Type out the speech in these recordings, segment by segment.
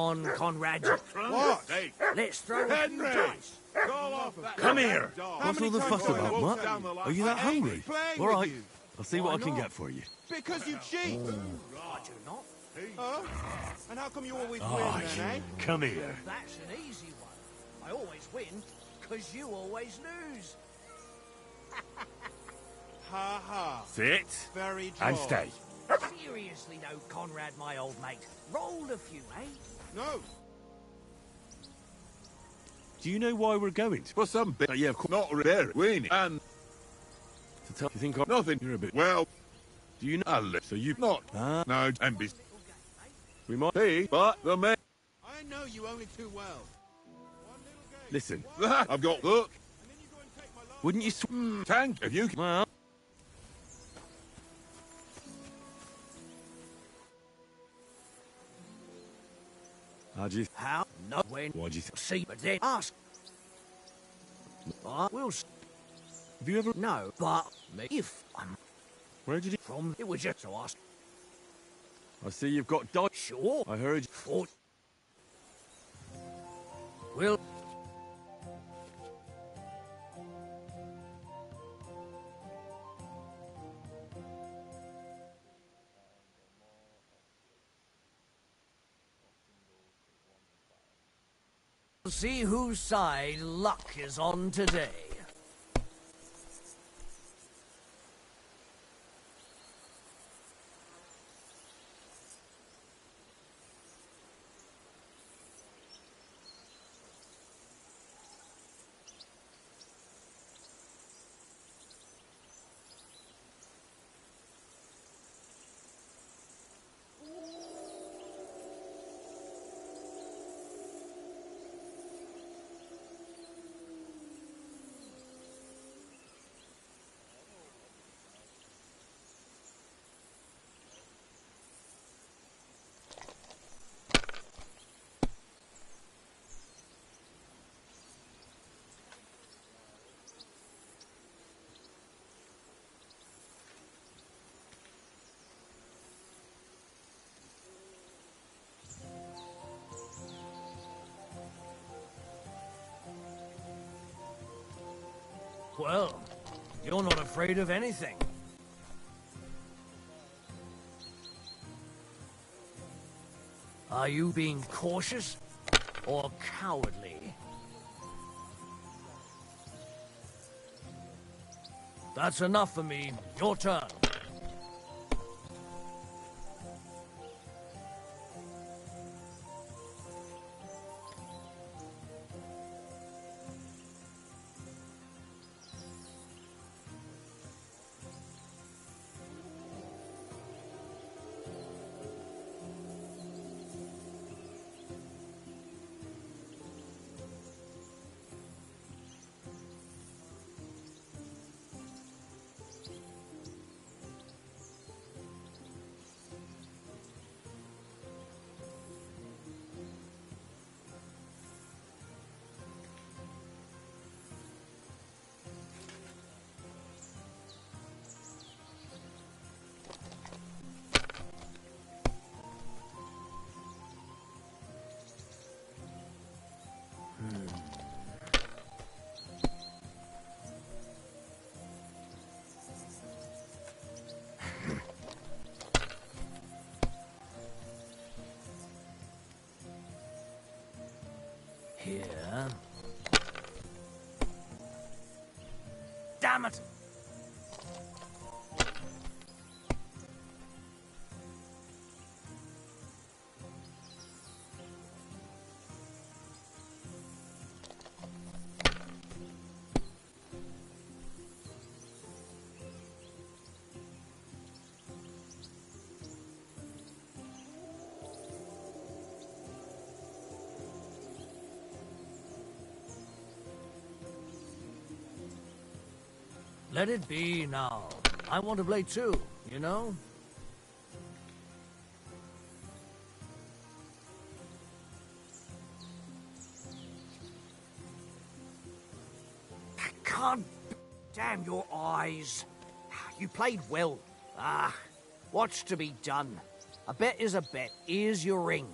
on, Conrad. What? Let's throw a few dice. Come here. What's all the fuss about, Mutt? Are you that hungry? All right, I'll see what I can get for you. Because you cheat. I do not. Huh? And how come you always win then, eh? Come here. That's an easy one. I always win, because you always lose. Ha ha. Sit. Very droll. And stay. Seriously though, Conrad, my old mate. Rolled a few, eh? No. Do you know why we're going? For some bit, yeah, of course, not there, weenie. And To tell you think I'm nothing. You're a bit. Well, Do you know? so you've not. No, and be We might. see, but the man. I know you only too well. One little game. Listen. I've got look. And then you go and take my love. Wouldn't you? Tank, if you can. Well. How'd you? How? No, when? Why'd you? See, but then ask. I will. Have you ever? No, but me, if I'm Where did you? from, it was just to ask. I see you've got dice. Sure. I heard. Fort. Will. See whose side luck is on today. Well, you're not afraid of anything. Are you being cautious or cowardly? That's enough for me. Your turn. Here. Damn it! Let it be now. I want to play too, you know? God damn your eyes. You played well. What's to be done? A bet is a bet. Here's your ring.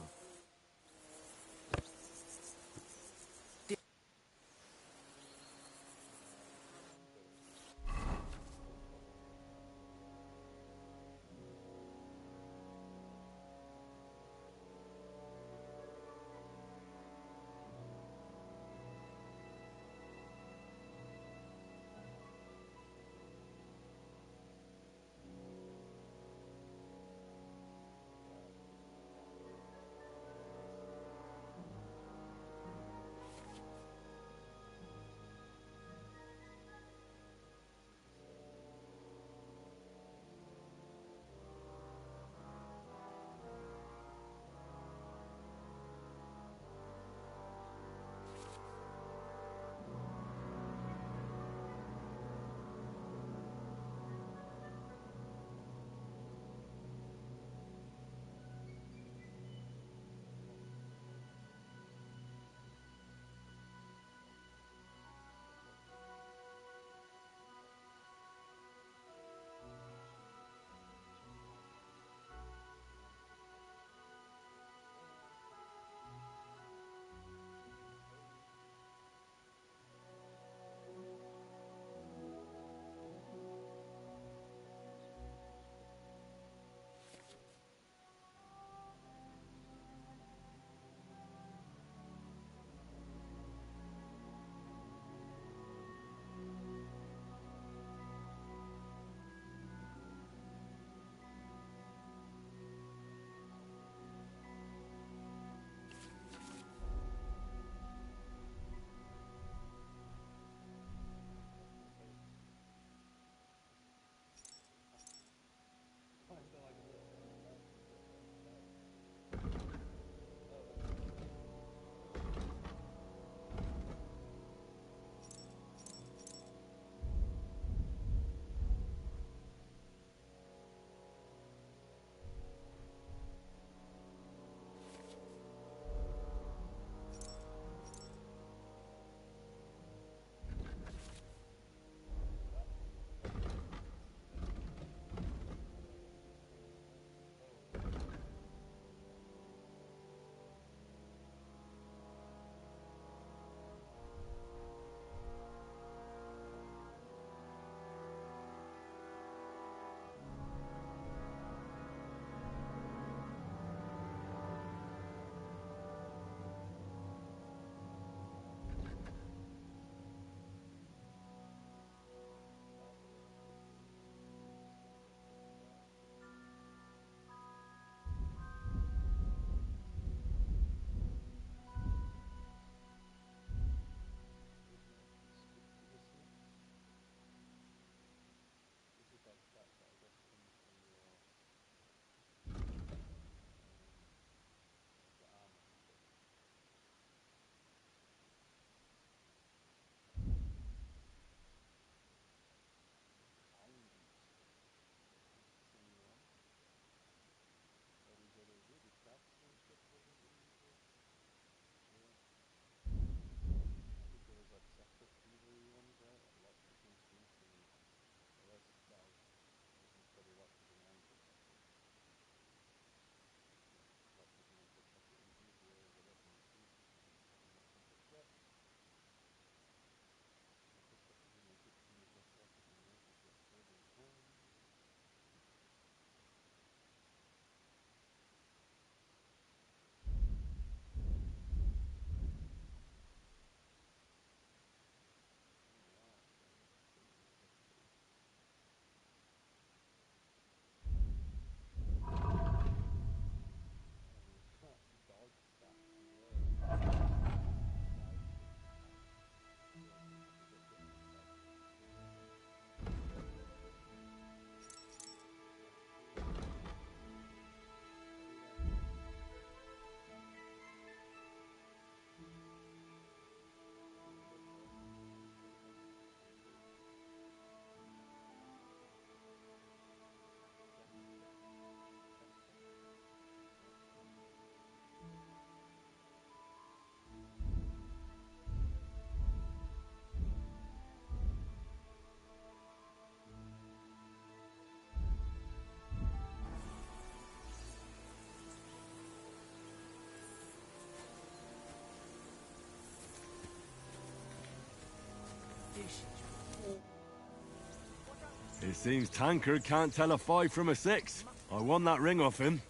It seems Tankard can't tell a 5 from a 6. I won that ring off him.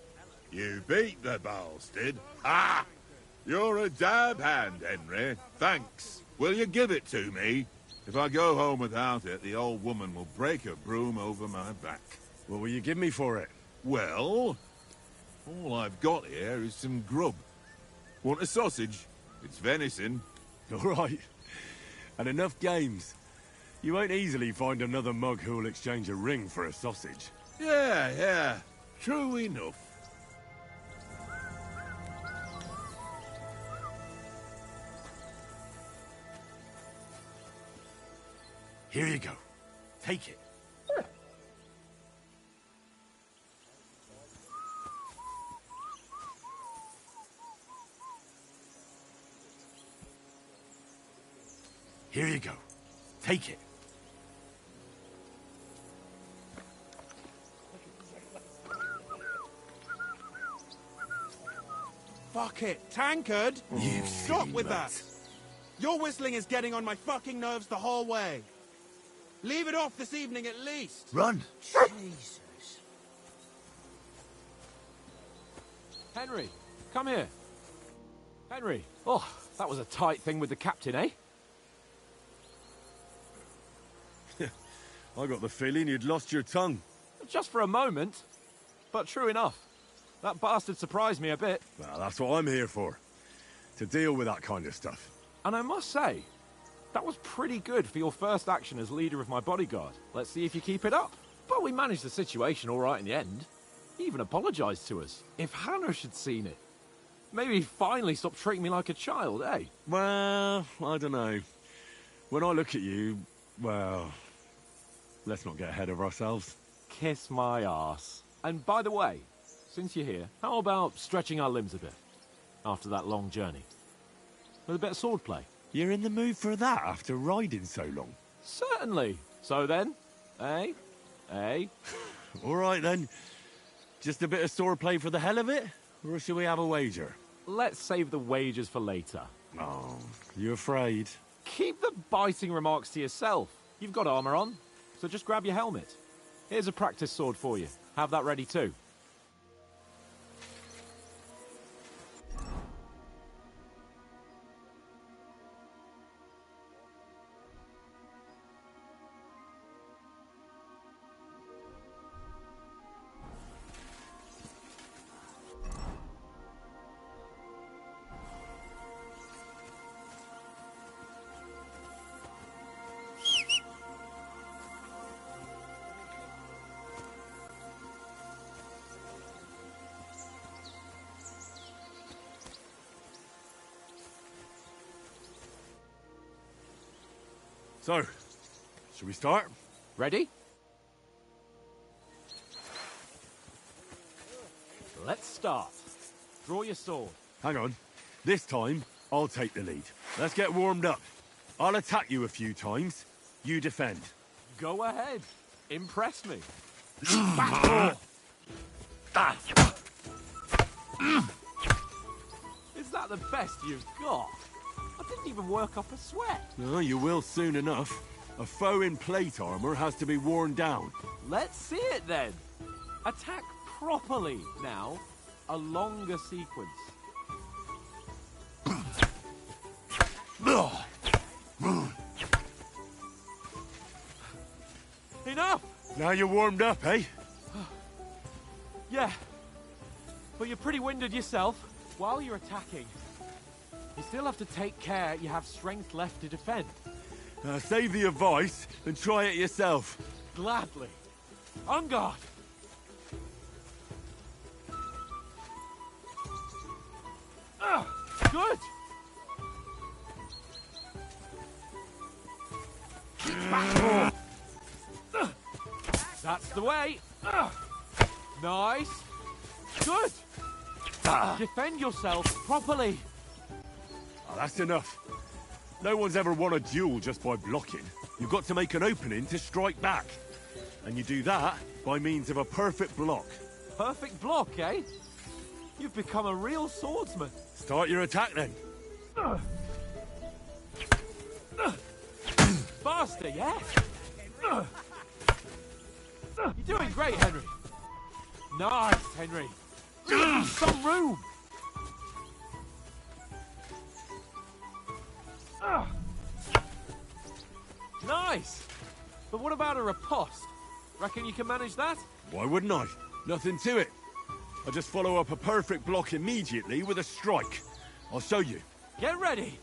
You beat the bastard. Ha! You're a dab hand, Henry. Thanks. Will you give it to me? If I go home without it, the old woman will break her broom over my back. What will you give me for it? Well, all I've got here is some grub. Want a sausage? It's venison. All right. And enough games. You won't easily find another mug who'll exchange a ring for a sausage. Yeah. True enough. Here you go. Take it. Here you go. Take it. Fuck it. Tankard! You Stop with that! Your whistling is getting on my fucking nerves the whole way. Leave it off this evening at least. Run. Jesus. Henry, come here. Henry. Oh, that was a tight thing with the captain, eh? I got the feeling you'd lost your tongue. Just for a moment. But true enough. That bastard surprised me a bit. Well, that's what I'm here for. To deal with that kind of stuff. And I must say, that was pretty good for your first action as leader of my bodyguard. Let's see if you keep it up. But we managed the situation all right in the end. He even apologized to us. If Hanosh had seen it, maybe he'd finally stop treating me like a child, eh? Well, I don't know. When I look at you, well, let's not get ahead of ourselves. Kiss my arse. And by the way, since you're here, how about stretching our limbs a bit after that long journey? With a bit of swordplay. You're in the mood for that after riding so long? Certainly. So then, eh? Eh? All right then. Just a bit of swordplay for the hell of it? Or shall we have a wager? Let's save the wagers for later. Oh, you afraid? Keep the biting remarks to yourself. You've got armor on, so just grab your helmet. Here's a practice sword for you. Have that ready too. So, should we start? Ready? Let's start. Draw your sword. Hang on. This time, I'll take the lead. Let's get warmed up. I'll attack you a few times. You defend. Go ahead. Impress me. Is that the best you've got? I didn't even work up a sweat. No, you will soon enough. A foe in plate armor has to be worn down. Let's see it then. Attack properly now. A longer sequence. Enough! Now you're warmed up, eh? Yeah. But you're pretty winded yourself. While you're attacking, you still have to take care you have strength left to defend. Save the advice and try it yourself. Gladly. On guard. Good. That's the way. Nice. Good. Defend yourself properly. Oh, that's enough. No one's ever won a duel just by blocking. You've got to make an opening to strike back. And you do that by means of a perfect block. Perfect block, eh? You've become a real swordsman. Start your attack then. Faster, yeah? You're doing great, Henry. Nice, Henry. Some room. Nice. But what about a riposte? Reckon you can manage that? Why wouldn't I? Nothing to it. I just follow up a perfect block immediately with a strike. I'll show you. Get ready.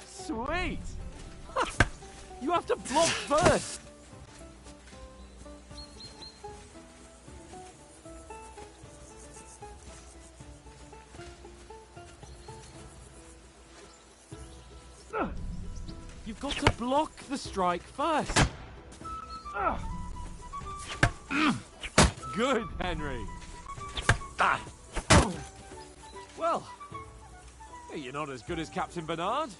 Sweet. You have to block first. You've got to block the strike first. Good, Henry. Well, you're not as good as Captain Bernard,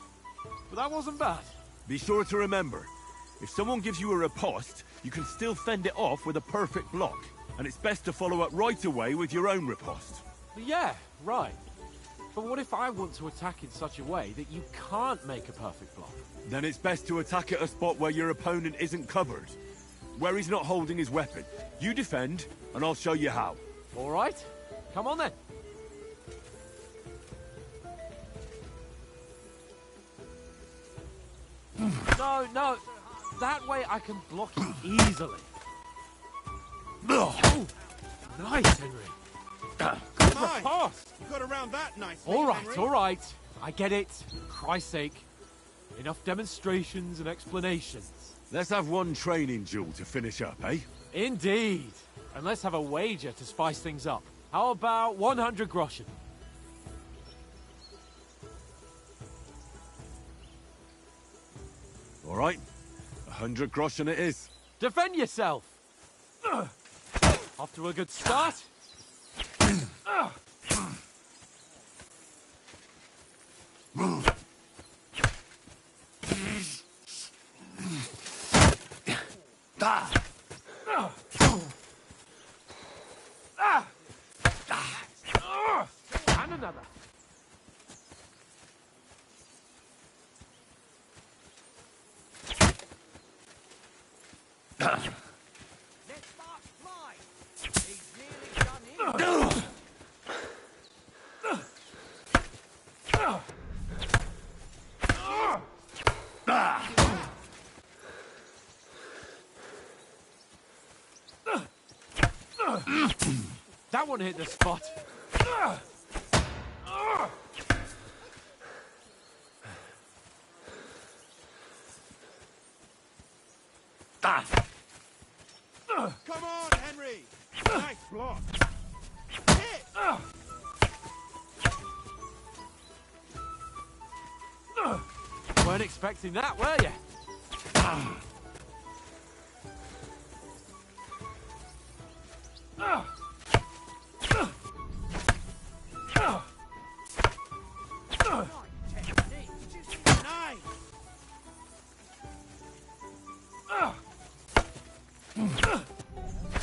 but that wasn't bad. Be sure to remember, if someone gives you a riposte, you can still fend it off with a perfect block. And it's best to follow up right away with your own riposte. Yeah, right. But what if I want to attack in such a way that you can't make a perfect block? Then it's best to attack at a spot where your opponent isn't covered. Where he's not holding his weapon. You defend, and I'll show you how. All right. Come on then. No. That way I can block you easily. Oh, nice, Henry. Good riposte. You got around that nicely. All Henry. right. I get it. Christ's sake. Enough demonstrations and explanations. Let's have one training duel to finish up, eh? Indeed. And let's have a wager to spice things up. How about 100 groschen? All right. 100 groschen it is. Defend yourself. Off to a good start. And another. Let sparks fly. He's nearly done it. That one hit the spot. Come on, Henry. Nice block. Hit. Weren't expecting that, were you? Nice.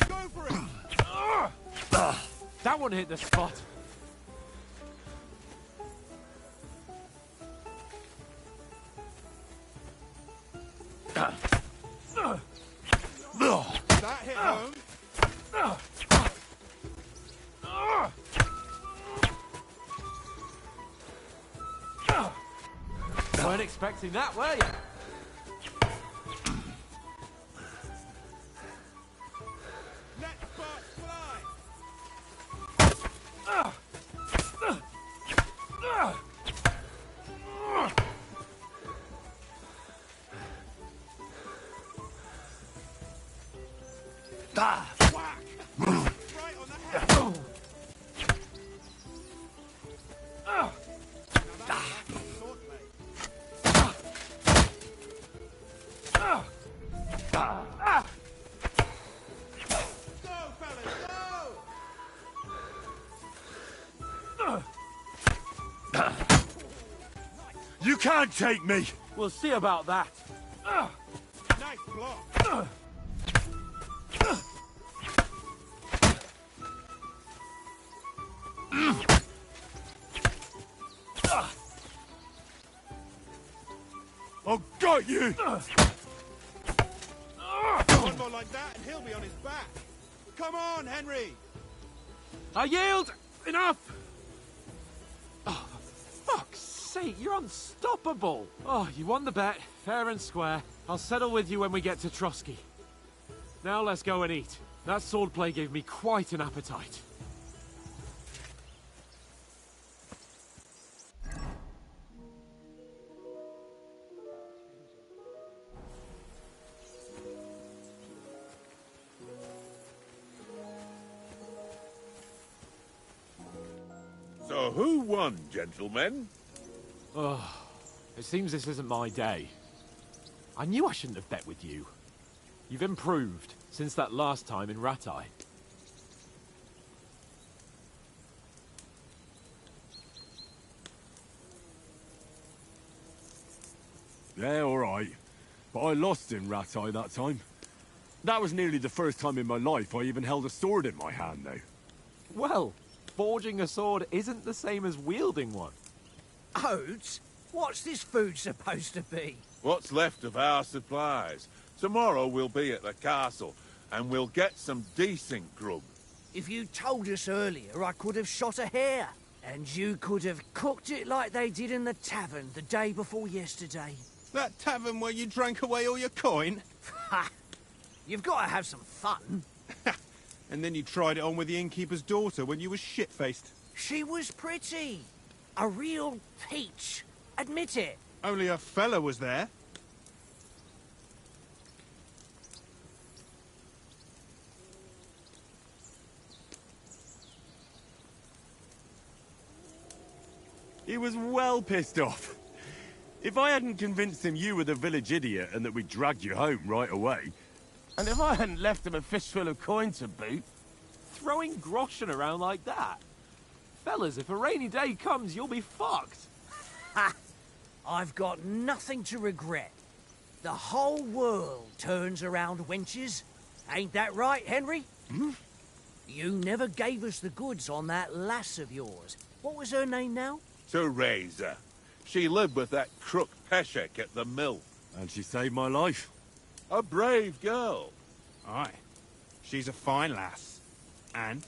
Go for it. That one hit the spot. That hit home. Weren't expecting that, were you? Let sparks fly. Whack. Right on the head. Now that's sword play. Go, fellas, go! You can't take me! We'll see about that. Nice block. I've got you! like that and he'll be on his back. Come on, Henry! I yield! Enough! Oh, for fuck's sake, you're unstoppable! Oh, you won the bet, fair and square. I'll settle with you when we get to Trotsky. Now let's go and eat. That swordplay gave me quite an appetite. So who won, gentlemen? Oh, it seems this isn't my day. I knew I shouldn't have bet with you. You've improved since that last time in Ratai. Yeah, all right. But I lost in Ratai that time. That was nearly the first time in my life I even held a sword in my hand, though. Well, forging a sword isn't the same as wielding one. Oates? What's this food supposed to be? What's left of our supplies. Tomorrow we'll be at the castle, and we'll get some decent grub. If you told us earlier, I could have shot a hare. And you could have cooked it like they did in the tavern the day before yesterday. That tavern where you drank away all your coin? Ha! You've got to have some fun. And then you tried it on with the innkeeper's daughter when you were shit-faced. She was pretty. A real peach. Admit it. Only a fella was there. He was well pissed off. If I hadn't convinced him you were the village idiot and that we dragged you home right away... And if I hadn't left him a fistful of coin to boot... Throwing groschen around like that? Fellas, if a rainy day comes, you'll be fucked. Ha! I've got nothing to regret. The whole world turns around wenches. Ain't that right, Henry? Hmm? You never gave us the goods on that lass of yours. What was her name now? Teresa. She lived with that crook Peshek at the mill. And she saved my life. A brave girl. Aye. She's a fine lass. And?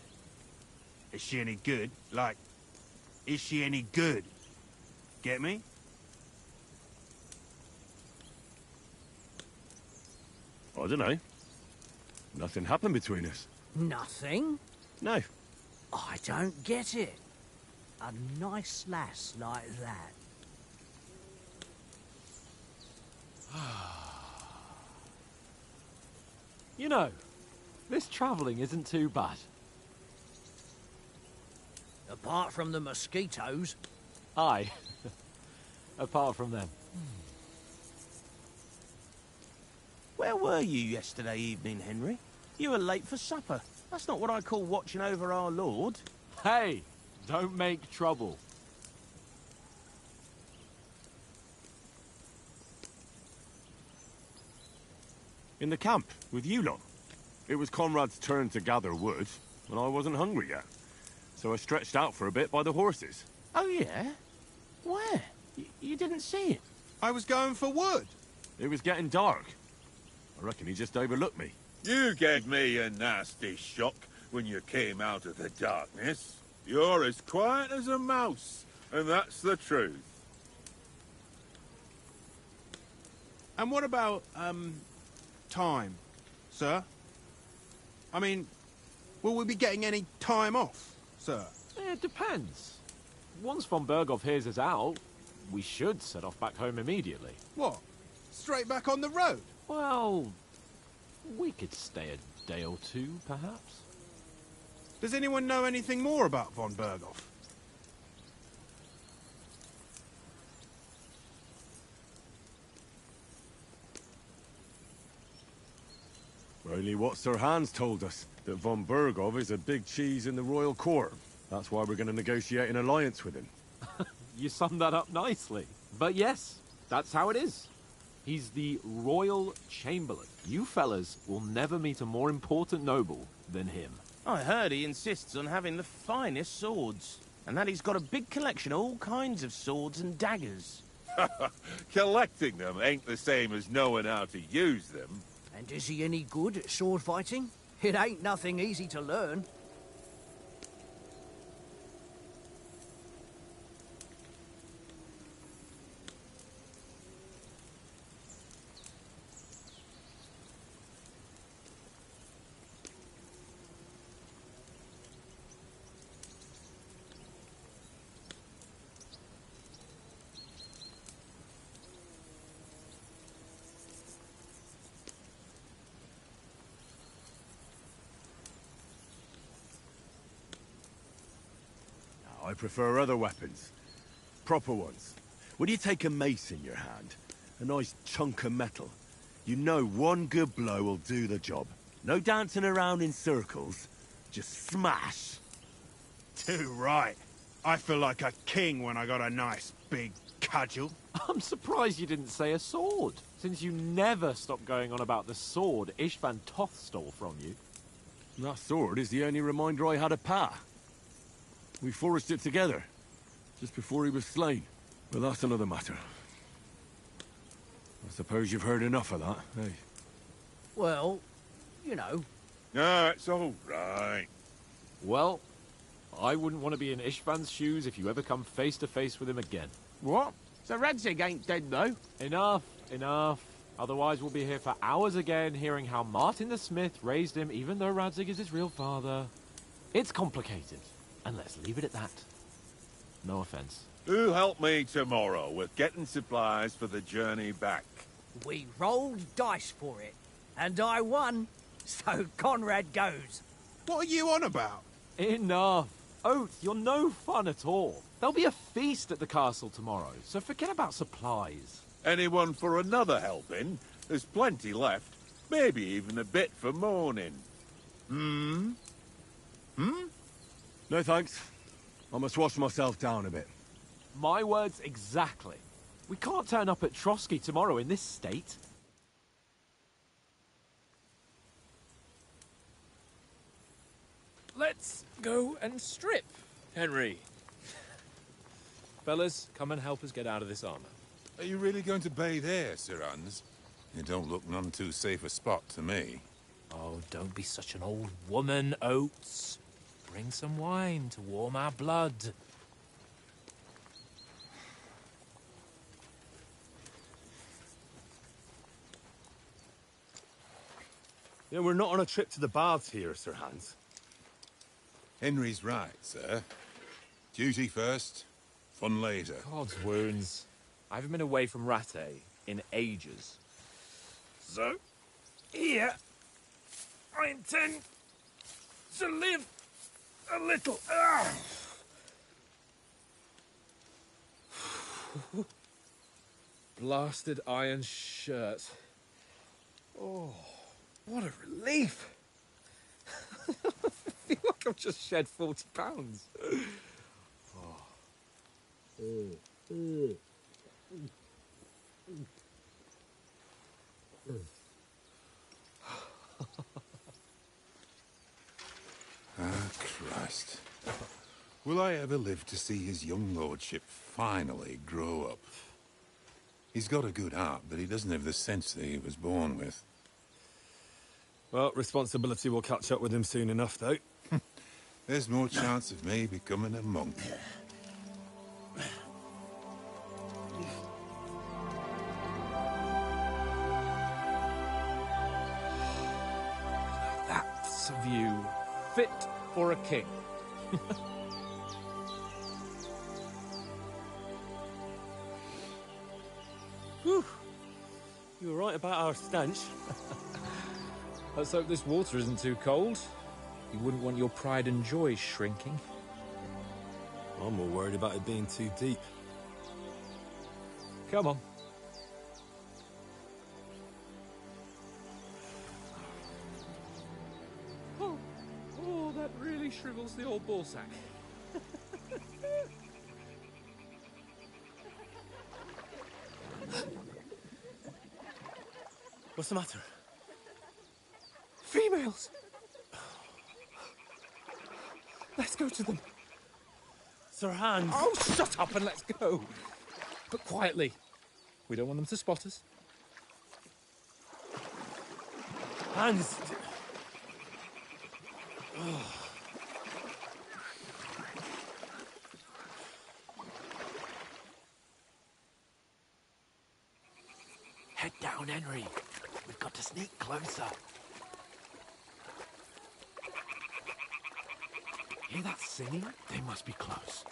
Is she any good? Like, is she any good? Get me? I don't know. Nothing happened between us. Nothing? No. I don't get it. A nice lass like that. You know, this travelling isn't too bad. Apart from the mosquitoes. Aye. Apart from them. Where were you yesterday evening, Henry? You were late for supper. That's not what I call watching over our Lord. Hey, don't make trouble. In the camp, with you lot. It was Conrad's turn to gather wood, and I wasn't hungry yet. So I stretched out for a bit by the horses. Oh, yeah? Where? You didn't see him? I was going for wood. It was getting dark. I reckon he just overlooked me. You gave me a nasty shock when you came out of the darkness. You're as quiet as a mouse, and that's the truth. And what about, time, sir? I mean, will we be getting any time off, sir? It depends. Once von Berghoff hears us out, we should set off back home immediately. What? Straight back on the road? Well, we could stay a day or two, perhaps. Does anyone know anything more about von Berghoff? Only what Sir Hans told us, that von Berghoff is a big cheese in the royal court. That's why we're going to negotiate an alliance with him. You summed that up nicely. But yes, that's how it is. He's the Royal Chamberlain. You fellas will never meet a more important noble than him. I heard he insists on having the finest swords. And that he's got a big collection of all kinds of swords and daggers. Collecting them ain't the same as knowing how to use them. And is he any good at sword fighting? It ain't nothing easy to learn. I prefer other weapons. Proper ones. When you take a mace in your hand, a nice chunk of metal, you know one good blow will do the job. No dancing around in circles. Just smash. Too right. I feel like a king when I got a nice big cudgel. I'm surprised you didn't say a sword, since you never stop going on about the sword Ishvan Toth stole from you. That sword is the only reminder I had of Pa. We forged it together, just before he was slain. But that's another matter. I suppose you've heard enough of that, eh? Well, you know. No, it's all right. Well, I wouldn't want to be in Ishvan's shoes if you ever come face to face with him again. What? So Radzig ain't dead, though? Enough, enough. Otherwise we'll be here for hours again, hearing how Martin the Smith raised him, even though Radzig is his real father. It's complicated, and let's leave it at that. No offense. Who'll help me tomorrow with getting supplies for the journey back? We rolled dice for it, and I won, so Conrad goes. What are you on about? Enough. Oath, you're no fun at all. There'll be a feast at the castle tomorrow, so forget about supplies. Anyone for another helping? There's plenty left. Maybe even a bit for morning. No thanks. I must wash myself down a bit. My words exactly. We can't turn up at Trotsky tomorrow in this state. Let's go and strip, Henry. Fellas, come and help us get out of this armor. Are you really going to bathe here, Sir Hans? You don't look none too safe a spot to me. Oh, don't be such an old woman, Oates. Bring some wine to warm our blood. Yeah, we're not on a trip to the baths here, Sir Hans. Henry's right, sir. Duty first, fun later. God's wounds. I haven't been away from Rattay in ages. So, here, I intend to live a little. Blasted iron shirt. Oh, what a relief. I feel like I've just shed 40 pounds. Christ. Will I ever live to see his young lordship finally grow up? He's got a good heart, but he doesn't have the sense that he was born with. Well, responsibility will catch up with him soon enough, though. There's more chance of me becoming a monk. That's a view fit for a king. Whew. You were right about our stench. Let's hope this water isn't too cold. You wouldn't want your pride and joy shrinking. I'm more worried about it being too deep. Come on. Oh, that really shrivels the old ball sack. What's the matter? Females! Let's go to them. Sir Hans! Oh, shut up and let's go. But quietly. We don't want them to spot us. Hands. Head down, Henry. We've got to sneak closer. Hear that singing? They must be close.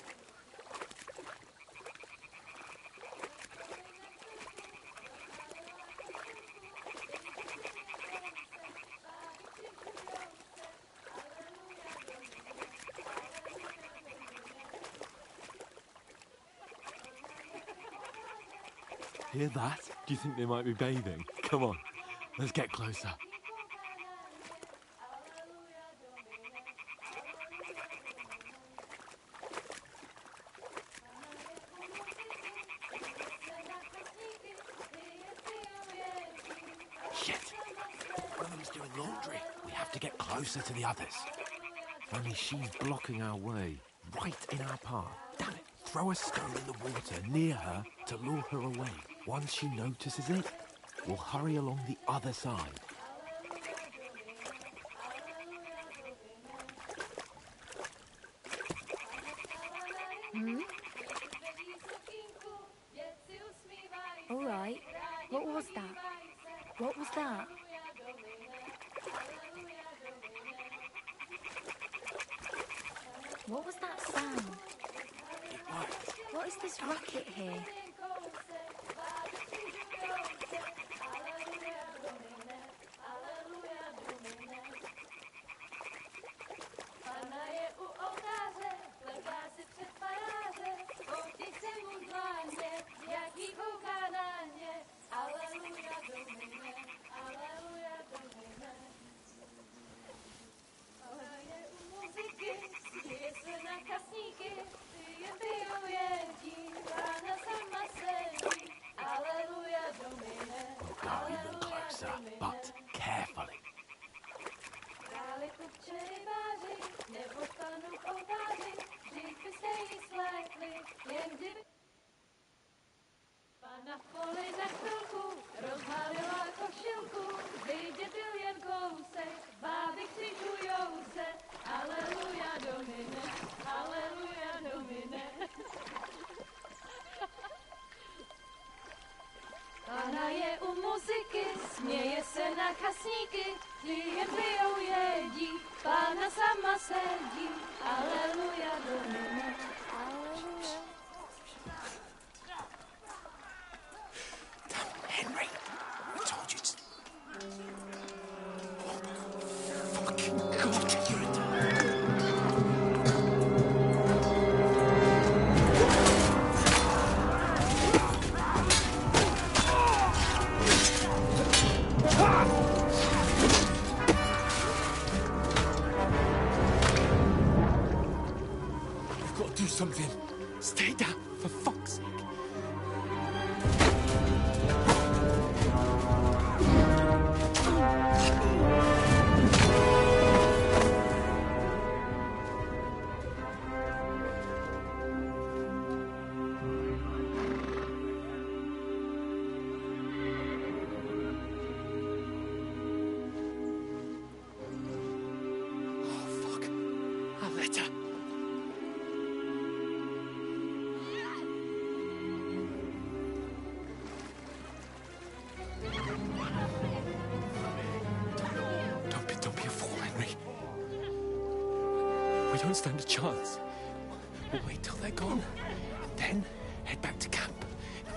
Hear that? Do you think they might be bathing? Come on, let's get closer. Shit! One of them's doing laundry. We have to get closer to the others. Only she's blocking our way, right in our path. Damn it! Throw a stone in the water near her to lure her away. Once she notices it, we'll hurry along the other side. All right. What was that? What was that? What was that sound? What is this racket here? But carefully. Pána je u muziky, směje se na kasníky, klient pijou jedí, Pána sama sedí, aleluja, domine, aleluja. Henry, I told you to... Oh, fucking God, you're a... Do something. Stay down, for fuck's sake. Oh, fuck. A letter. Don't be a fool, Henry. We don't stand a chance. We'll wait till they're gone, and then head back to camp.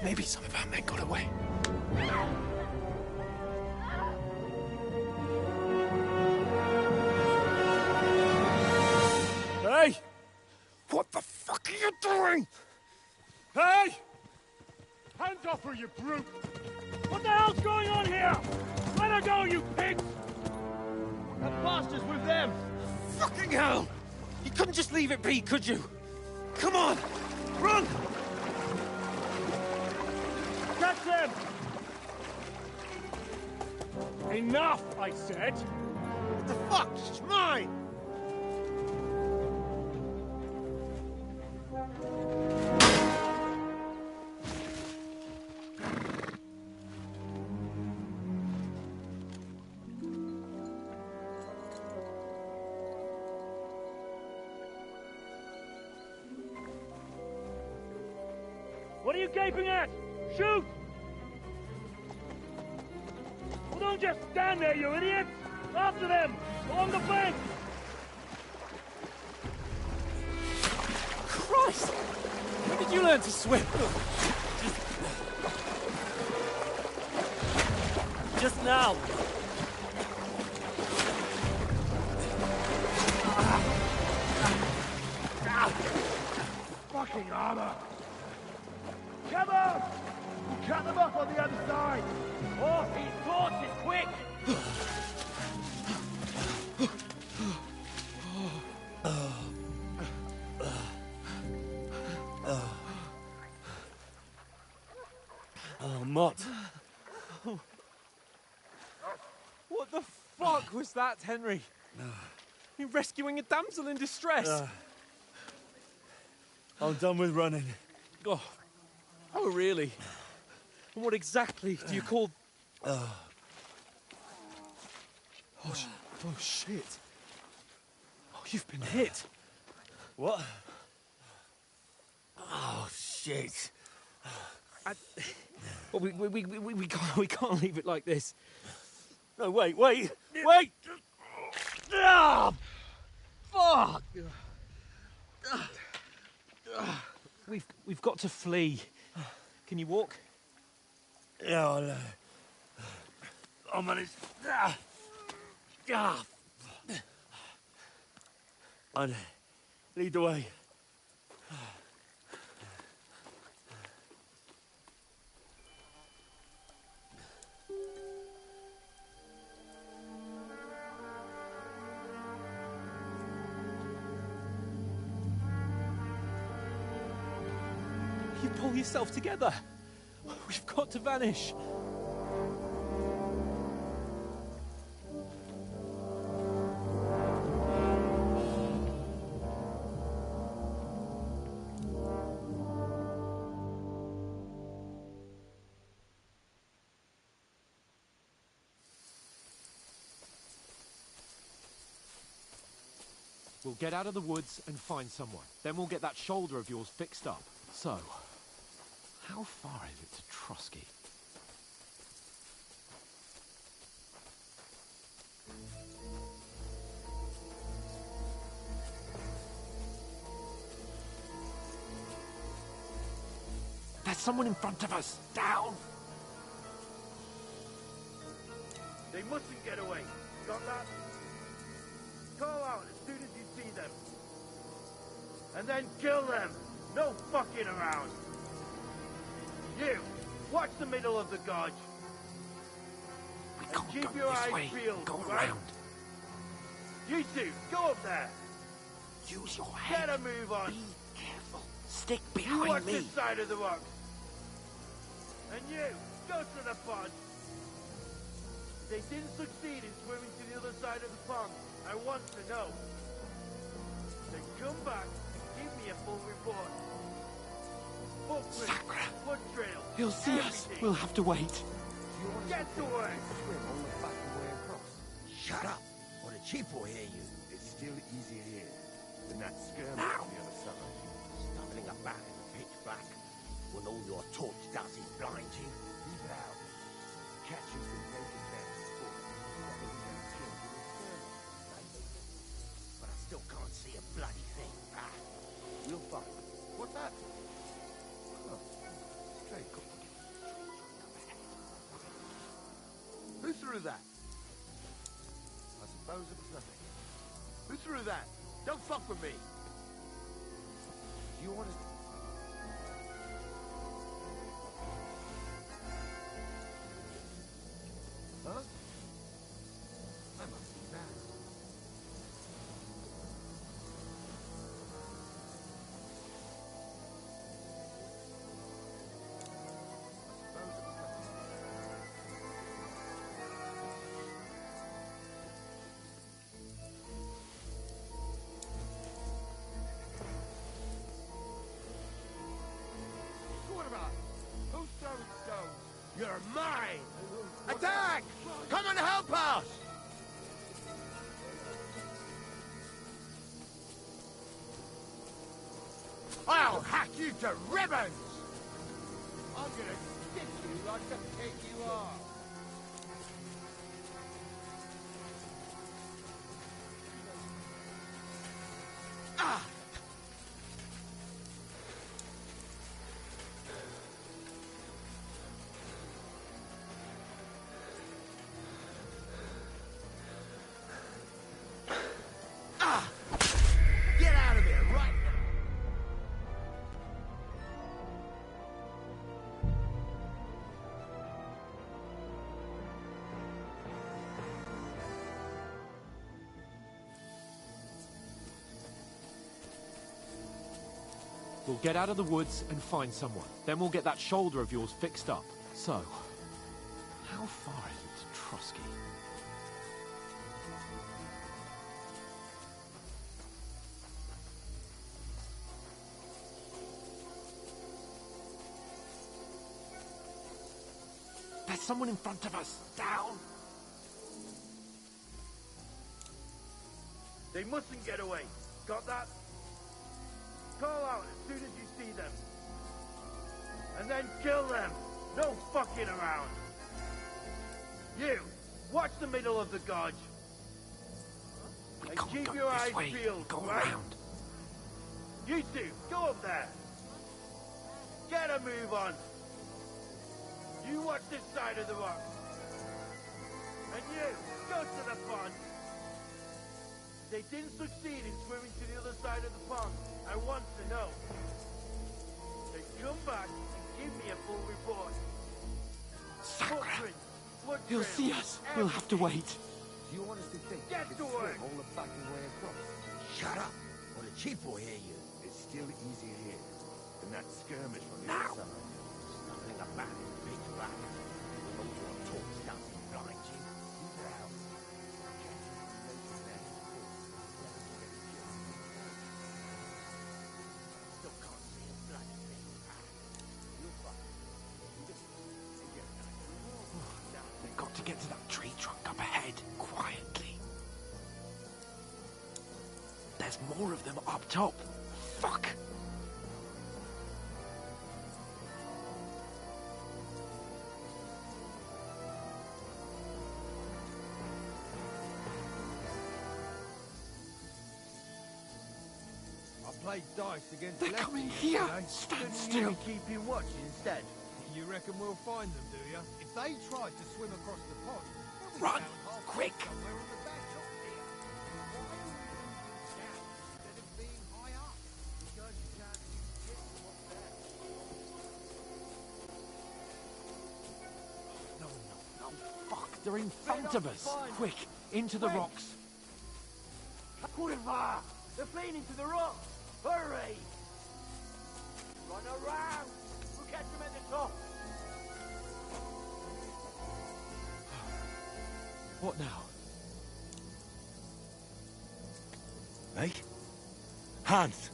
Maybe some of our men got away. Hey! What the fuck are you doing? Hey! Hands off her, you brute! What the hell's going on here? Let her go, you pigs! That bastard's with them! Fucking hell! You couldn't just leave it be, could you? Come on! Run! Catch them! Enough, I said! What the fuck? It's mine! What are you gaping at? Shoot! Well, don't just stand there, you idiots! After them! Along the bank! Christ! When did you learn to swim? Just now. Fucking armor! Come on! We'll cut them off on the other side! Off these torches, quick! Oh, Mott. What the fuck was that, Henry? You rescuing a damsel in distress? I'm done with running. Oh, really? And what exactly do you call... Oh, shit. Oh, you've been hit. What? Oh, shit. Well, we can't leave it like this. No, wait! Ah! Fuck! We've got to flee. Can you walk? Yeah, I know. I'll manage. I'd lead the way. You pull yourself together. We've got to vanish. We'll get out of the woods and find someone. Then we'll get that shoulder of yours fixed up. So, how far is it to Trusky? There's someone in front of us! Down! They mustn't get away. Got that? Call out as soon as you see them. And then kill them! No fucking around! You! Watch the middle of the gorge! We can't keep go your this eyes way. peeled, Go right? around. You two, go up there! Use your head. Get a move on! Be careful. Stick You watch behind me. this side of the rocks! And you, go to the pond! If they didn't succeed in swimming to the other side of the pond, I want to know. Then come back and give me a full report. Footprints, blood trails, He'll see us. everything. We'll have to wait. Get to work! Shut up, or the chief will hear you. It's still easier here than that skirmish Now. on the other side. Stumbling about in the pitch black when all your torch does is blind you. Keep it out. Catch you with naked men before. That will get killed in the skirmish. But I still can't see a bloody thing. We'll find. What's that? Oh, straight. Who threw that? I suppose it was nothing. Who threw that? Don't fuck with me! You want to... Huh? I must be mad. What about? Who's throwing stones? You're mine! Attack! Come and help us! I'll hack you to ribbons! gonna stick you like the pig you are. Get out of there right now! We'll get out of the woods and find someone. Then we'll get that shoulder of yours fixed up. So, how far is it to Trusky? There's someone in front of us. Down! They mustn't get away. Got that? Call out as soon as you see them. And then kill them. No fucking around. You, watch the middle of the gorge. And keep your eyes peeled, right? Around. You two, go up there. Get a move on. You watch this side of the rock. And you, go to the pond. They didn't succeed in swimming to the other side of the pond. I want to know. Then come back and give me a full report. Footprints, blood He'll trails, see us. We'll have to wait. Do you honestly think Get you to can work. swim all the fucking way across? Shut up, or the chief will hear you. It's still easier here than that skirmish on the Now. other side. There's nothing about it, big black. All your talk doesn't blind you. Who the hell? Still can't see a bloody thing. You'll fucking... We've got to get to that tree trunk up ahead, quietly. There's more of them up top. Fuck! I played dice against They're Lefty coming here. yesterday. Stand Couldn't still. you be keeping watch instead? You reckon we'll find them, do you? If they tried to swim across the pond, they'll be Run, down halfway quick. somewhere on the back up here. Why are we going down instead of being high up? Because you can't see shit from up there. No, fuck. They're in front of us. Quick, into the rocks. Quiver! They're fleeing into the rocks! Hurry! Run around! We'll catch them at the top! What now? Hey? Hans!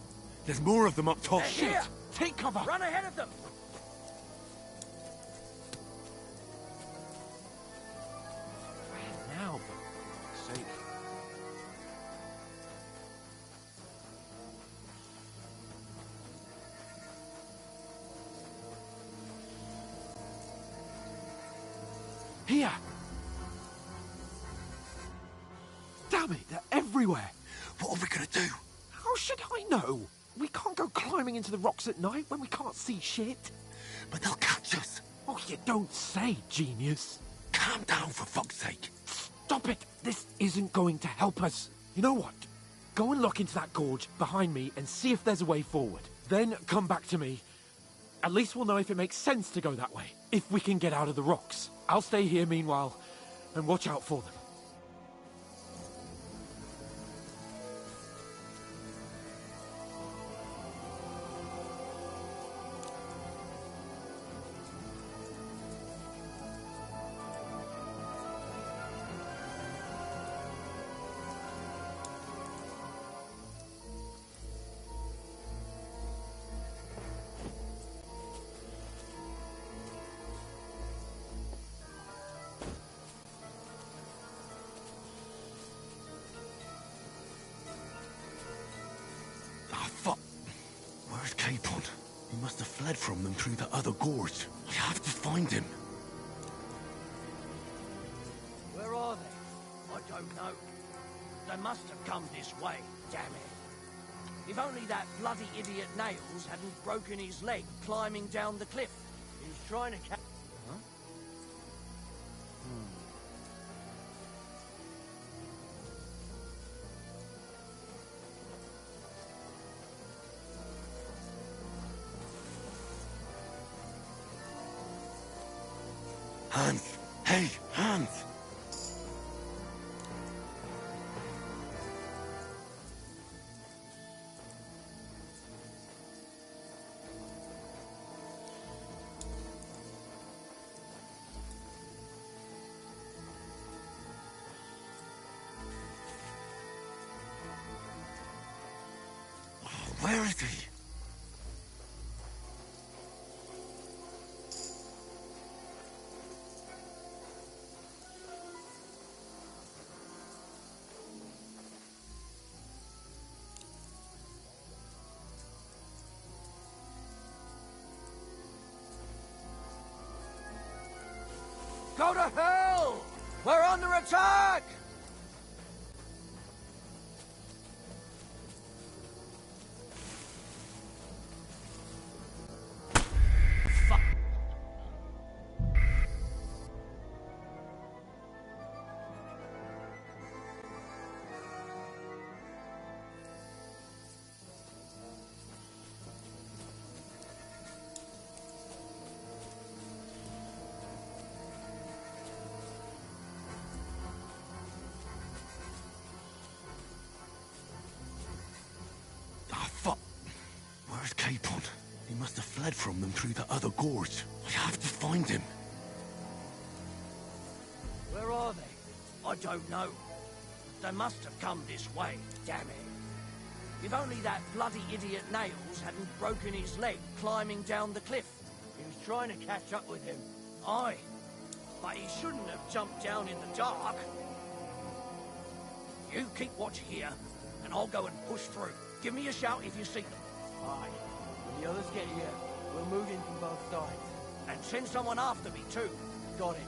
There's more of them up top. They're Shit! here. Take cover! Run ahead of them! Where now, for fuck's sake? Here! Damn it, they're everywhere! What are we gonna do? How should I know? We can't go climbing into the rocks at night when we can't see shit. But they'll catch us. Oh, you don't say, genius. Calm down, for fuck's sake. Stop it! This isn't going to help us. You know what? Go and look into that gorge behind me and see if there's a way forward. Then come back to me. At least we'll know if it makes sense to go that way. If we can get out of the rocks. I'll stay here meanwhile and watch out for them. Ah, fuck. Where's Capon? He must have fled from them through the other gorge. have to find him. Where are they? I don't know. They must have come this way, damn it. If only that bloody idiot Nails hadn't broken his leg climbing down the cliff. He was trying to catch... Huh? Hans! Hey, Hans! Where is he? Go to hell! We're under attack! Fuck. Where's Capon? He must have fled from them through the other gorge. I have to find him. Where are they? I don't know. They must have come this way, damn it. If only that bloody idiot Nails hadn't broken his leg climbing down the cliff. He was trying to catch up with him. Aye. But he shouldn't have jumped down in the dark. You keep watch here, and I'll go and push through. Give me a shout if you see them. Aye. When the others get here, we'll move in from both sides. And send someone after me, too. Got it.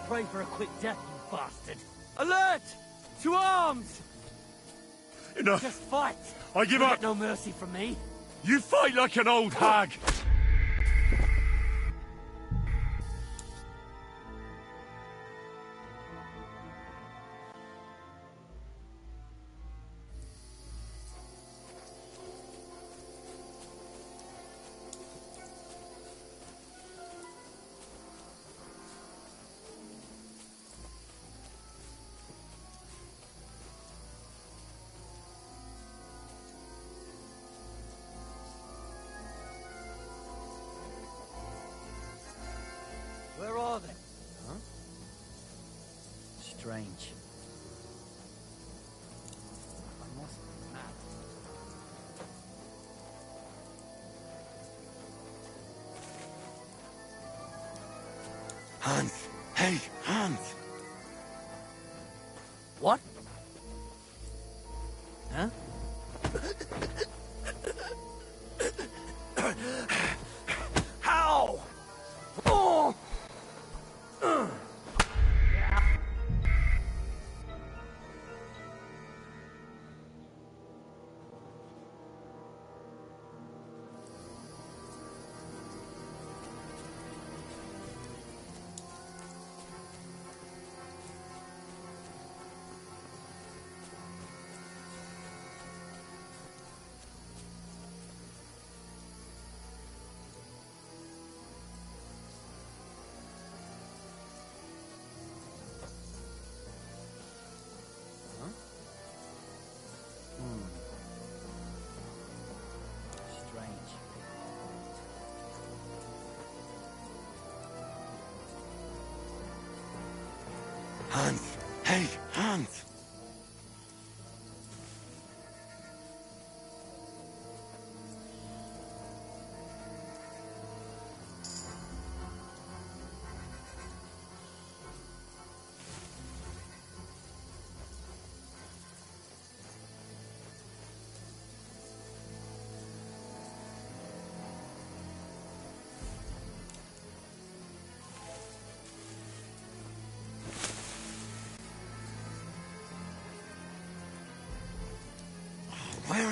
Pray for a quick death, you bastard. Alert! To arms! Enough. Just fight. I give You'll up. get no mercy from me. You fight like an old hag. Where are they? Huh? Strange. I must be mad. Hans! Hey, Hans! What? Huh? How? Oh! Strange. Hans! Hey, Hans!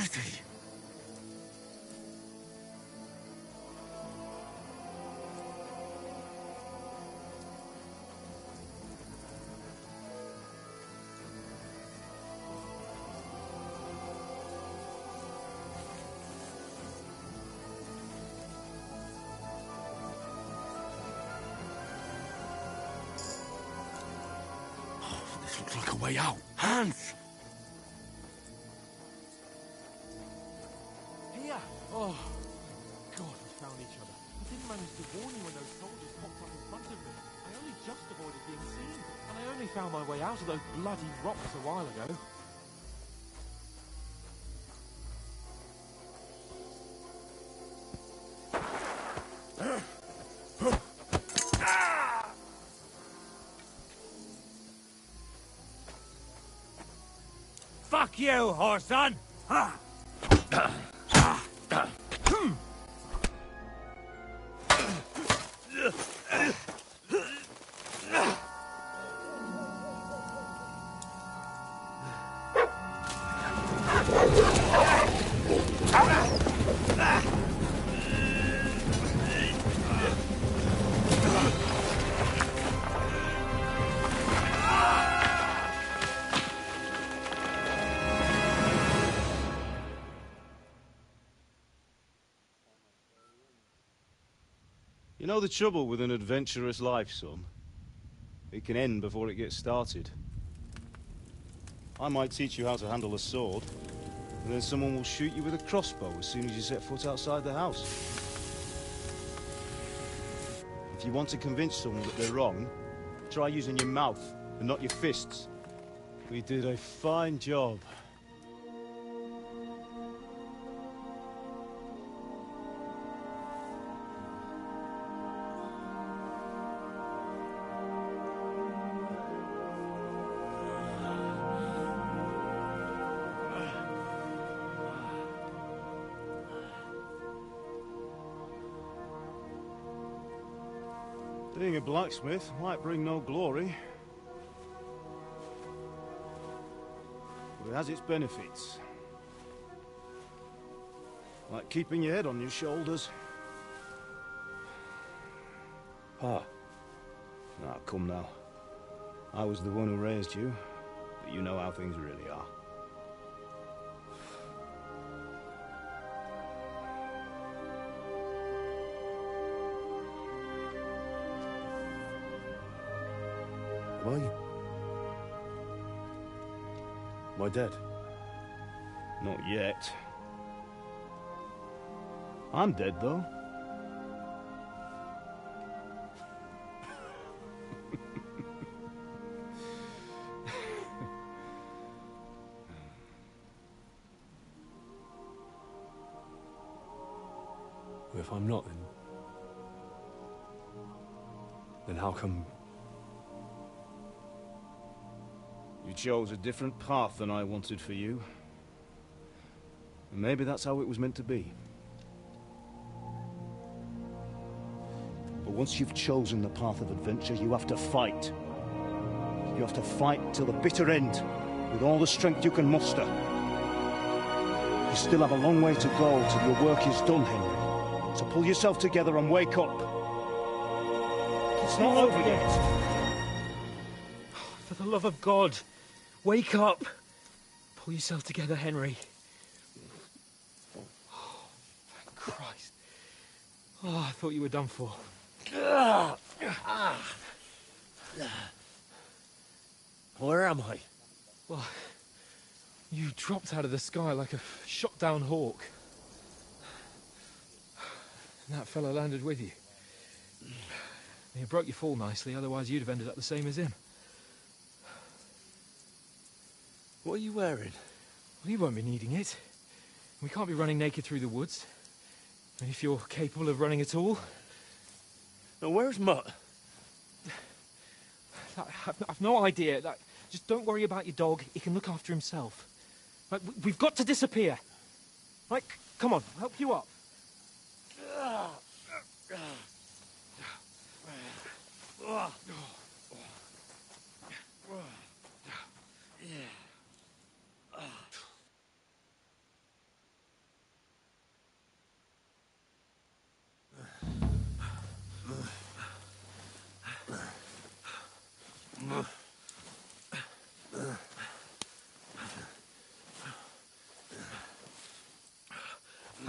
Ratty! This looks like a way out. Hans! Here! Oh, God, we found each other. I didn't manage to warn you when those soldiers popped up in front of me. I only just avoided being seen. And I only found my way out of those bloody rocks a while ago. Fuck you, whoreson! Ha! You know the trouble with an adventurous life, son? It can end before it gets started. I might teach you how to handle a sword, and then someone will shoot you with a crossbow as soon as you set foot outside the house. If you want to convince someone that they're wrong, try using your mouth and not your fists. We did a fine job. Being a blacksmith might bring no glory, but it has its benefits. Like keeping your head on your shoulders. Pa. Ah, come now. I was the one who raised you, but you know how things really are. Am I dead? Not yet. I'm dead, though. If I'm not, then how come you chose a different path than I wanted for you? And maybe that's how it was meant to be. But once you've chosen the path of adventure, you have to fight. You have to fight till the bitter end, with all the strength you can muster. You still have a long way to go till your work is done, Henry. So pull yourself together and wake up. It's not over yet. For the love of God, wake up! Pull yourself together, Henry. Oh, thank Christ. Oh, I thought you were done for. Where am I? Well, you dropped out of the sky like a shot-down hawk. And that fella landed with you. You broke your fall nicely, otherwise you'd have ended up the same as him. What are you wearing? Well, you won't be needing it. We can't be running naked through the woods. And if you're capable of running at all... Now, where's Mutt? I've no idea. Just don't worry about your dog. He can look after himself. Like, we've got to disappear. Right, come on, I'll help you up.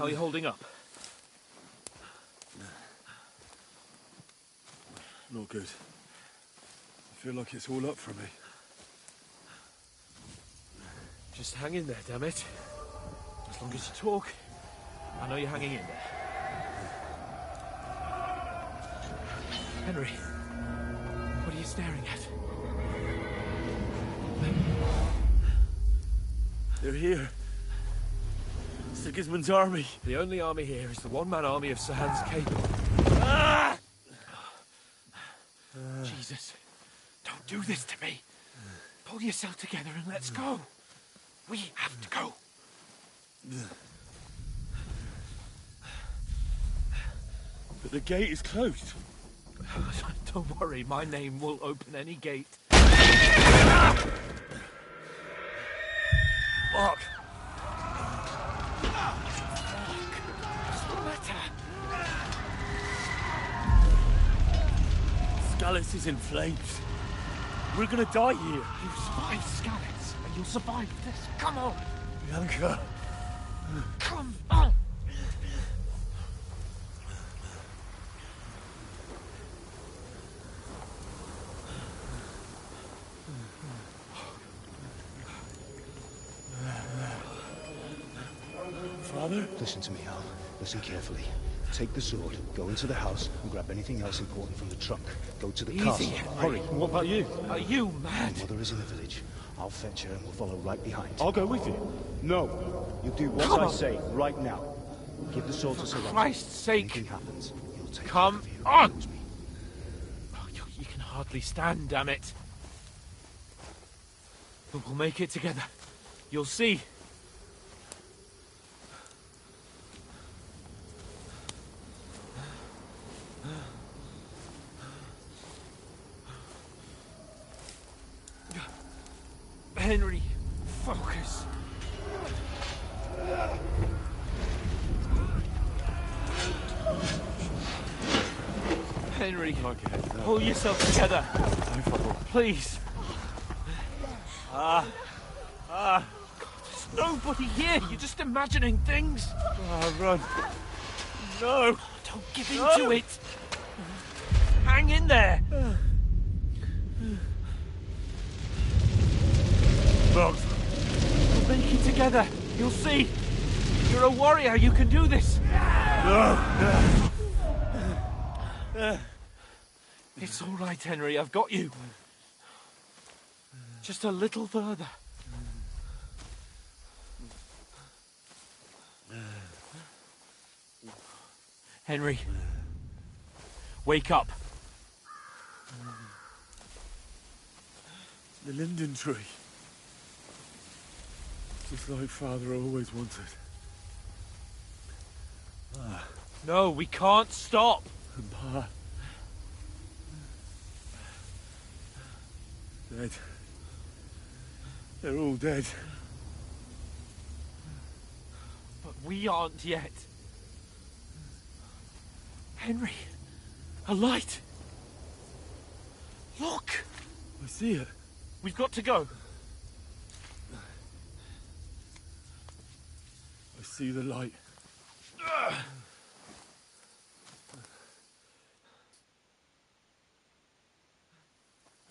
How are you holding up? Not good. I feel like it's all up for me. Just hang in there, damn it. As long as you talk, I know you're hanging in there. Henry, what are you staring at? They're here. Sigismund's army. The only army here is the one-man army of Sir Hans Cable. Ah! Jesus, don't do this to me. Pull yourself together and let's go. We have to go. But the gate is closed. Don't worry, my name will open any gate. Fuck! What's the matter? Scallis is in flames. We're gonna die here. You survived Scallis, and you'll survive this. Come on! Bianca. Come on! Father? Listen to me, Al. Listen carefully. Take the sword, go into the house, and grab anything else important from the trunk. Go to the castle. Henry. Hurry. What about you? Are you mad? My mother is in the village. I'll fetch her and we'll follow right behind. I'll go with you. No. You do what Come I on. say right now. Give the sword to Sir For Roger. Christ's sake. Anything happens, he'll take Come care of you. on. Promise me. Oh, you can hardly stand, damn it. But we'll make it together. You'll see. Henry, focus. Henry, pull yourself together. Please. God, there's nobody here. You're just imagining things. Run. No. Don't give in to it. Hang in there. Bugs. We'll make it together. You'll see. You're a warrior. You can do this. No. It's all right, Henry. I've got you. Just a little further. Henry, wake up. The linden tree. Just like Father always wanted. No, we can't stop. And Pa. Dead. They're all dead. But we aren't yet. Henry, a light. Look. I see it. We've got to go. I see the light.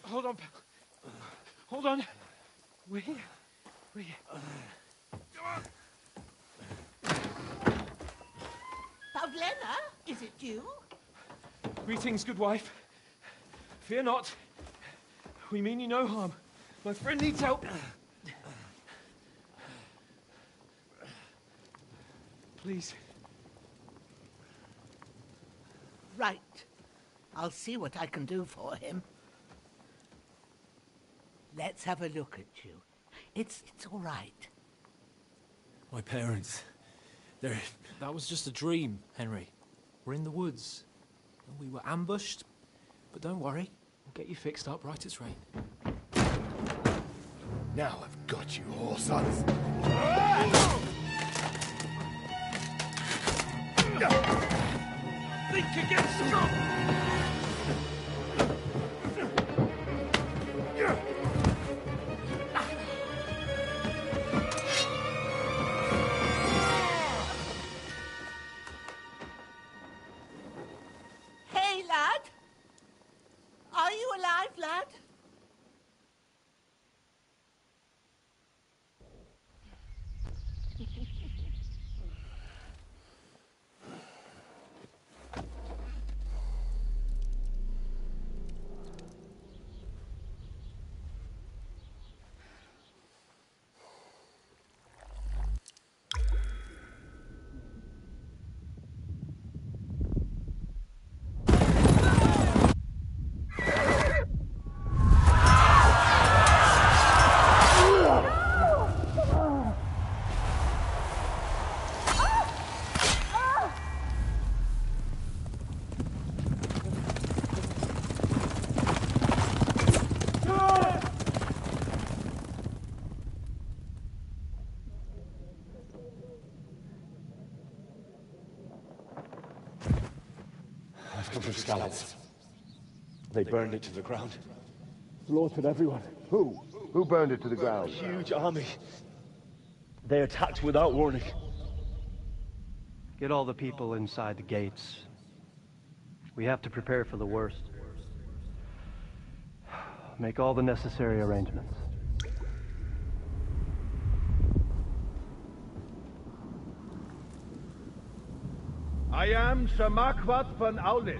Hold on, pal. Hold on. We're here. We're here. Pavlena, is it you? Greetings, good wife. Fear not. We mean you no harm. My friend needs help. Please. Right. I'll see what I can do for him. Let's have a look at you. It's all right. My parents. They're... That was just a dream, Henry. We're in the woods. We were ambushed, but don't worry. We'll get you fixed up right as rain. Now I've got you, whore sons. Think again, strong. of scallops. They burned it to the ground. Slaughtered everyone. Who? Who burned it to the ground? Huge army. They attacked without warning. Get all the people inside the gates. We have to prepare for the worst. Make all the necessary arrangements. I am Sir Marquardt von Aulitz.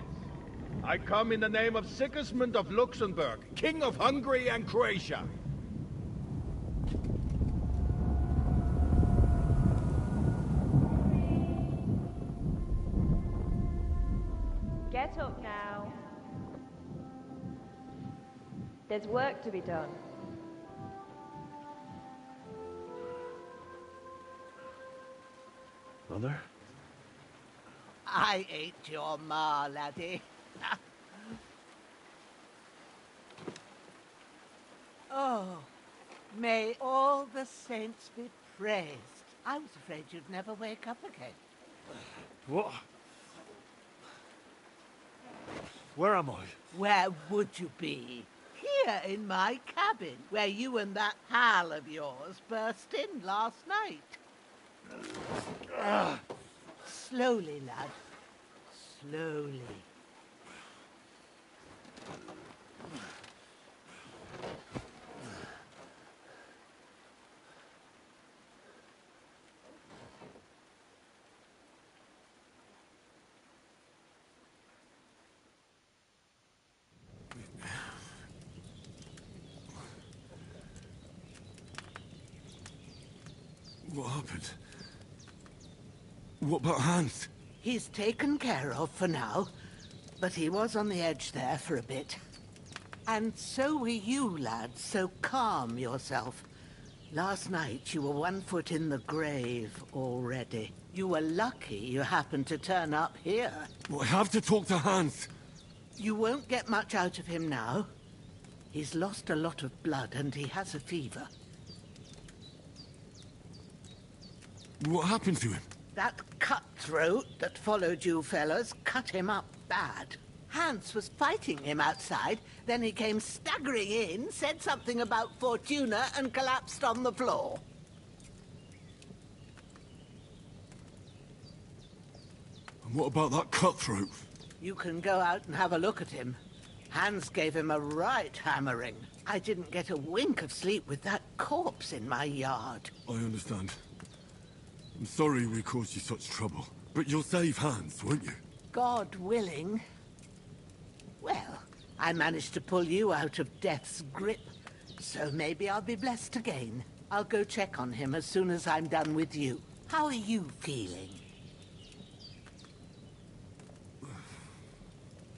I come in the name of Sigismund of Luxembourg, King of Hungary and Croatia. Get up now. There's work to be done. Mother? I ain't your ma, laddie. Oh, may all the saints be praised. I was afraid you'd never wake up again. What? Where am I? Where would you be? Here in my cabin, where you and that pal of yours burst in last night. Slowly, lad. Slowly. What happened? What about Hans? He's taken care of for now, but he was on the edge there for a bit. And so were you, lad, so calm yourself. Last night you were 1 foot in the grave already. You were lucky you happened to turn up here. Well, I have to talk to Hans. You won't get much out of him now. He's lost a lot of blood and he has a fever. What happened to him? That cutthroat that followed you fellas cut him up bad. Hans was fighting him outside, then he came staggering in, said something about Fortuna, and collapsed on the floor. And what about that cutthroat? You can go out and have a look at him. Hans gave him a right hammering. I didn't get a wink of sleep with that corpse in my yard. I understand. I'm sorry we caused you such trouble. But you'll save Hans, won't you? God willing. Well, I managed to pull you out of death's grip, so maybe I'll be blessed again. I'll go check on him as soon as I'm done with you. How are you feeling?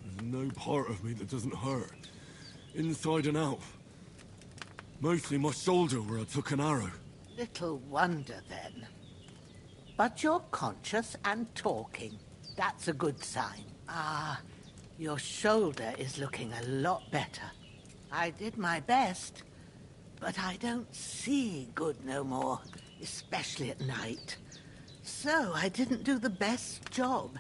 There's no part of me that doesn't hurt. Inside and out. Mostly my shoulder where I took an arrow. Little wonder, then. But you're conscious and talking. That's a good sign. Ah, your shoulder is looking a lot better. I did my best, but I don't see good no more, especially at night. So I didn't do the best job.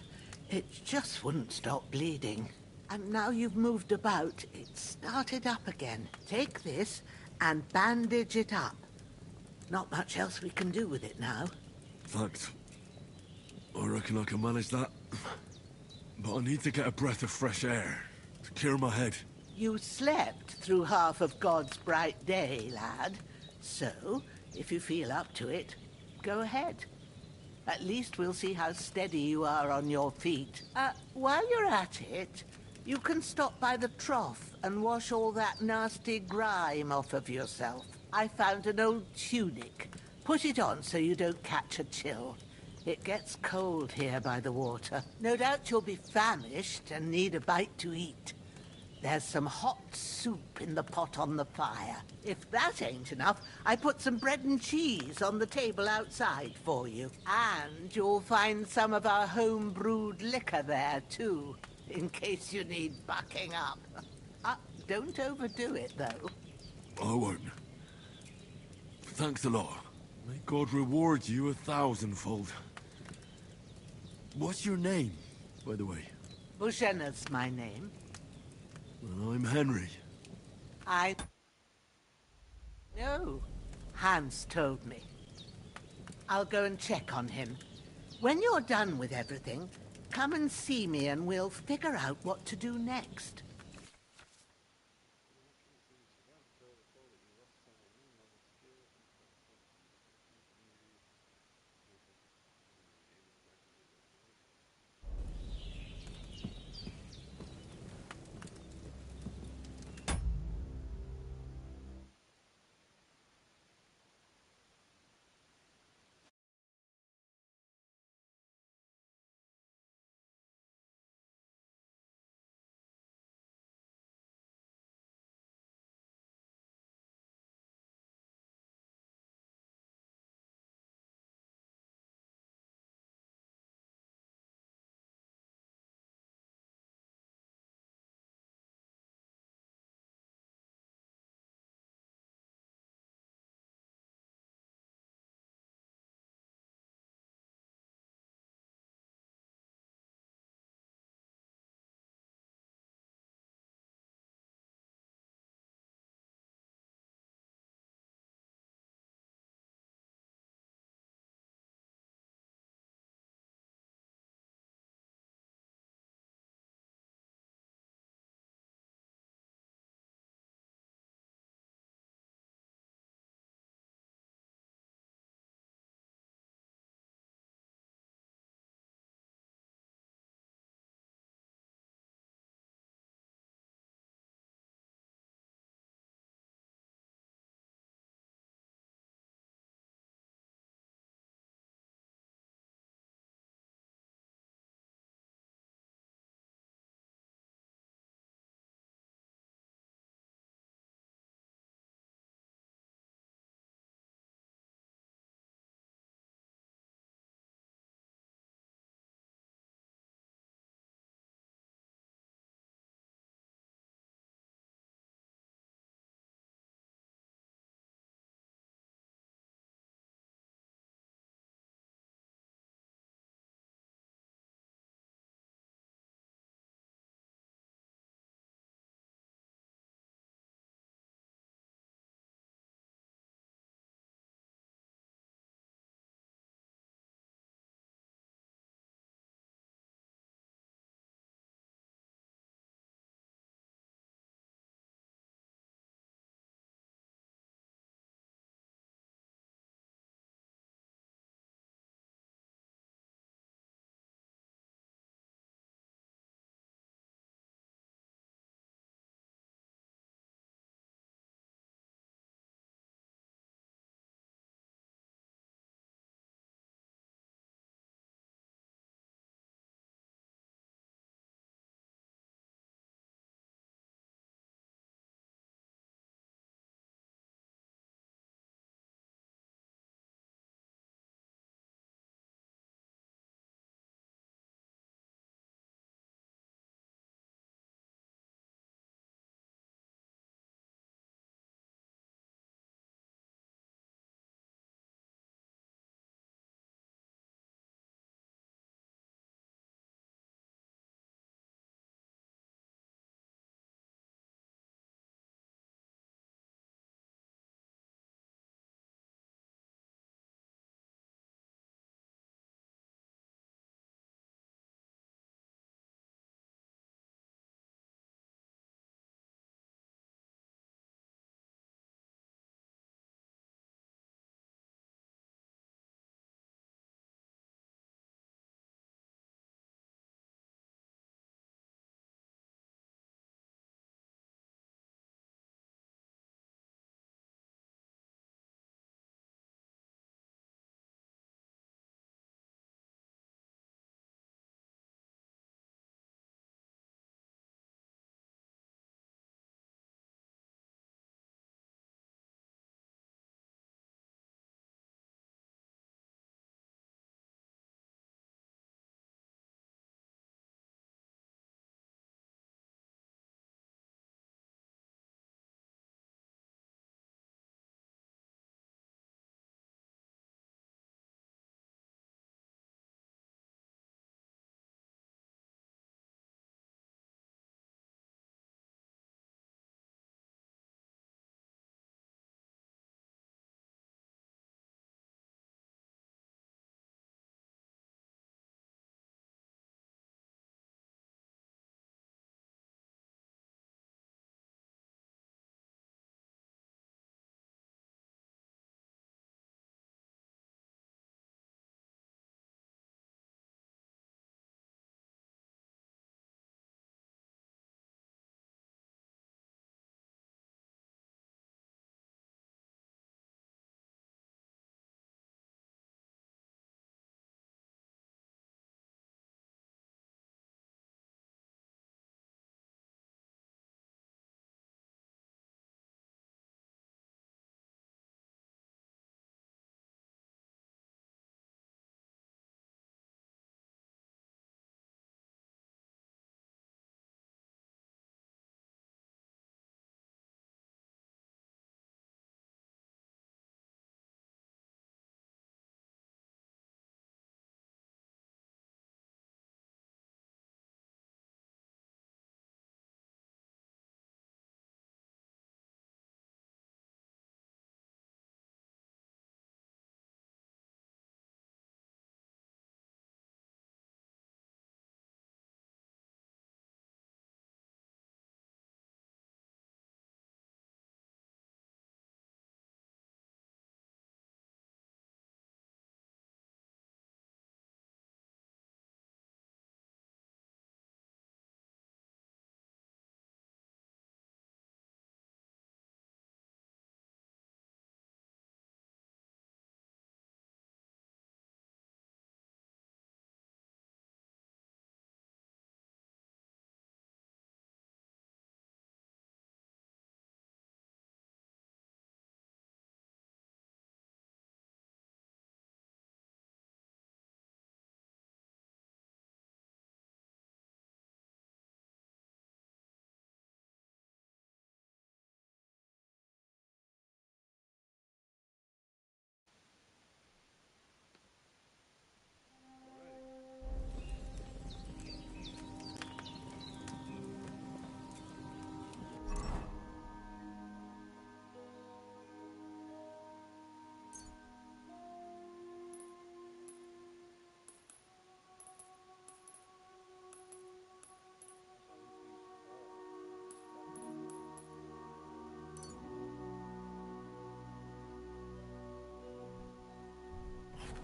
It just wouldn't stop bleeding. And now you've moved about, it started up again. Take this and bandage it up. Not much else we can do with it now. Thanks. I reckon I can manage that. But I need to get a breath of fresh air to clear my head. You slept through half of God's bright day, lad. So, if you feel up to it, go ahead. At least we'll see how steady you are on your feet. While you're at it, you can stop by the trough and wash all that nasty grime off of yourself. I found an old tunic. Put it on so you don't catch a chill. It gets cold here by the water. No doubt you'll be famished and need a bite to eat. There's some hot soup in the pot on the fire. If that ain't enough, I put some bread and cheese on the table outside for you. And you'll find some of our home-brewed liquor there, too, in case you need bucking up. Don't overdo it, though. I won't. Thanks a lot. May God reward you 1,000-fold. What's your name, by the way? Bushenna's my name. Well, I'm Henry. No, Hans told me. I'll go and check on him. When you're done with everything, come and see me and we'll figure out what to do next.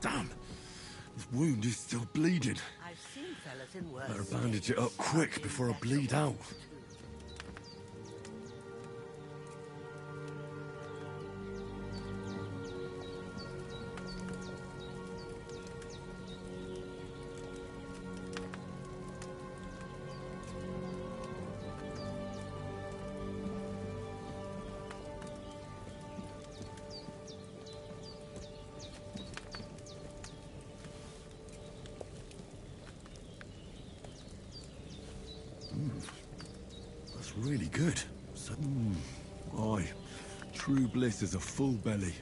Damn. This wound is still bleeding. I've seen fellas in worse Better bandage it states up quick before I bleed out. That's really good. Aye, true bliss is a full belly.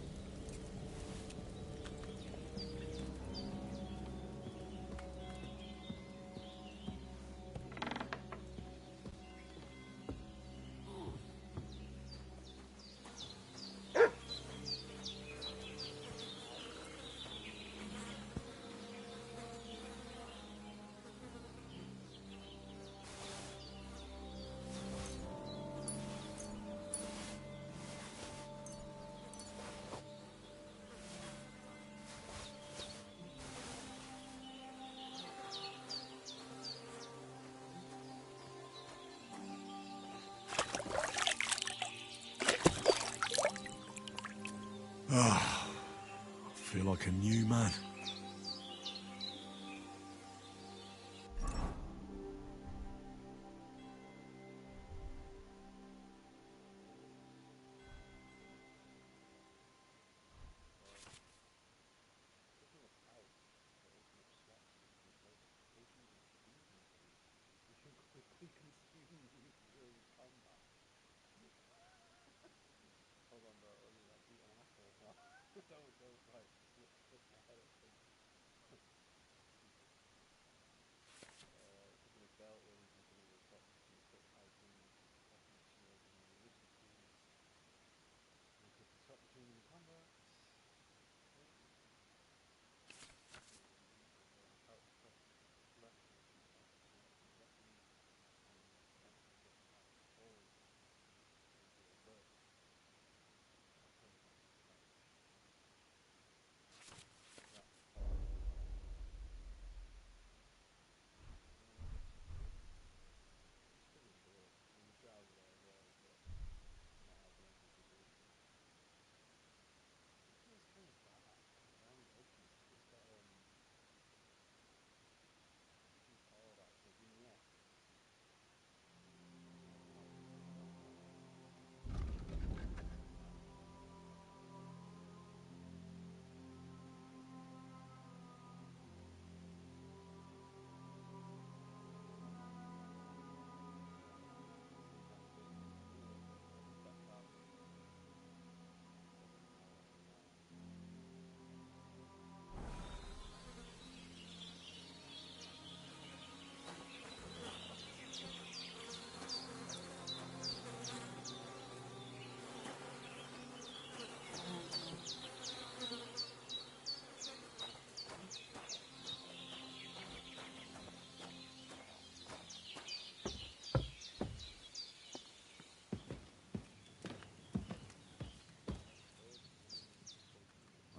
Ah, I feel like a new man.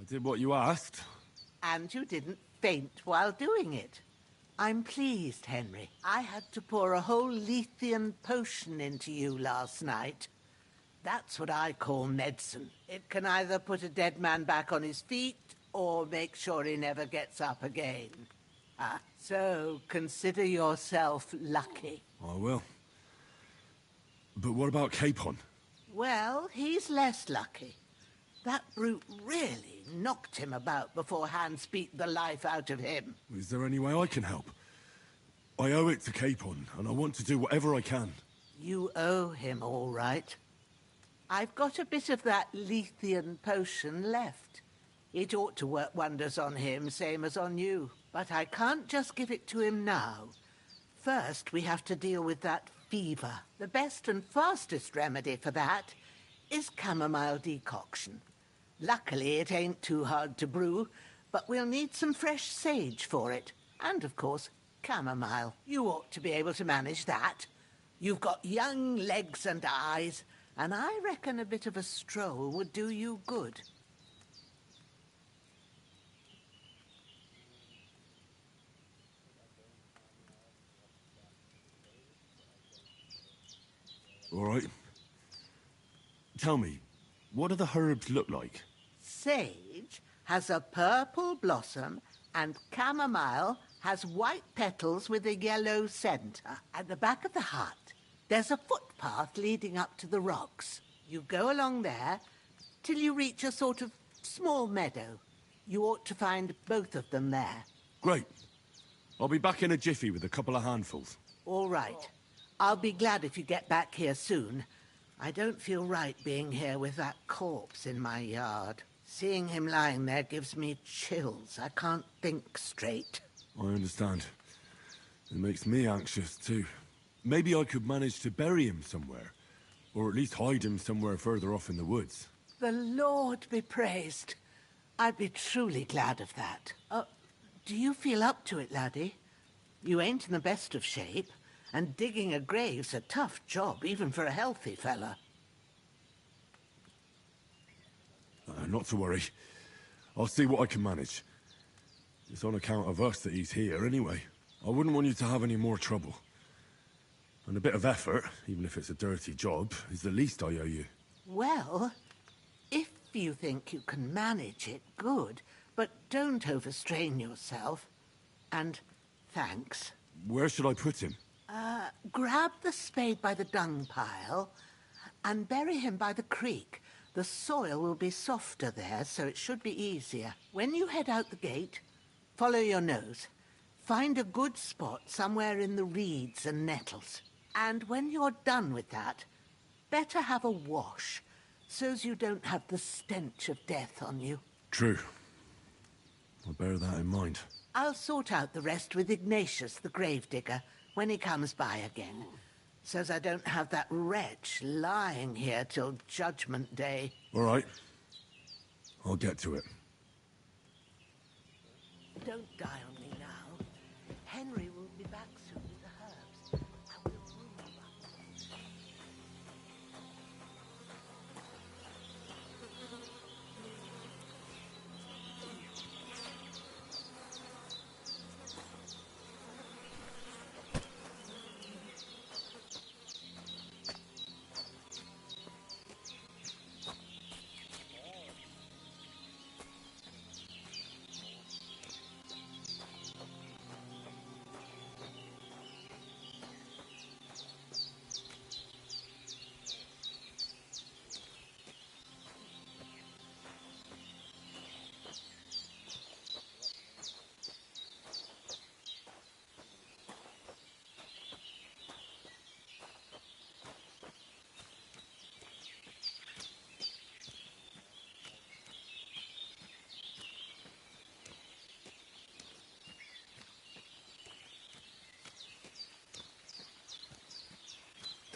I did what you asked. And you didn't faint while doing it. I'm pleased, Henry. I had to pour a whole Lethean potion into you last night. That's what I call medicine. It can either put a dead man back on his feet or make sure he never gets up again. So consider yourself lucky. I will. But what about Capon? Well, he's less lucky. That brute really knocked him about before Hans beat the life out of him. Is there any way I can help? I owe it to Capon, and I want to do whatever I can. You owe him, all right. I've got a bit of that Lethean potion left. It ought to work wonders on him, same as on you. But I can't just give it to him now. First, we have to deal with that fever. The best and fastest remedy for that is chamomile decoction. Luckily, it ain't too hard to brew, but we'll need some fresh sage for it. And, of course, chamomile. You ought to be able to manage that. You've got young legs and eyes, and I reckon a bit of a stroll would do you good. All right. Tell me, what do the herbs look like? Sage has a purple blossom and chamomile has white petals with a yellow centre. At the back of the hut, there's a footpath leading up to the rocks. You go along there till you reach a sort of small meadow. You ought to find both of them there. Great. I'll be back in a jiffy with a couple of handfuls. All right. I'll be glad if you get back here soon. I don't feel right being here with that corpse in my yard. Seeing him lying there gives me chills. I can't think straight. I understand. It makes me anxious, too. Maybe I could manage to bury him somewhere. Or at least hide him somewhere further off in the woods. The Lord be praised. I'd be truly glad of that. Do you feel up to it, laddie? You ain't in the best of shape, and digging a grave's a tough job, even for a healthy fella. Not to worry. I'll see what I can manage. It's on account of us that he's here, anyway. I wouldn't want you to have any more trouble. And a bit of effort, even if it's a dirty job, is the least I owe you. Well, if you think you can manage it, good. But don't overstrain yourself. And thanks. Where should I put him? Grab the spade by the dung pile and bury him by the creek. The soil will be softer there, so it should be easier. When you head out the gate, follow your nose. Find a good spot somewhere in the reeds and nettles. And when you're done with that, better have a wash, so's you don't have the stench of death on you. True. I'll bear that in mind. I'll sort out the rest with Ignatius, the gravedigger, when he comes by again, so's I don't have that wretch lying here till Judgment Day. All right. I'll get to it. Don't die on me now. Henry will be back soon with the herbs. I will brew you up.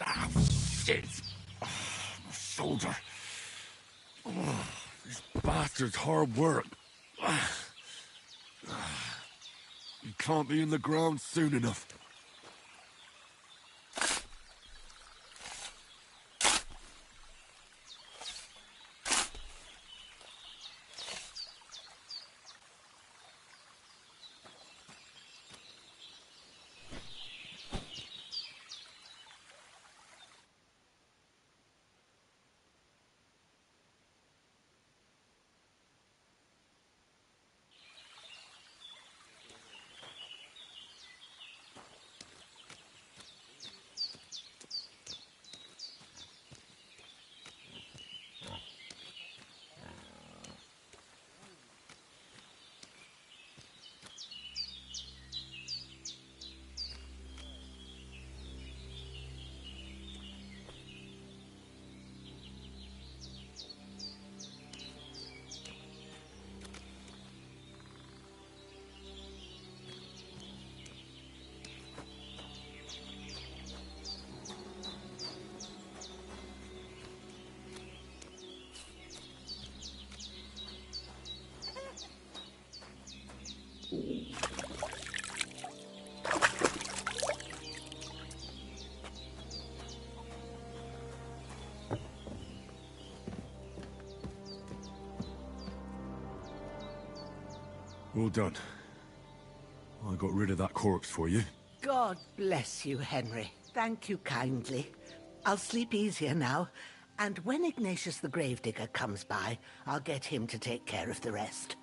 Ah, shit! Oh, my shoulder. Oh, this bastard's hard work. You can't be in the ground soon enough. All done. I got rid of that corpse for you. God bless you, Henry. Thank you kindly. I'll sleep easier now, and when Ignatius the Gravedigger comes by, I'll get him to take care of the rest.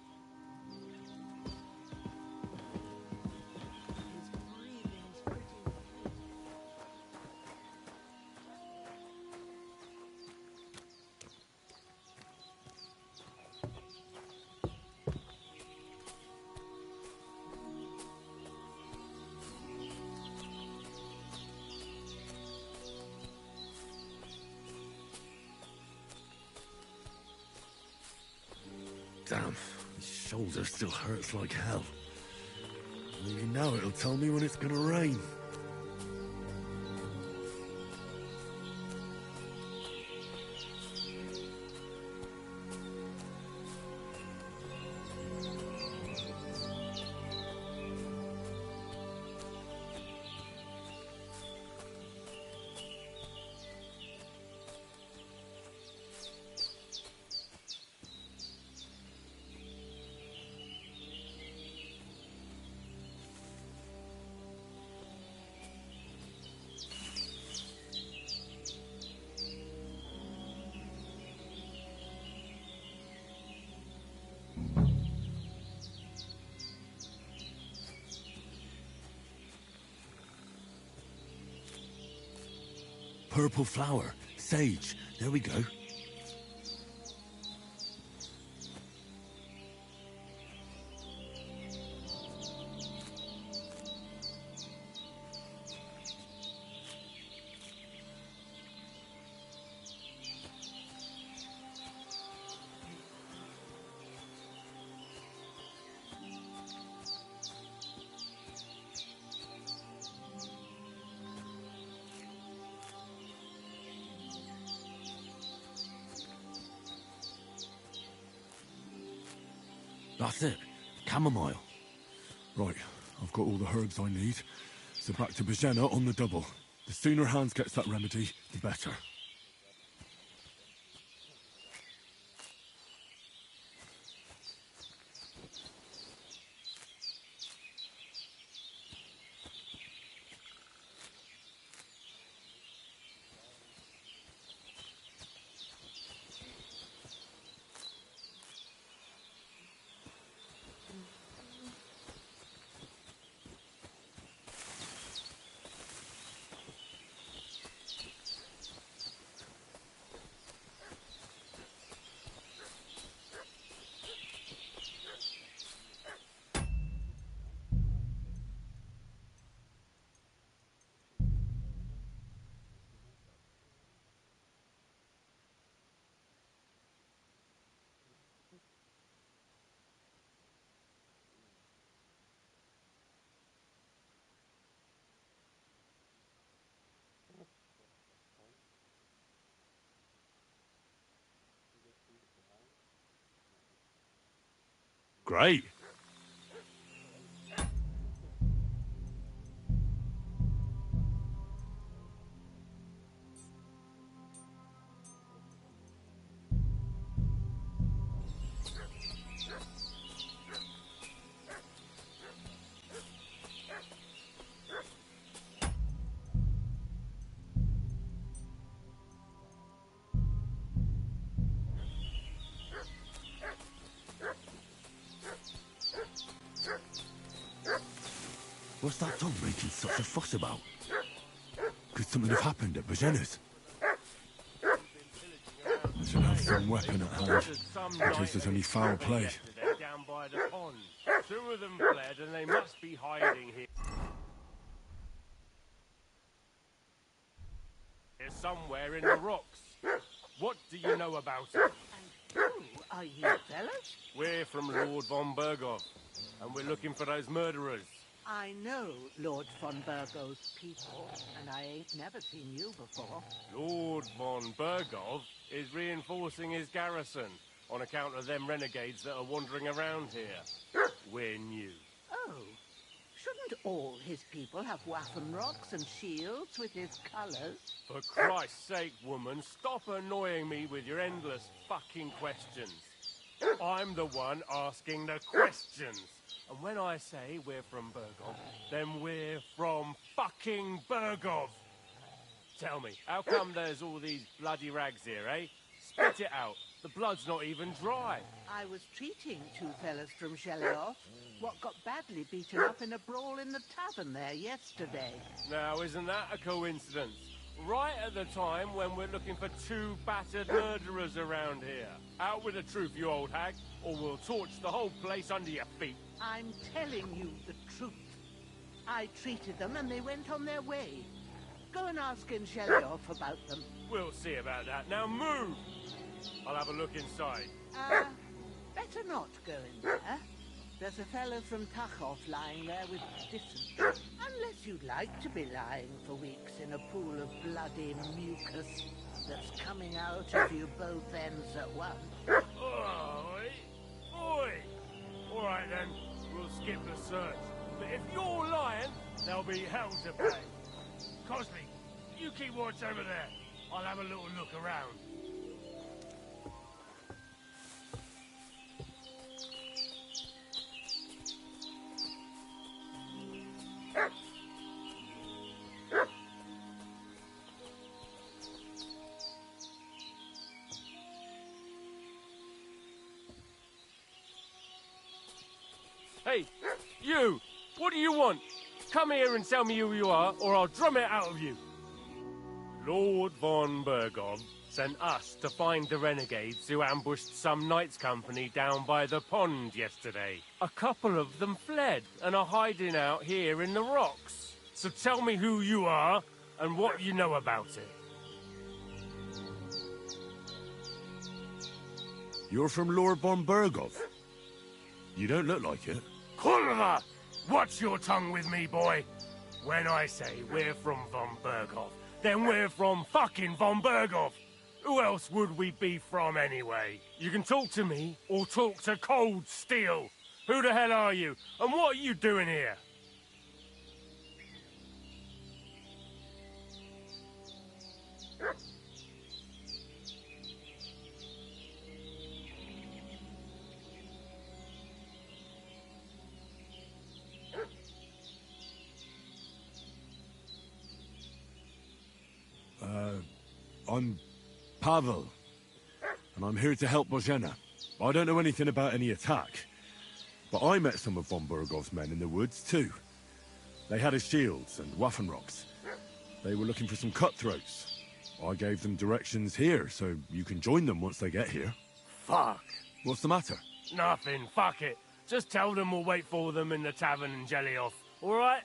Damn, his shoulder still hurts like hell. You know it'll tell me when it's gonna rain. Purple flower. Sage. There we go. That's it. Chamomile. Right, I've got all the herbs I need. So back to Bajena on the double. The sooner Hans gets that remedy, the better. Great. What's that dog making such a fuss about? Could something have happened at Bajena's? I should have some weapon at hand, in case there's any foul play. Down by the pond. Two of them fled, and they must be hiding here. They're somewhere in the rocks. What do you know about it? Who are you, fellas? We're from Lord von Bergov, and we're looking for those murderers. I know Lord von Burgo's people, and I ain't never seen you before. Lord von Bergov is reinforcing his garrison on account of them renegades that are wandering around here. We're new. Oh, shouldn't all his people have waffen rocks and shields with his colours? For Christ's sake, woman, stop annoying me with your endless fucking questions. I'm the one asking the questions. And when I say we're from Bergov, then we're from fucking Bergov. Tell me, how come there's all these bloody rags here, eh? Spit it out. The blood's not even dry. I was treating two fellas from Shelioff, what got badly beaten up in a brawl in the tavern there yesterday. Now, isn't that a coincidence? Right at the time when we're looking for two battered murderers around here. Out with the truth, you old hag, or we'll torch the whole place under your feet. I'm telling you the truth. I treated them and they went on their way. Go and ask in Shelioff about them. We'll see about that. Now move! I'll have a look inside. Better not go in there. There's a fellow from Tachov lying there with dysentery. Unless you'd like to be lying for weeks in a pool of bloody mucus that's coming out of you both ends at once. Oi! Oi! All right then, we'll skip the search. But if you're lying, there'll be hell to pay. Cosby, you keep watch over there. I'll have a little look around. Hey, you! What do you want? Come here and tell me who you are, or I'll drum it out of you. Lord von Bergov sent us to find the renegades who ambushed some knights' company down by the pond yesterday. A couple of them fled and are hiding out here in the rocks. So tell me who you are and what you know about it. You're from Lord von Bergov? You don't look like it. Kulva! Watch your tongue with me, boy. When I say we're from von Bergov, then we're from fucking von Bergov. Who else would we be from anyway? You can talk to me or talk to cold steel. Who the hell are you? And what are you doing here? I'm Pavel, and I'm here to help Bozhena. I don't know anything about any attack, but I met some of von Bergov's men in the woods, too. They had his shields and Waffenrocks. They were looking for some cutthroats. I gave them directions here, so you can join them once they get here. Fuck. What's the matter? Nothing, fuck it. Just tell them we'll wait for them in the tavern in Jelioff, all right?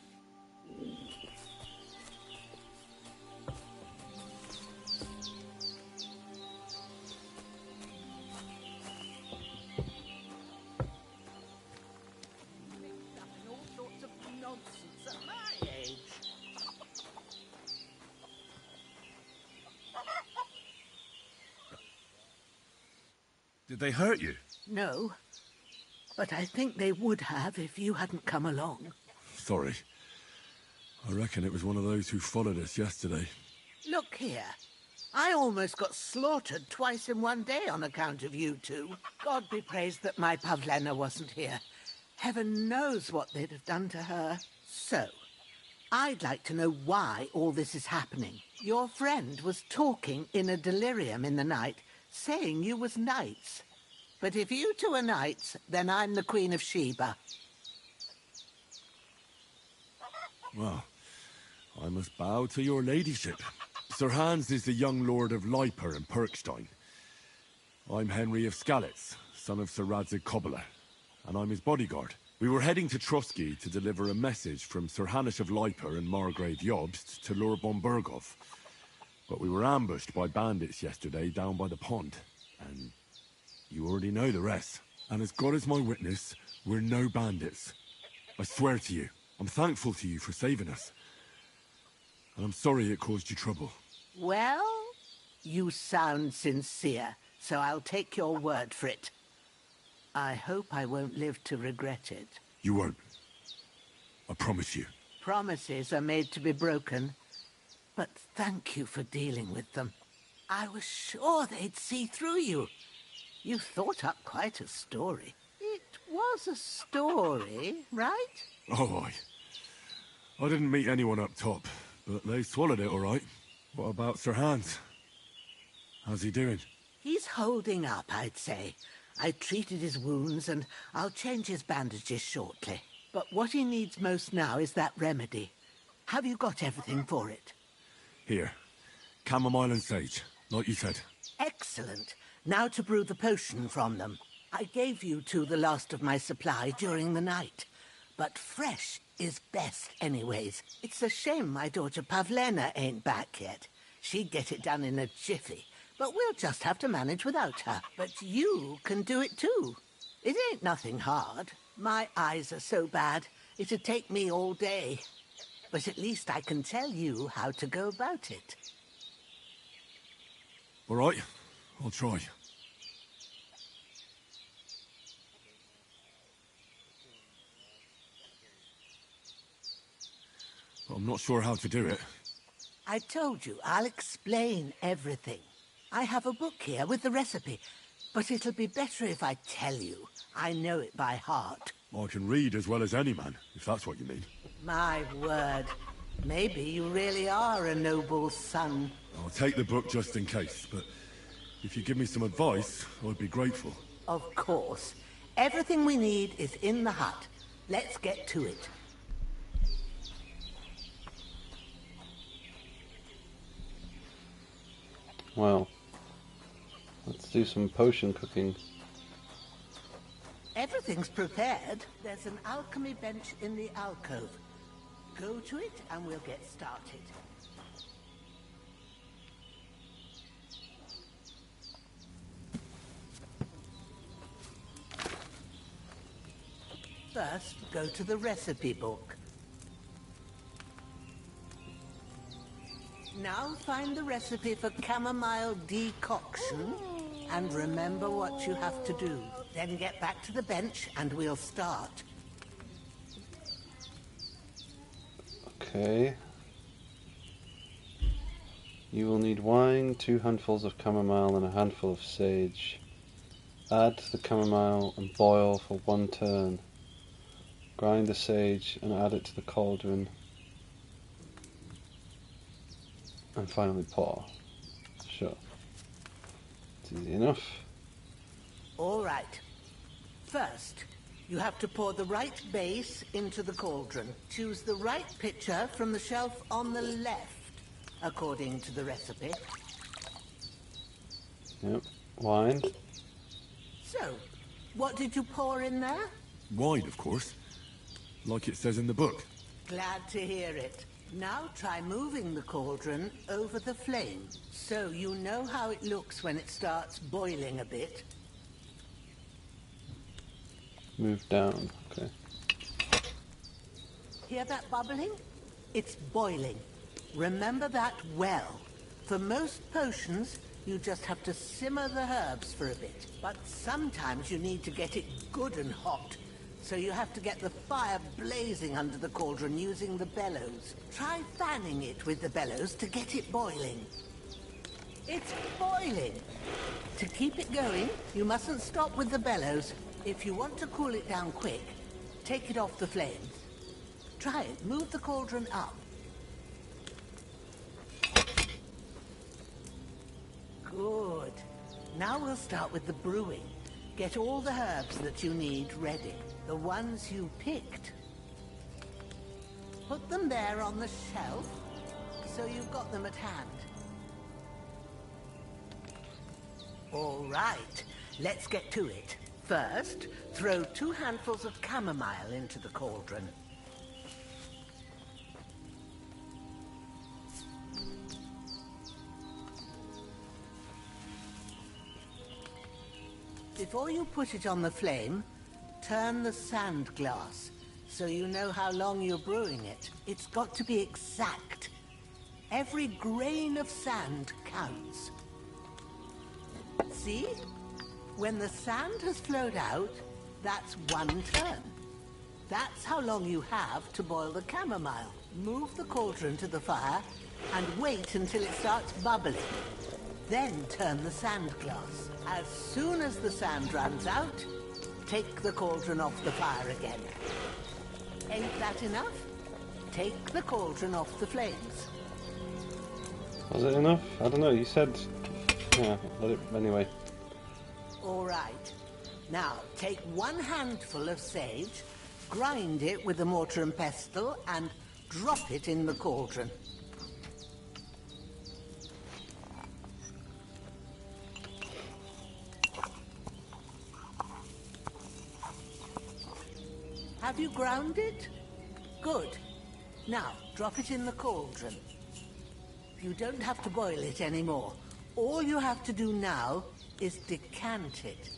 Did they hurt you? No, but I think they would have if you hadn't come along. Sorry. I reckon it was one of those who followed us yesterday. Look here. I almost got slaughtered twice in one day on account of you two. God be praised that my Pavlena wasn't here. Heaven knows what they'd have done to her. So, I'd like to know why all this is happening. Your friend was talking in a delirium in the night, saying you was knights. But if you two are knights, then I'm the Queen of Sheba. Well, I must bow to your ladyship. Sir Hans is the young lord of Leiper and Perkstein. I'm Henry of Skalitz, son of Sir Radzig Kobyla, and I'm his bodyguard. We were heading to Trotsky to deliver a message from Sir Hanish of Leiper and Margrave Jobst to Lord von Bergov. But we were ambushed by bandits yesterday down by the pond, and you already know the rest. And as God is my witness, we're no bandits. I swear to you, I'm thankful to you for saving us. And I'm sorry it caused you trouble. Well, you sound sincere, so I'll take your word for it. I hope I won't live to regret it. You won't. I promise you. Promises are made to be broken, but thank you for dealing with them. I was sure they'd see through you. You thought up quite a story. It was a story, right? Oh, I didn't meet anyone up top, but they swallowed it all right. What about Sir Hans? How's he doing? He's holding up, I'd say. I treated his wounds and I'll change his bandages shortly. But what he needs most now is that remedy. Have you got everything for it? Here. Chamomile and sage, like you said. Excellent. Now to brew the potion from them. I gave you two the last of my supply during the night. But fresh is best anyways. It's a shame my daughter Pavlena ain't back yet. She'd get it done in a jiffy. But we'll just have to manage without her. But you can do it too. It ain't nothing hard. My eyes are so bad, it'd take me all day. But at least I can tell you how to go about it. All right, I'll try. But I'm not sure how to do it. I told you, I'll explain everything. I have a book here with the recipe, but it'll be better if I tell you. I know it by heart. I can read as well as any man, if that's what you mean. My word. Maybe you really are a noble son. I'll take the book just in case, but if you give me some advice, I'd be grateful. Of course. Everything we need is in the hut. Let's get to it. Well, let's do some potion cooking. Everything's prepared. There's an alchemy bench in the alcove. Go to it and we'll get started. First, go to the recipe book. Now find the recipe for chamomile decoction and remember what you have to do. Then get back to the bench and we'll start. Okay. You will need wine, 2 handfuls of chamomile and a handful of sage. Add the chamomile and boil for 1 turn. Grind the sage and add it to the cauldron. And finally pour. Sure. It's easy enough. All right. First, you have to pour the right base into the cauldron. Choose the right pitcher from the shelf on the left, according to the recipe. Yep. Wine. So, what did you pour in there? Wine, of course. Like it says in the book. Glad to hear it. Now try moving the cauldron over the flame, so you know how it looks when it starts boiling a bit. Move down. Okay. Hear that bubbling? It's boiling. Remember that well. For most potions, you just have to simmer the herbs for a bit. But sometimes you need to get it good and hot. So you have to get the fire blazing under the cauldron using the bellows. Try fanning it with the bellows to get it boiling. It's boiling! To keep it going, you mustn't stop with the bellows. If you want to cool it down quick, take it off the flames. Try it. Move the cauldron up. Good. Now we'll start with the brewing. Get all the herbs that you need ready. The ones you picked. Put them there on the shelf, so you've got them at hand. All right, let's get to it. First, throw 2 handfuls of chamomile into the cauldron. Before you put it on the flame, turn the sand glass, so you know how long you're brewing it. It's got to be exact. Every grain of sand counts. See? When the sand has flowed out, that's 1 turn. That's how long you have to boil the chamomile. Move the cauldron to the fire and wait until it starts bubbling. Then turn the sand glass. As soon as the sand runs out, take the cauldron off the fire again. Ain't that enough? Take the cauldron off the flames. Was it enough? I don't know, you said... Yeah, let it... Anyway. All right. Now, take 1 handful of sage, grind it with a mortar and pestle, and drop it in the cauldron. Have you ground it? Good. Now, drop it in the cauldron. You don't have to boil it anymore. All you have to do now is decant it.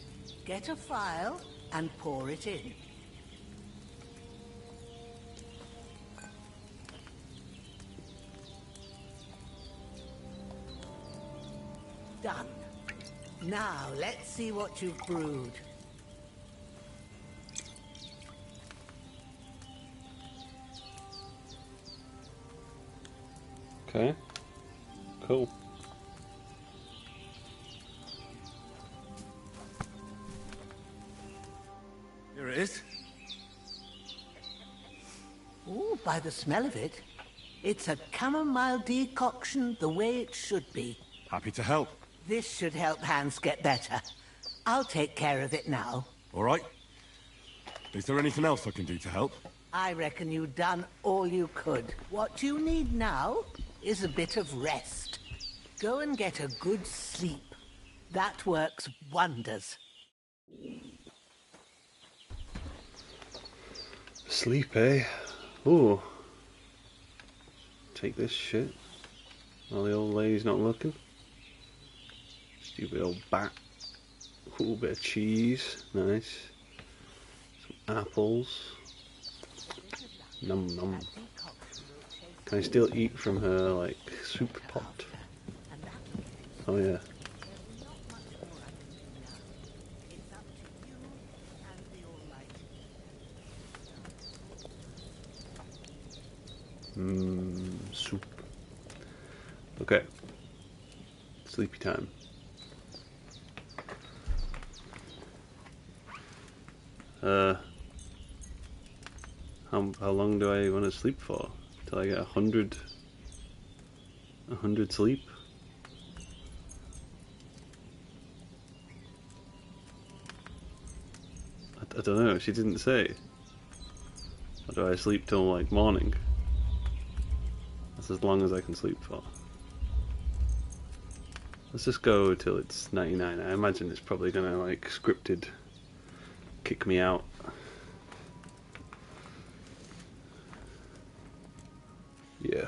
Get a phial and pour it in. Done. Now, let's see what you've brewed. Okay. Cool. Here it is. Ooh, by the smell of it, it's a chamomile decoction the way it should be. Happy to help. This should help Hans get better. I'll take care of it now. All right. Is there anything else I can do to help? I reckon you've done all you could. What you need now is a bit of rest. Go and get a good sleep. That works wonders. Sleep, eh? Ooh. Take this shit. While the old lady's not looking. Stupid old bat. Ooh, bit of cheese. Nice. Some apples. Num num. Can I still eat from her, like, soup pot? Oh yeah. Soup. Okay. Sleepy time. How long do I want to sleep for? Till I get 100 sleep? I don't know, she didn't say. Or do I sleep till like morning? That's as long as I can sleep for. Let's just go till it's 99. I imagine it's probably gonna like scripted kick me out. Yeah.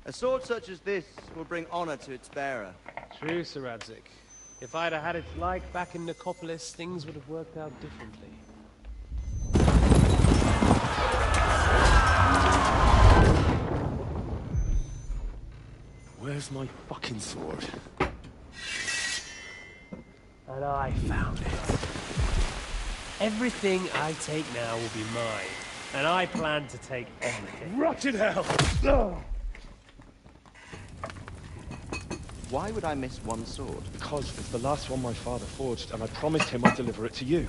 A sword such as this will bring honor to its bearer. True, Sir Radzik. If I'd have had it like back in Nicopolis, things would have worked out differently. Where's my fucking sword? And I found it. Everything I take now will be mine, and I plan to take everything. Rotted hell! Oh. Why would I miss one sword? Because it's the last one my father forged, and I promised him I'd deliver it to you.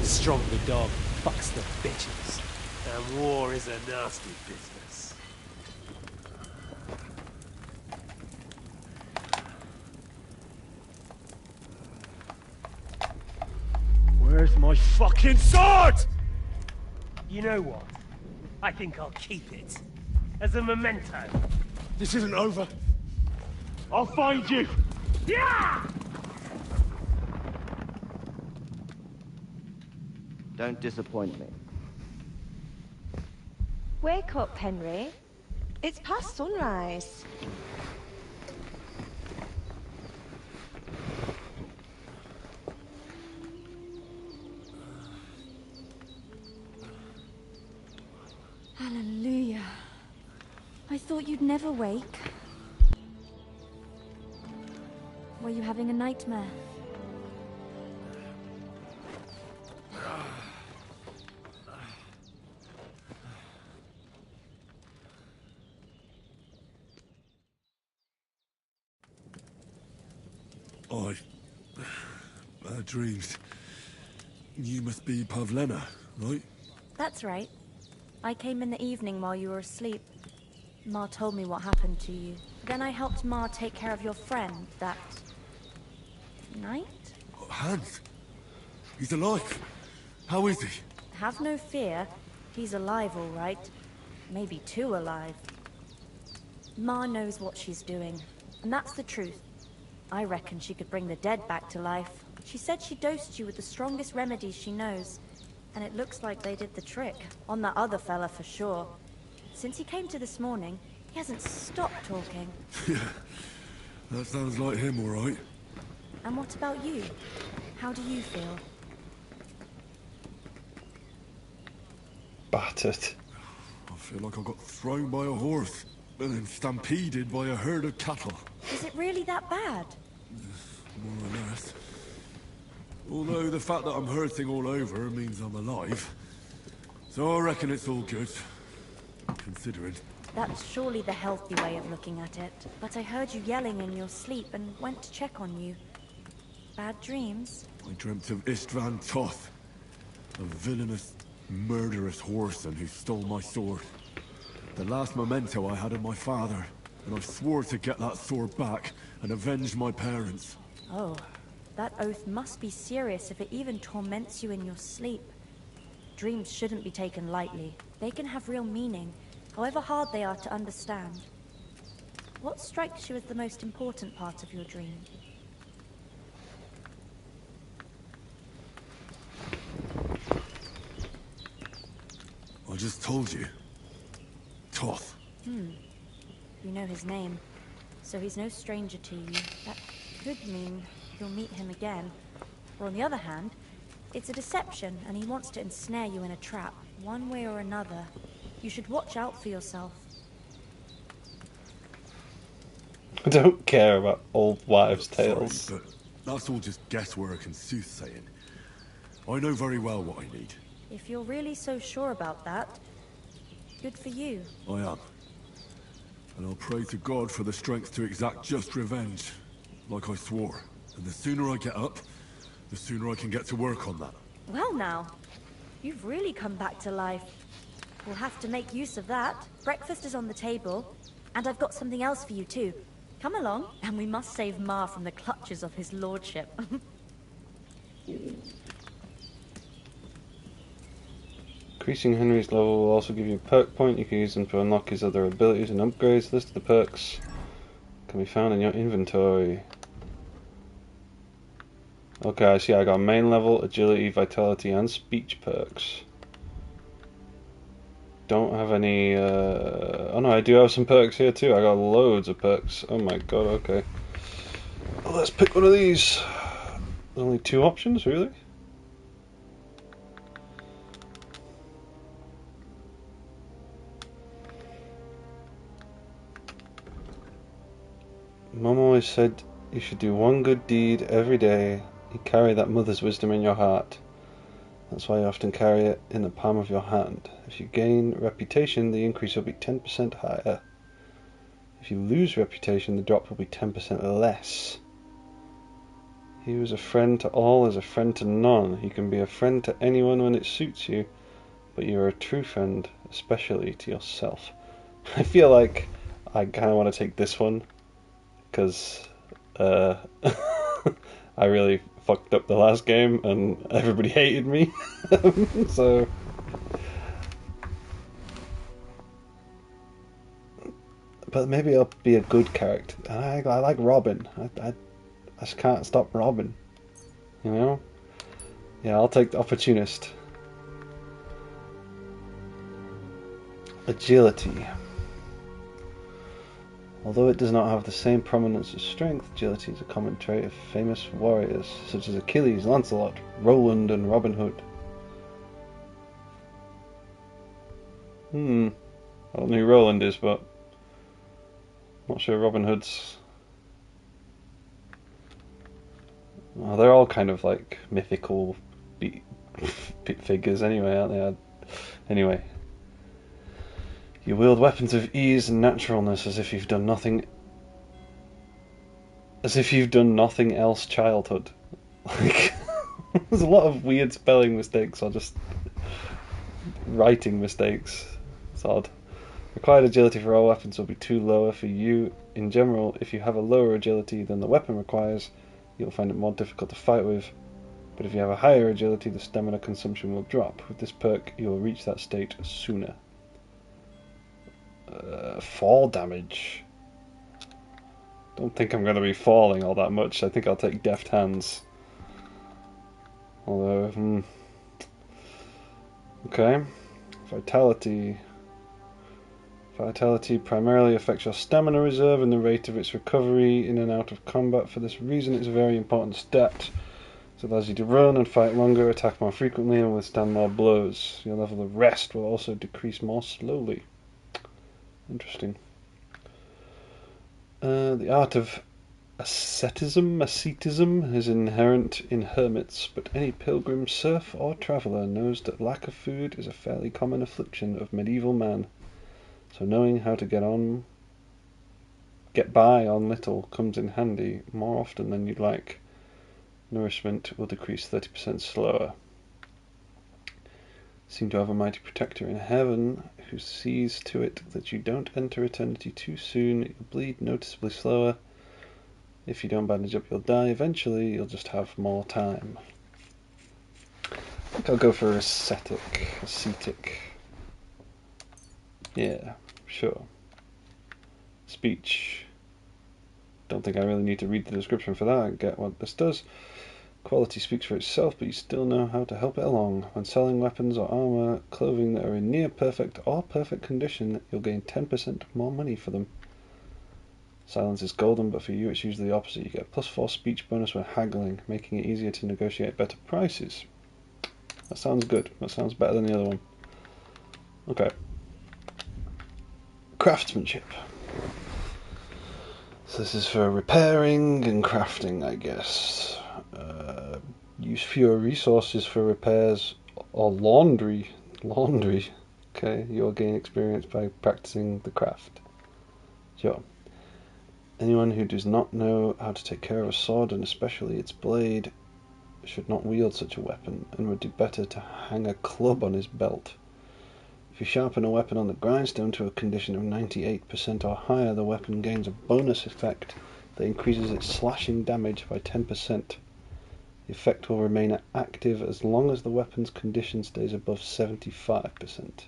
Stronger dog fucks the bitches, and war is a nasty business. Where's my fucking sword? You know what? I think I'll keep it. As a memento. This isn't over. I'll find you! Yeah! Don't disappoint me. Wake up, Henry. It's past sunrise. Hallelujah. I thought you'd never wake. Were you having a nightmare? I dreamed You must be Pavlena, right? That's right. I came in the evening while you were asleep. Ma told me what happened to you. Then I helped Ma take care of your friend that night? Hans? He's alive. How is he? Have no fear. He's alive, all right. Maybe too alive. Ma knows what she's doing, and that's the truth. I reckon she could bring the dead back to life. She said she dosed you with the strongest remedies she knows, and it looks like they did the trick. On that other fella for sure. Since he came to this morning, he hasn't stopped talking. Yeah, that sounds like him, all right. And what about you? How do you feel? Battered. I feel like I got thrown by a horse, and then stampeded by a herd of cattle. Is it really that bad? More or less. Although the fact that I'm hurting all over means I'm alive. So I reckon it's all good. Considering. That's surely the healthy way of looking at it. But I heard you yelling in your sleep and went to check on you. Bad dreams? I dreamt of Istvan Toth, a villainous, murderous whoreson who stole my sword. The last memento I had of my father, and I swore to get that sword back and avenge my parents. Oh, that oath must be serious if it even torments you in your sleep. Dreams shouldn't be taken lightly. They can have real meaning, however hard they are to understand. What strikes you as the most important part of your dream? I just told you. Toth. You know his name, so he's no stranger to you. That could mean you'll meet him again. Or on the other hand, it's a deception, and he wants to ensnare you in a trap, one way or another. You should watch out for yourself. I don't care about old wives' tales. Sorry, but that's all just guesswork and soothsaying. I know very well what I need. If you're really so sure about that, good for you. I am. And I'll pray to God for the strength to exact just revenge, like I swore. And the sooner I get up, the sooner I can get to work on that. Well now, you've really come back to life. We'll have to make use of that. Breakfast is on the table, and I've got something else for you too. Come along, and we must save Ma from the clutches of his lordship. Increasing Henry's level will also give you a perk point. You can use them to unlock his other abilities and upgrades. List of the perks can be found in your inventory. Okay, I see I got main level, agility, vitality and speech perks. Don't have any... oh no, I do have some perks here too. I got loads of perks. Oh my god, okay. Well, let's pick one of these. There's only 2 options, really? Mum always said you should do one good deed every day. You carry that mother's wisdom in your heart. That's why you often carry it in the palm of your hand. If you gain reputation, the increase will be 10% higher. If you lose reputation, the drop will be 10% less. He who is a friend to all is a friend to none. You can be a friend to anyone when it suits you, but you are a true friend, especially to yourself. I feel like I kind of want to take this one, because I really fucked up the last game and everybody hated me. So but maybe I'll be a good character. I like Robin. I just can't stop Robin, you know. Yeah, I'll take the opportunist. Agility. Although it does not have the same prominence as strength, agility is a common trait of famous warriors, such as Achilles, Lancelot, Roland, and Robin Hood. I don't know who Roland is, but I'm not sure Robin Hood's... Well, they're all kind of like mythical figures anyway, aren't they? Anyway. You wield weapons of ease and naturalness as if you've done nothing else childhood. Like, There's a lot of weird spelling mistakes or just writing mistakes. It's odd. Required agility for all weapons will be too lower for you. In general, if you have a lower agility than the weapon requires, you'll find it more difficult to fight with. But if you have a higher agility, the stamina consumption will drop. With this perk, you will reach that state sooner. Fall damage. Don't think I'm going to be falling all that much. I think I'll take Deft Hands. Although, okay. Vitality. Vitality primarily affects your stamina reserve and the rate of its recovery in and out of combat. For this reason, it's a very important stat. It allows you to run and fight longer, attack more frequently, and withstand more blows. Your level of rest will also decrease more slowly. Interesting. The art of asceticism is inherent in hermits, but any pilgrim, serf, or traveller knows that lack of food is a fairly common affliction of medieval man. So knowing how to get by on little comes in handy more often than you'd like. Nourishment will decrease 30% slower. Seem to have a mighty protector in heaven who sees to it that you don't enter eternity too soon. You'll bleed noticeably slower. If you don't bandage up, you'll die. Eventually, you'll just have more time. I think I'll go for ascetic. Yeah, sure. Speech. Don't think I really need to read the description for that. I get what this does. Quality speaks for itself, but you still know how to help it along. When selling weapons or armor, clothing that are in near perfect or perfect condition, you'll gain 10% more money for them. Silence is golden, but for you it's usually the opposite. You get a +4 speech bonus when haggling, making it easier to negotiate better prices. That sounds good. That sounds better than the other one. Okay. Craftsmanship. So this is for repairing and crafting, I guess. Use fewer resources for repairs or laundry. Okay, you'll gain experience by practicing the craft. Sure. Anyone who does not know how to take care of a sword, and especially its blade, should not wield such a weapon, and would do better to hang a club on his belt. If you sharpen a weapon on the grindstone to a condition of 98% or higher, the weapon gains a bonus effect that increases its slashing damage by 10%. The effect will remain active as long as the weapon's condition stays above 75%.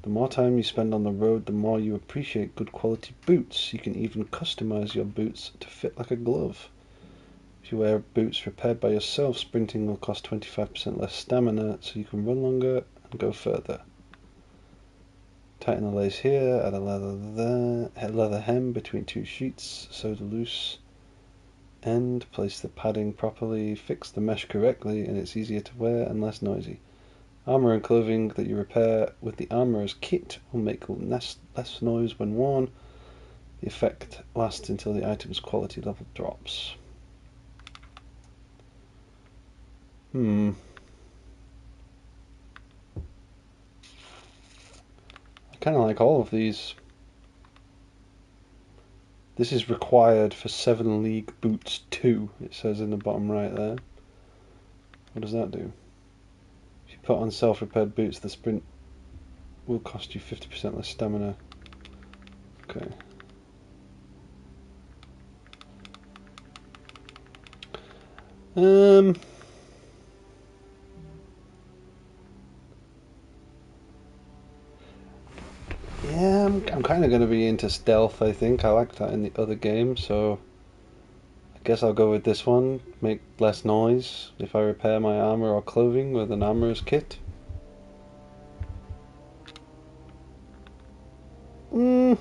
The more time you spend on the road, the more you appreciate good quality boots. You can even customize your boots to fit like a glove. If you wear boots repaired by yourself, sprinting will cost 25% less stamina, so you can run longer and go further. Tighten the lace here, add a leather hem between two sheets, sew the loose end, place the padding properly, fix the mesh correctly, and it's easier to wear and less noisy. Armor and clothing that you repair with the armorer's kit will make less noise when worn. The effect lasts until the item's quality level drops. I kind of like all of these. This is required for 7 League Boots 2, it says in the bottom right there. What does that do? If you put on self-repaired boots, the sprint will cost you 50% less stamina. Okay. Yeah, I'm kind of going to be into stealth, I think. I like that in the other game, so I guess I'll go with this one. Make less noise if I repair my armor or clothing with an armorer's kit. I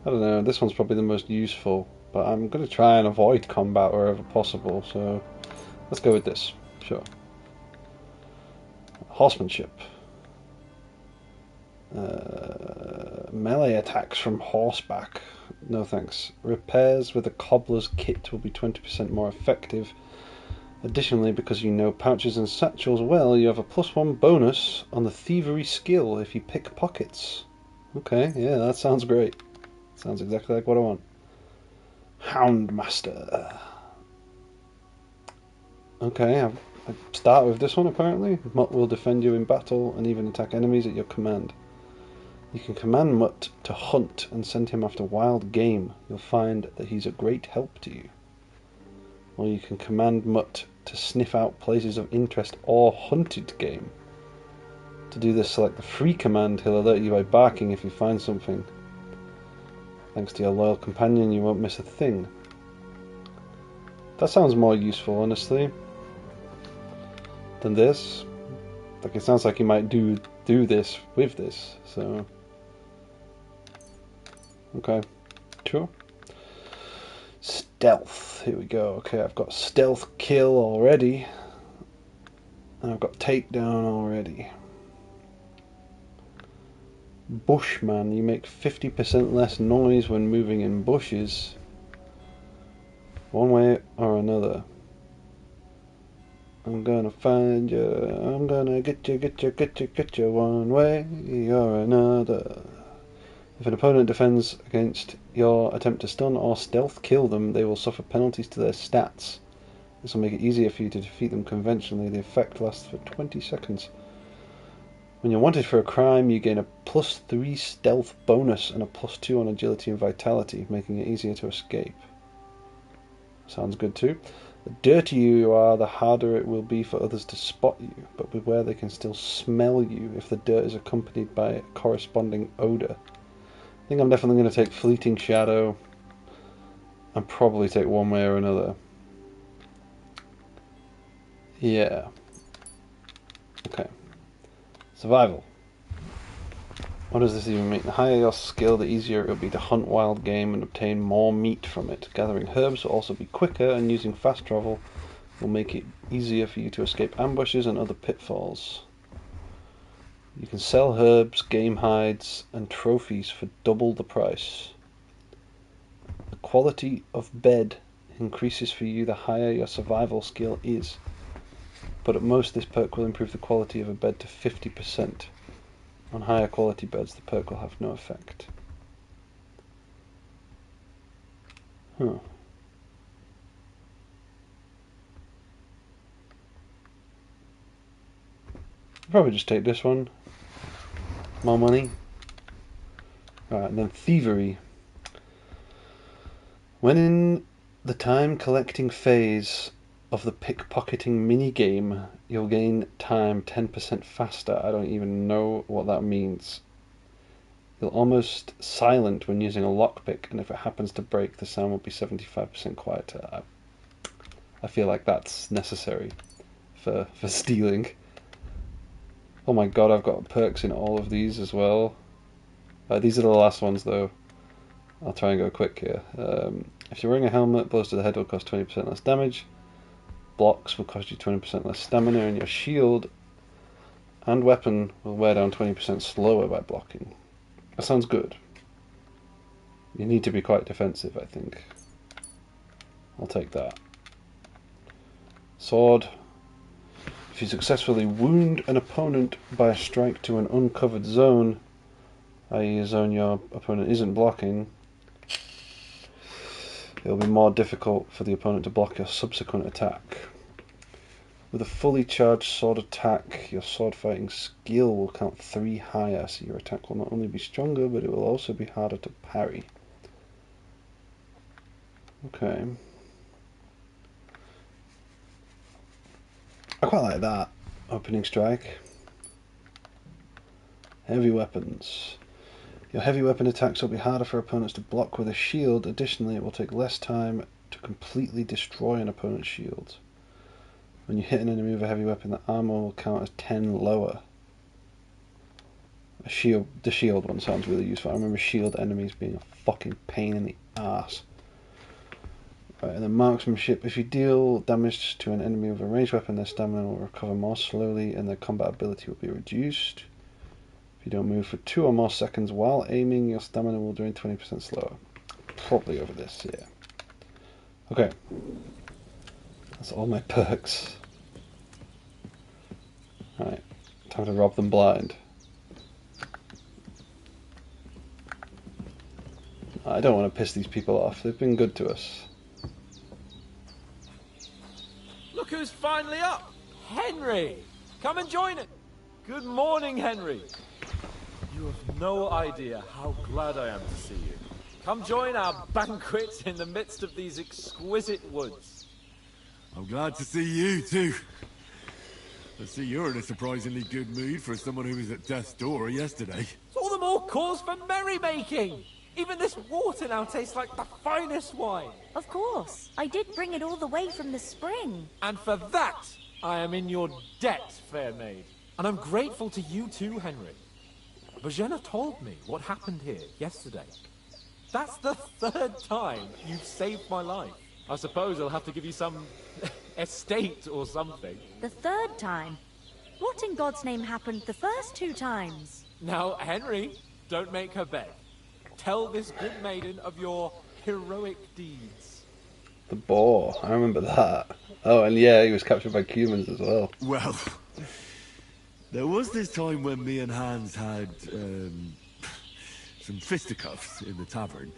don't know, this one's probably the most useful, but I'm going to try and avoid combat wherever possible, so let's go with this. Sure. Horsemanship. Melee attacks from horseback. No thanks. Repairs with a cobbler's kit will be 20% more effective. Additionally, because you know pouches and satchels well, you have a +1 bonus on the thievery skill if you pick pockets. Okay, yeah, that sounds great. Sounds exactly like what I want. Houndmaster. Okay, I start with this one apparently. Mutt will defend you in battle and even attack enemies at your command. You can command Mutt to hunt and send him after wild game. You'll find that he's a great help to you. Or you can command Mutt to sniff out places of interest or hunted game. To do this, select the free command. He'll alert you by barking if you find something. Thanks to your loyal companion, you won't miss a thing. That sounds more useful, honestly, than this. Like, it sounds like you might do this with this, so... Okay, sure. Stealth, here we go. Okay, I've got stealth kill already. And I've got takedown already. Bushman, you make 50% less noise when moving in bushes. One way or another. I'm gonna find you, I'm gonna get you one way or another. If an opponent defends against your attempt to stun or stealth kill them, they will suffer penalties to their stats. This will make it easier for you to defeat them conventionally. The effect lasts for 20 seconds. When you're wanted for a crime, you gain a +3 stealth bonus and a +2 on agility and vitality, making it easier to escape. Sounds good too. The dirtier you are, the harder it will be for others to spot you, but beware they can still smell you if the dirt is accompanied by a corresponding odour. I think I'm definitely going to take Fleeting Shadow and probably take one way or another. Yeah. Okay. Survival. What does this even mean? The higher your skill, the easier it will be to hunt wild game and obtain more meat from it. Gathering herbs will also be quicker, and using fast travel will make it easier for you to escape ambushes and other pitfalls. You can sell herbs, game hides, and trophies for double the price. The quality of bed increases for you the higher your survival skill is, but at most this perk will improve the quality of a bed to 50%. On higher quality beds, the perk will have no effect. Huh. Probably just take this one. More money. Alright, and then thievery. When in the time collecting phase of the pickpocketing minigame, you'll gain time 10% faster. I don't even know what that means. You're almost silent when using a lockpick, and if it happens to break, the sound will be 75% quieter. I feel like that's necessary for stealing. Oh my god, I've got perks in all of these as well. These are the last ones though. I'll try and go quick here. If you're wearing a helmet, blows to the head will cost 20% less damage. Blocks will cost you 20% less stamina, and your shield and weapon will wear down 20% slower by blocking. That sounds good. You need to be quite defensive, I think. I'll take that. Sword. If you successfully wound an opponent by a strike to an uncovered zone, i.e. a zone your opponent isn't blocking, it will be more difficult for the opponent to block your subsequent attack. With a fully charged sword attack, your sword fighting skill will count 3 higher, so your attack will not only be stronger, but it will also be harder to parry. Okay. I quite like that opening strike. Heavy weapons. Your heavy weapon attacks will be harder for opponents to block with a shield. Additionally, it will take less time to completely destroy an opponent's shield. When you hit an enemy with a heavy weapon, the armor will count as 10 lower. The shield one sounds really useful. I remember shield enemies being a fucking pain in the ass. Right, and then marksmanship. If you deal damage to an enemy with a ranged weapon, their stamina will recover more slowly and their combat ability will be reduced. If you don't move for 2 or more seconds while aiming, your stamina will drain 20% slower. Probably over this, yeah. Okay. That's all my perks. Right, time to rob them blind. I don't want to piss these people off. They've been good to us. Look who's finally up. Henry, come and join it. Good morning, Henry. You have no idea how glad I am to see you. Come join our banquet in the midst of these exquisite woods. I'm glad to see you, too. I see you're in a surprisingly good mood for someone who was at death's door yesterday. It's all the more cause for merrymaking. Even this water now tastes like the finest wine. Of course. I did bring it all the way from the spring. And for that, I am in your debt, fair maid. And I'm grateful to you too, Henry. Bajena told me what happened here yesterday. That's the 3rd time you've saved my life. I suppose I'll have to give you some estate or something. The 3rd time? What in God's name happened the first 2 times? Now, Henry, don't make her beg. Tell this good maiden of your heroic deeds. The boar, I remember that. Oh, and yeah, he was captured by humans as well. Well, there was this time when me and Hans had some fisticuffs in the tavern,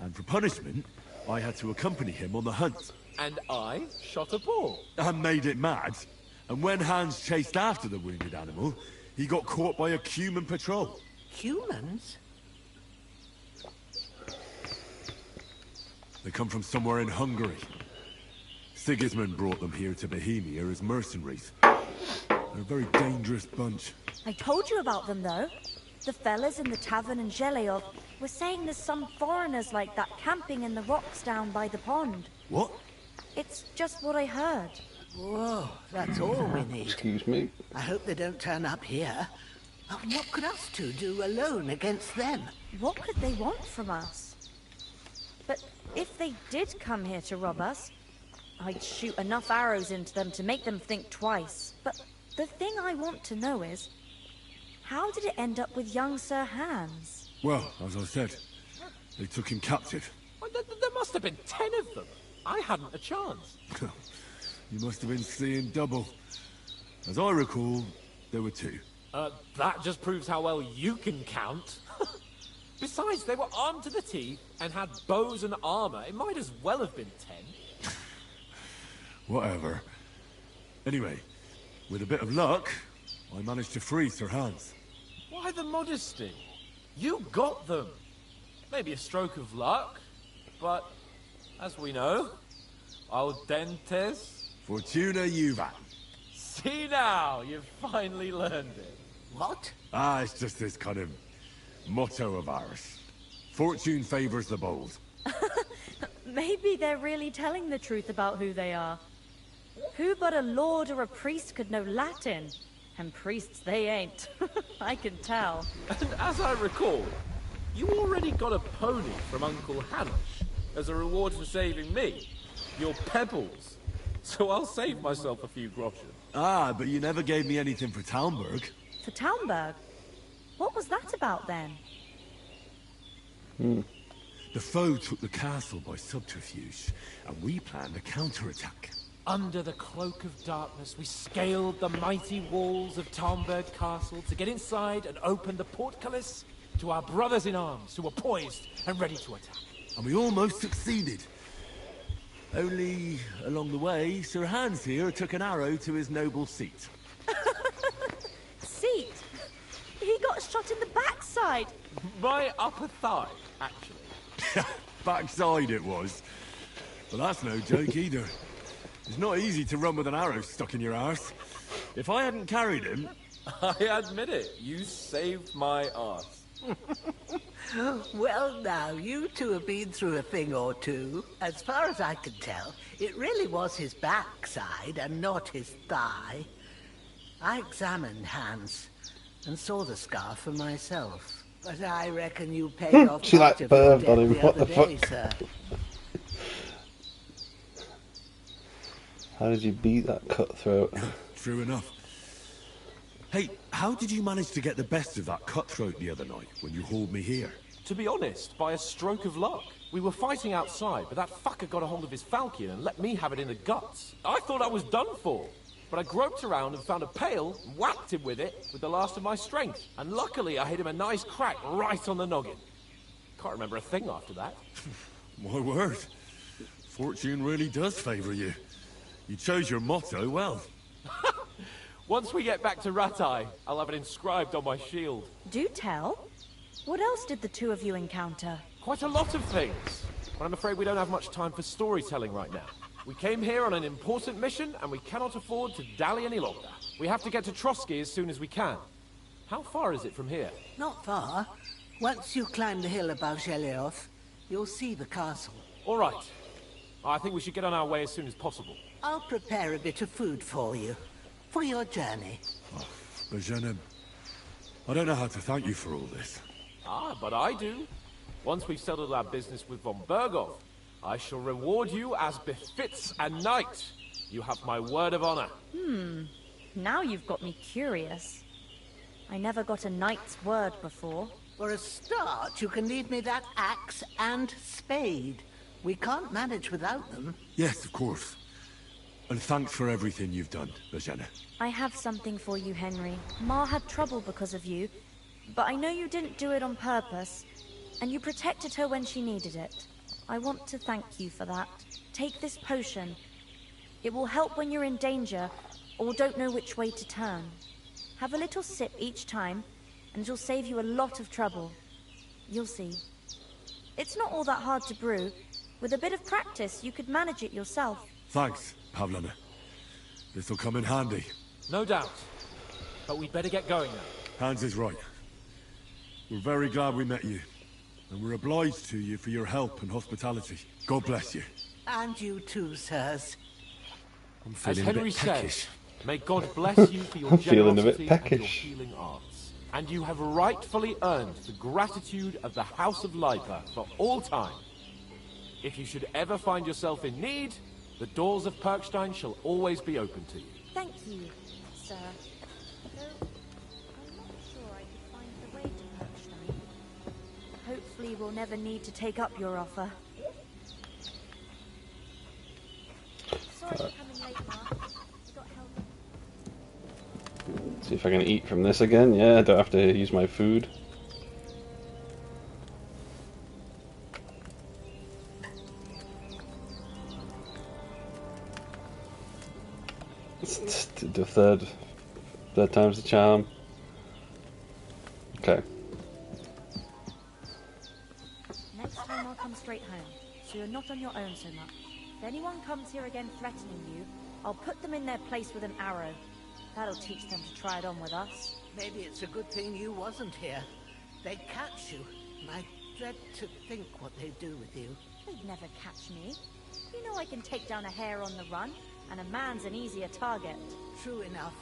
and for punishment, I had to accompany him on the hunt. And I shot a boar. And made it mad. And when Hans chased after the wounded animal, he got caught by a human patrol. Humans? They come from somewhere in Hungary. Sigismund brought them here to Bohemia as mercenaries. They're a very dangerous bunch. I told you about them, though. The fellas in the tavern in Zheleov were saying there's some foreigners like that camping in the rocks down by the pond. What? It's just what I heard. Whoa, that's all we need. Excuse me? I hope they don't turn up here. What could us two do alone against them? What could they want from us? But if they did come here to rob us, I'd shoot enough arrows into them to make them think twice. But the thing I want to know is, how did it end up with young Sir Hans? Well, as I said, they took him captive. Well, there must have been 10 of them. I hadn't a chance. You must have been seeing double. As I recall, there were 2. That just proves how well you can count. Besides, they were armed to the teeth and had bows and armor. It might as well have been 10. Whatever. Anyway, with a bit of luck, I managed to free Sir Hans. Why the modesty? You got them. Maybe a stroke of luck, but as we know, audentes Fortuna juvat. See now, you've finally learned it. What? It's just this kind of motto of ours. Fortune favors the bold. Maybe they're really telling the truth about who they are. Who but a lord or a priest could know Latin? And priests they ain't. I can tell. And as I recall, you already got a pony from Uncle Hanosh as a reward for saving me. Your pebbles. So I'll save myself a few groschen. But you never gave me anything for Talmberg. For Talmberg? What was that about then? The foe took the castle by subterfuge, and we planned a counterattack. Under the cloak of darkness, we scaled the mighty walls of Talmberg Castle to get inside and open the portcullis to our brothers in arms who were poised and ready to attack. And we almost succeeded. Only, along the way, Sir Hans here took an arrow to his noble seat. Seat? He got shot in the backside. My upper thigh, actually. Backside it was. But that's no joke either. It's not easy to run with an arrow stuck in your arse. If I hadn't carried him... I admit it, you saved my arse. Well now, you two have been through a thing or two. As far as I can tell, it really was his backside and not his thigh. I examined Hans and saw the scar for myself. But I reckon you paid off She part like of your burned on debt him, the what other the day, fuck? sir. How did you beat that cutthroat? True enough. Hey, how did you manage to get the best of that cutthroat the other night when you hauled me here? To be honest, by a stroke of luck. We were fighting outside, but that fucker got a hold of his falchion and let me have it in the guts. I thought I was done for. But I groped around and found a pail, and whacked him with it with the last of my strength. And luckily I hit him a nice crack right on the noggin. Can't remember a thing after that. My word. Fortune really does favor you. You chose your motto well. Once we get back to Rattay, I'll have it inscribed on my shield. Do tell. What else did the two of you encounter? Quite a lot of things. But I'm afraid we don't have much time for storytelling right now. We came here on an important mission, and we cannot afford to dally any longer. We have to get to Trotsky as soon as we can. How far is it from here? Not far. Once you climb the hill above Geleoth, you'll see the castle. All right. I think we should get on our way as soon as possible. I'll prepare a bit of food for you. For your journey. Oh, Bajana, I don't know how to thank you for all this. Ah, but I do. Once we've settled our business with von Bergov, I shall reward you as befits a knight. You have my word of honor. Now you've got me curious. I never got a knight's word before. For a start, you can leave me that axe and spade. We can't manage without them. Yes, of course. And thanks for everything you've done, Bajana. I have something for you, Henry. Ma had trouble because of you, but I know you didn't do it on purpose, and you protected her when she needed it. I want to thank you for that. Take this potion. It will help when you're in danger, or don't know which way to turn. Have a little sip each time, and it'll save you a lot of trouble. You'll see. It's not all that hard to brew. With a bit of practice, you could manage it yourself. Thanks, Pavlana. This'll come in handy. No doubt. But we'd better get going now. Hans is right. We're very glad we met you. And we're obliged to you for your help and hospitality. God bless you. And you too, sirs. I'm As feeling Henry a bit said, peckish. may God bless you for your I'm feeling a bit generosity and your peckish. healing arts. And you have rightfully earned the gratitude of the House of Lipa for all time. If you should ever find yourself in need, the doors of Perkstein shall always be open to you. Thank you, sir. Though I'm not sure I could find the way to Perkstein. Hopefully we'll never need to take up your offer. Sorry for coming late, Ma. Got help. See if I can eat from this again. Yeah, I don't have to use my food. The third time's the charm. Okay. Next time I'll come straight home, so you're not on your own so much. If anyone comes here again threatening you, I'll put them in their place with an arrow. That'll teach them to try it on with us. Maybe it's a good thing you wasn't here. They'd catch you, and I dread to think what they'd do with you. They'd never catch me. You know I can take down a hare on the run, and a man's an easier target. True enough.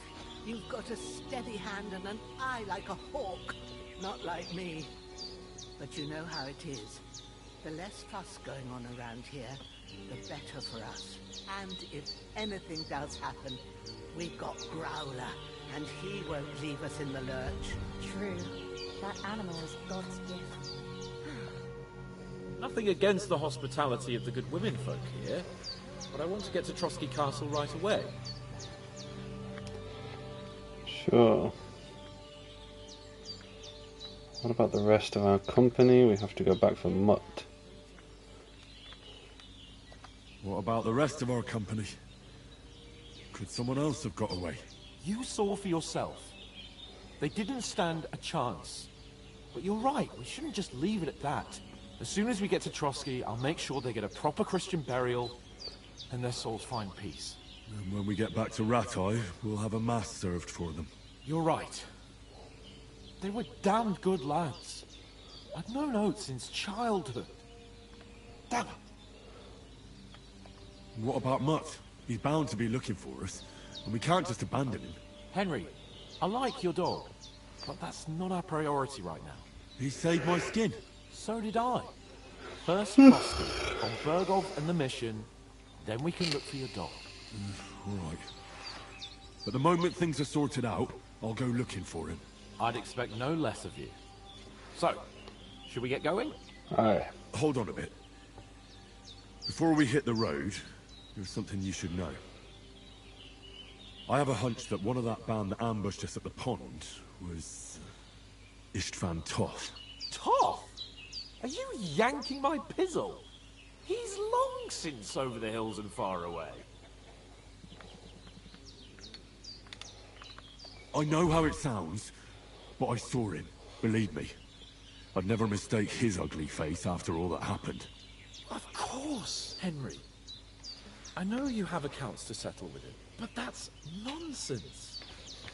You've got a steady hand and an eye like a hawk. Not like me. But you know how it is. The less fuss going on around here, the better for us. And if anything does happen, we've got Growler, and he won't leave us in the lurch. True. That animal is God's gift. Nothing against the hospitality of the good women folk here, but I want to get to Trotsky Castle right away. Sure. What about the rest of our company? We have to go back for Mutt. What about the rest of our company? Could someone else have got away? You saw for yourself. They didn't stand a chance. But you're right, we shouldn't just leave it at that. As soon as we get to Trotsky, I'll make sure they get a proper Christian burial and their souls find peace. And when we get back to Rattay, we'll have a mass served for them. You're right. They were damned good lads. I've known Oates since childhood. Damn it. What about Mutt? He's bound to be looking for us, and we can't just abandon him. Henry, I like your dog, but that's not our priority right now. He saved my skin. So did I. First Trotsky, on Bergov and the mission, then we can look for your dog. All right. But the moment things are sorted out, I'll go looking for him. I'd expect no less of you. So, should we get going? Aye. Hold on a bit. Before we hit the road, there's something you should know. I have a hunch that one of that band that ambushed us at the pond was Istvan Toth. Toth? Are you yanking my pizzle? He's long since over the hills and far away. I know how it sounds, but I saw him. Believe me. I'd never mistake his ugly face after all that happened. Of course, Henry. I know you have accounts to settle with him, but that's nonsense.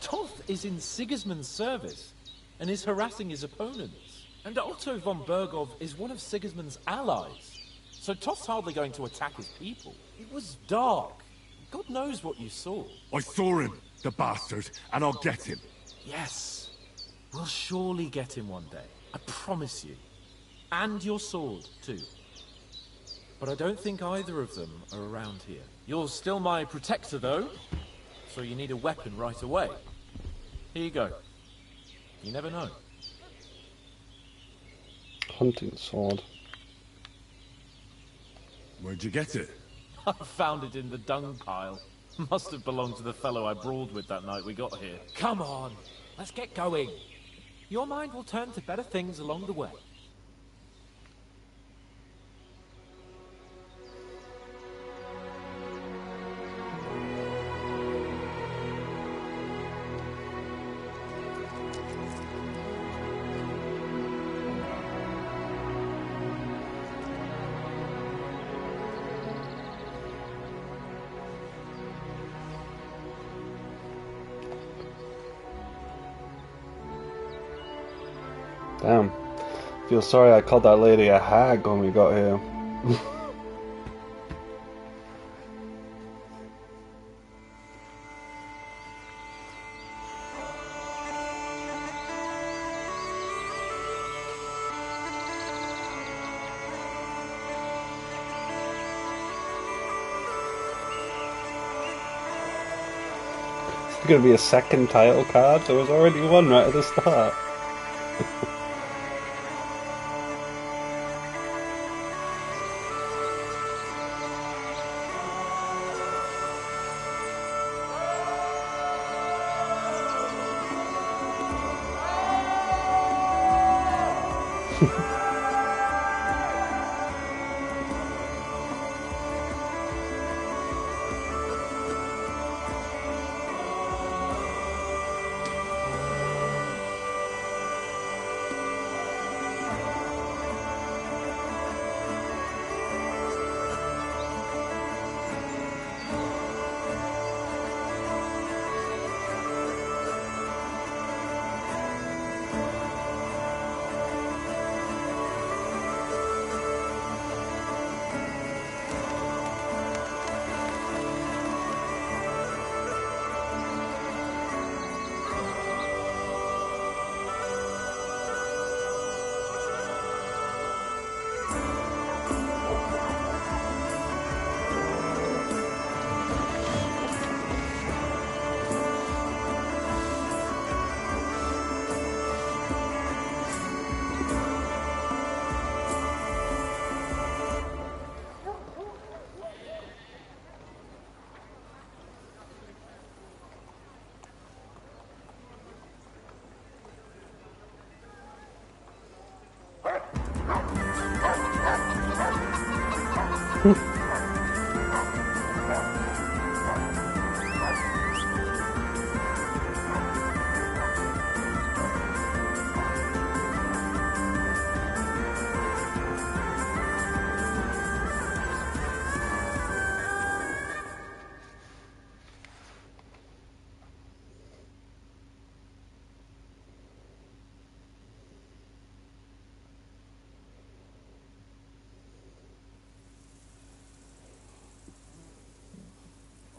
Toth is in Sigismund's service and is harassing his opponents. And Otto von Bergov is one of Sigismund's allies. So Toth's hardly going to attack his people. It was dark. God knows what you saw. I saw him, the bastard, and I'll get him. Yes. We'll surely get him one day. I promise you. And your sword, too. But I don't think either of them are around here. You're still my protector, though. So you need a weapon right away. Here you go. You never know. Hunting sword. Where'd you get it? I found it in the dung pile. Must have belonged to the fellow I brawled with that night we got here. Come on, let's get going. Your mind will turn to better things along the way. Damn. Feel sorry I called that lady a hag when we got here. Is there going to be a second title card? There was already one right at the start.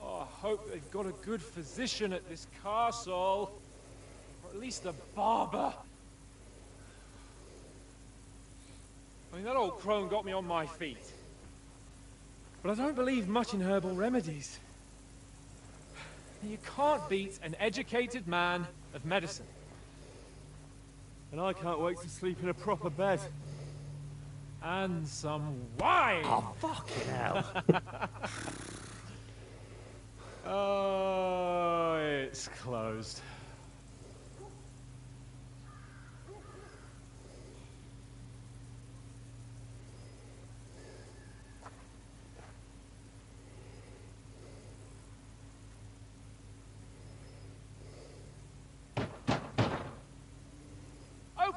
I hope they've got a good physician at this castle. Or at least a barber. I mean, that old crone got me on my feet. But I don't believe much in herbal remedies. You can't beat an educated man of medicine. And I can't wait to sleep in a proper bed. And some wine! Oh, fucking hell. Oh, it's closed.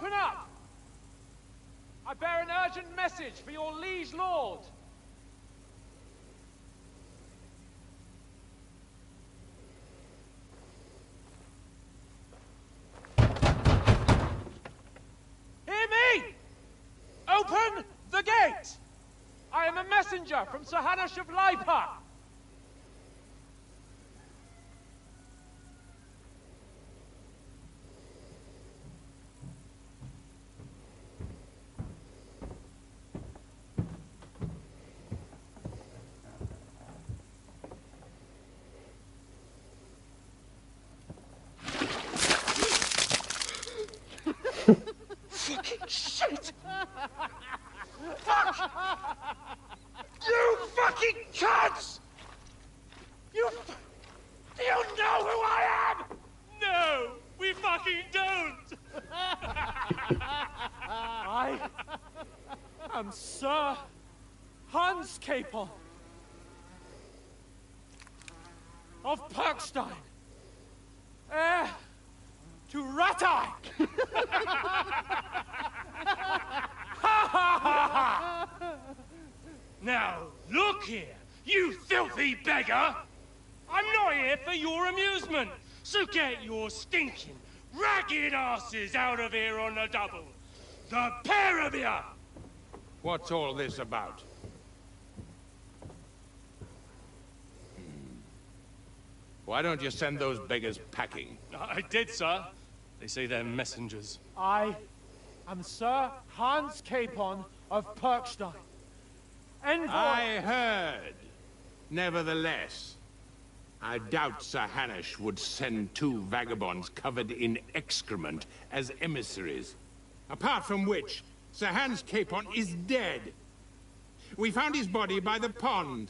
Open up! I bear an urgent message for your liege lord. Hear me! Open the gate! I am a messenger from Sir Hanush of Lipa. Fucking shit! Fuck! You fucking cunts! You know who I am? No, we fucking don't! I am Sir Hans Capon of Perkstein, heir to Ratai! Now, look here, you filthy beggar! I'm not here for your amusement, so get your stinking, ragged asses out of here on the double. The pair of you! What's all this about? Why don't you send those beggars packing? I did, sir. They say they're messengers. I am Sir Hans Capon of Perkstein. Envoy... I heard. Nevertheless, I doubt Sir Hanush would send two vagabonds covered in excrement as emissaries. Apart from which, Sir Hans Capon is dead. We found his body by the pond.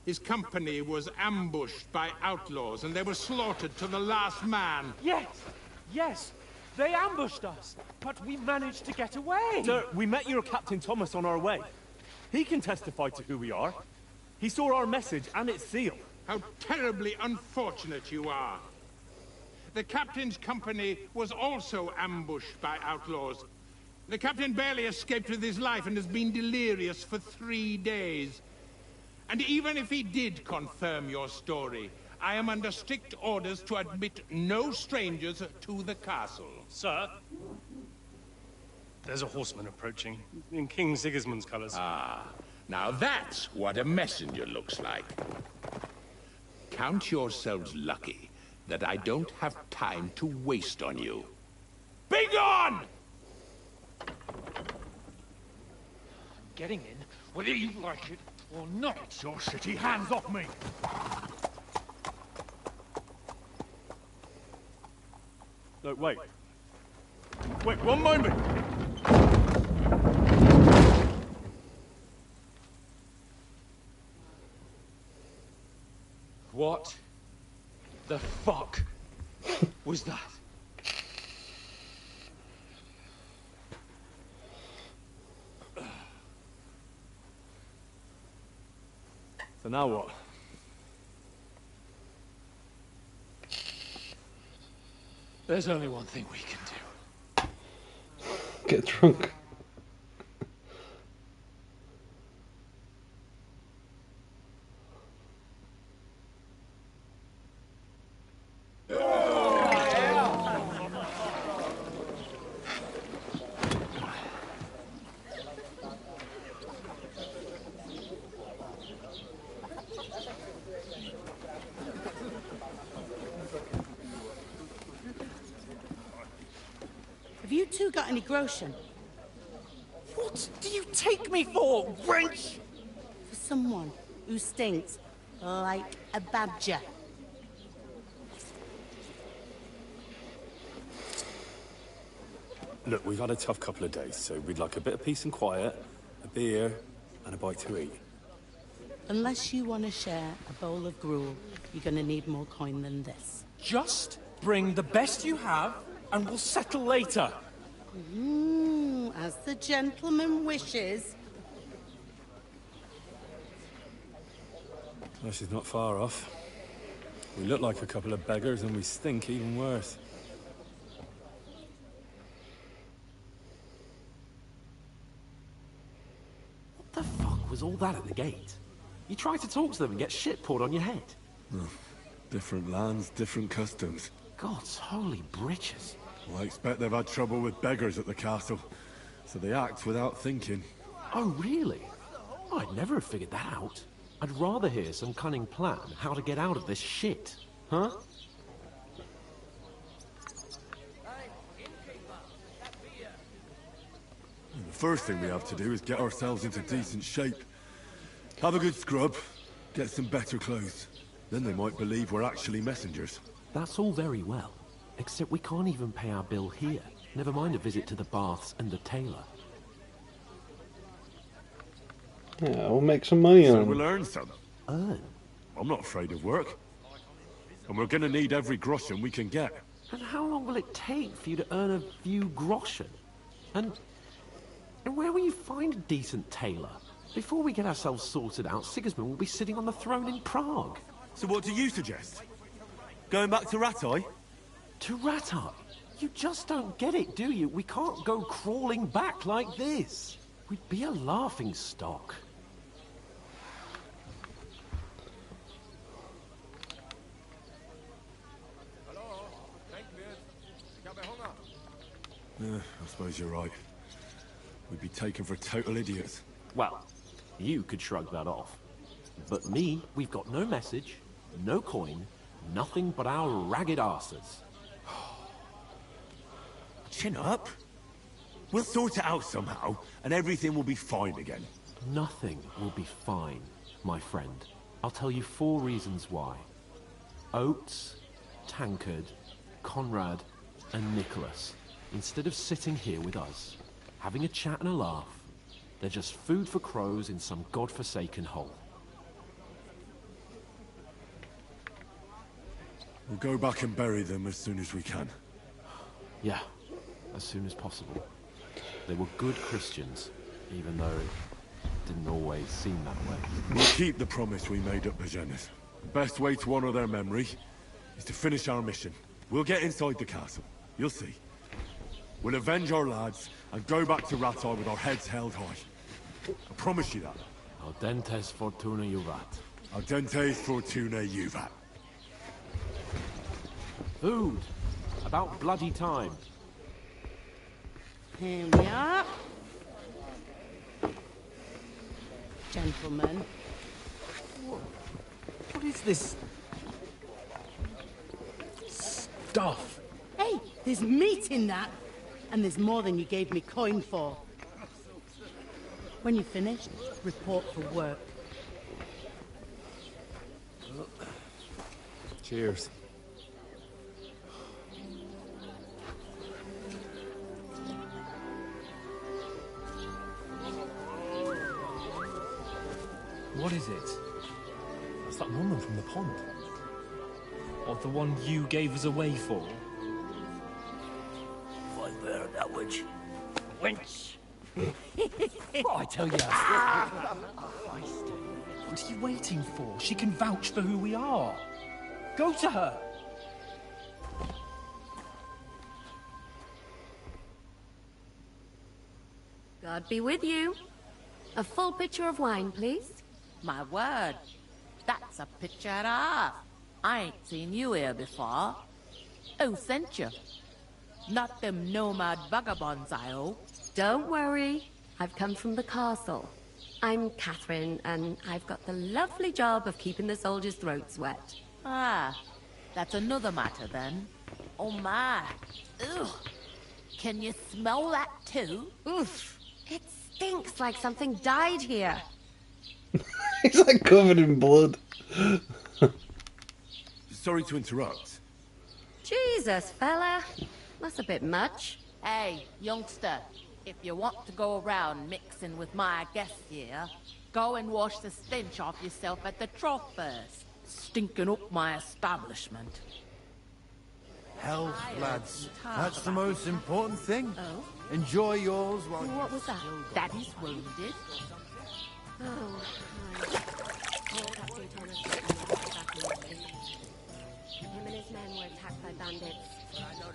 His company was ambushed by outlaws, and they were slaughtered to the last man. Yes, they ambushed us, but we managed to get away. Sir, we met your Captain Thomas on our way. He can testify to who we are. He saw our message and its seal. How terribly unfortunate you are. The captain's company was also ambushed by outlaws. The captain barely escaped with his life and has been delirious for 3 days. And even if he did confirm your story, I am under strict orders to admit no strangers to the castle. Sir, there's a horseman approaching, in King Sigismund's colours. Ah, now that's what a messenger looks like. Count yourselves lucky that I don't have time to waste on you. Be gone! Getting in, whether you like it or not. Your shitty hands off me! No, wait. Wait, one moment! What the fuck was that? So now what? There's only one thing we can do. Get drunk. Have you two got any groschen? What do you take me for, wench? For someone who stinks like a badger. Look, we've had a tough couple of days, so we'd like a bit of peace and quiet, a beer, and a bite to eat. Unless you want to share a bowl of gruel, you're going to need more coin than this. Just bring the best you have, and we'll settle later. As the gentleman wishes. Well, she's not far off. We look like a couple of beggars, and we stink even worse. was all that at the gate? You try to talk to them and get shit poured on your head. Different lands, different customs. God's holy britches. Well, I expect they've had trouble with beggars at the castle, so they act without thinking. Oh, really? I'd never have figured that out. I'd rather hear some cunning plan how to get out of this shit. Huh? The first thing we have to do is get ourselves into decent shape. Have a good scrub, get some better clothes. Then they might believe we're actually messengers. That's all very well, except we can't even pay our bill here. Never mind a visit to the baths and the tailor. Yeah, we'll make some money on So them. we'll earn some. Earn? I'm not afraid of work. And we're gonna need every groschen we can get. And how long will it take for you to earn a few groschen? And where will you find a decent tailor? Before we get ourselves sorted out, Sigismund will be sitting on the throne in Prague. So what do you suggest? Going back to Rattay? To Rattay? You just don't get it, do you? We can't go crawling back like this. We'd be a laughing stock. I suppose you're right. We'd be taken for total idiots. Well, you could shrug that off. But me, we've got no message, no coin, nothing but our ragged arses. Chin up. We'll sort it out somehow, and everything will be fine again. Nothing will be fine, my friend. I'll tell you 4 reasons why. Oates, Tankard, Conrad, and Nicholas, instead of sitting here with us, having a chat and a laugh, they're just food for crows in some godforsaken hole. We'll go back and bury them as soon as we can. Yeah, as soon as possible. They were good Christians, even though it didn't always seem that way. We'll keep the promise we made at Bajenas. The best way to honor their memory is to finish our mission. We'll get inside the castle. You'll see. We'll avenge our lads and go back to Rattay with our heads held high. I promise you that. Audentes fortuna juvat. Audentes fortuna juvat. Food! About bloody time. Here we are. Gentlemen. What is this stuff? Hey, there's meat in that. And there's more than you gave me coin for. When you're finished, report for work. Cheers. What is it? It's that woman from the pond. What, the one you gave us away for? If I bear that witch. Wench! What I tell you? What are you waiting for? She can vouch for who we are. Go to her. God be with you. A full pitcher of wine, please. My word, that's a picture and a half. I ain't seen you here before. Who sent you? Not them nomad vagabonds, I hope. Don't worry. I've come from the castle. I'm Catherine, and I've got the lovely job of keeping the soldiers' throats wet. Ah, that's another matter then. Oh my. Ugh. Can you smell that too? Oof. It stinks like something died here. He's like covered in blood. Sorry to interrupt. Jesus, fella. That's a bit much. Hey, youngster, if you want to go around mixing with my guests here, go and wash the stench off yourself at the trough first. Stinking up my establishment. Health, lads. That's the most important thing. Oh? Enjoy yours while What was that? Daddy's wounded. Oh, Him and his men were attacked by bandits.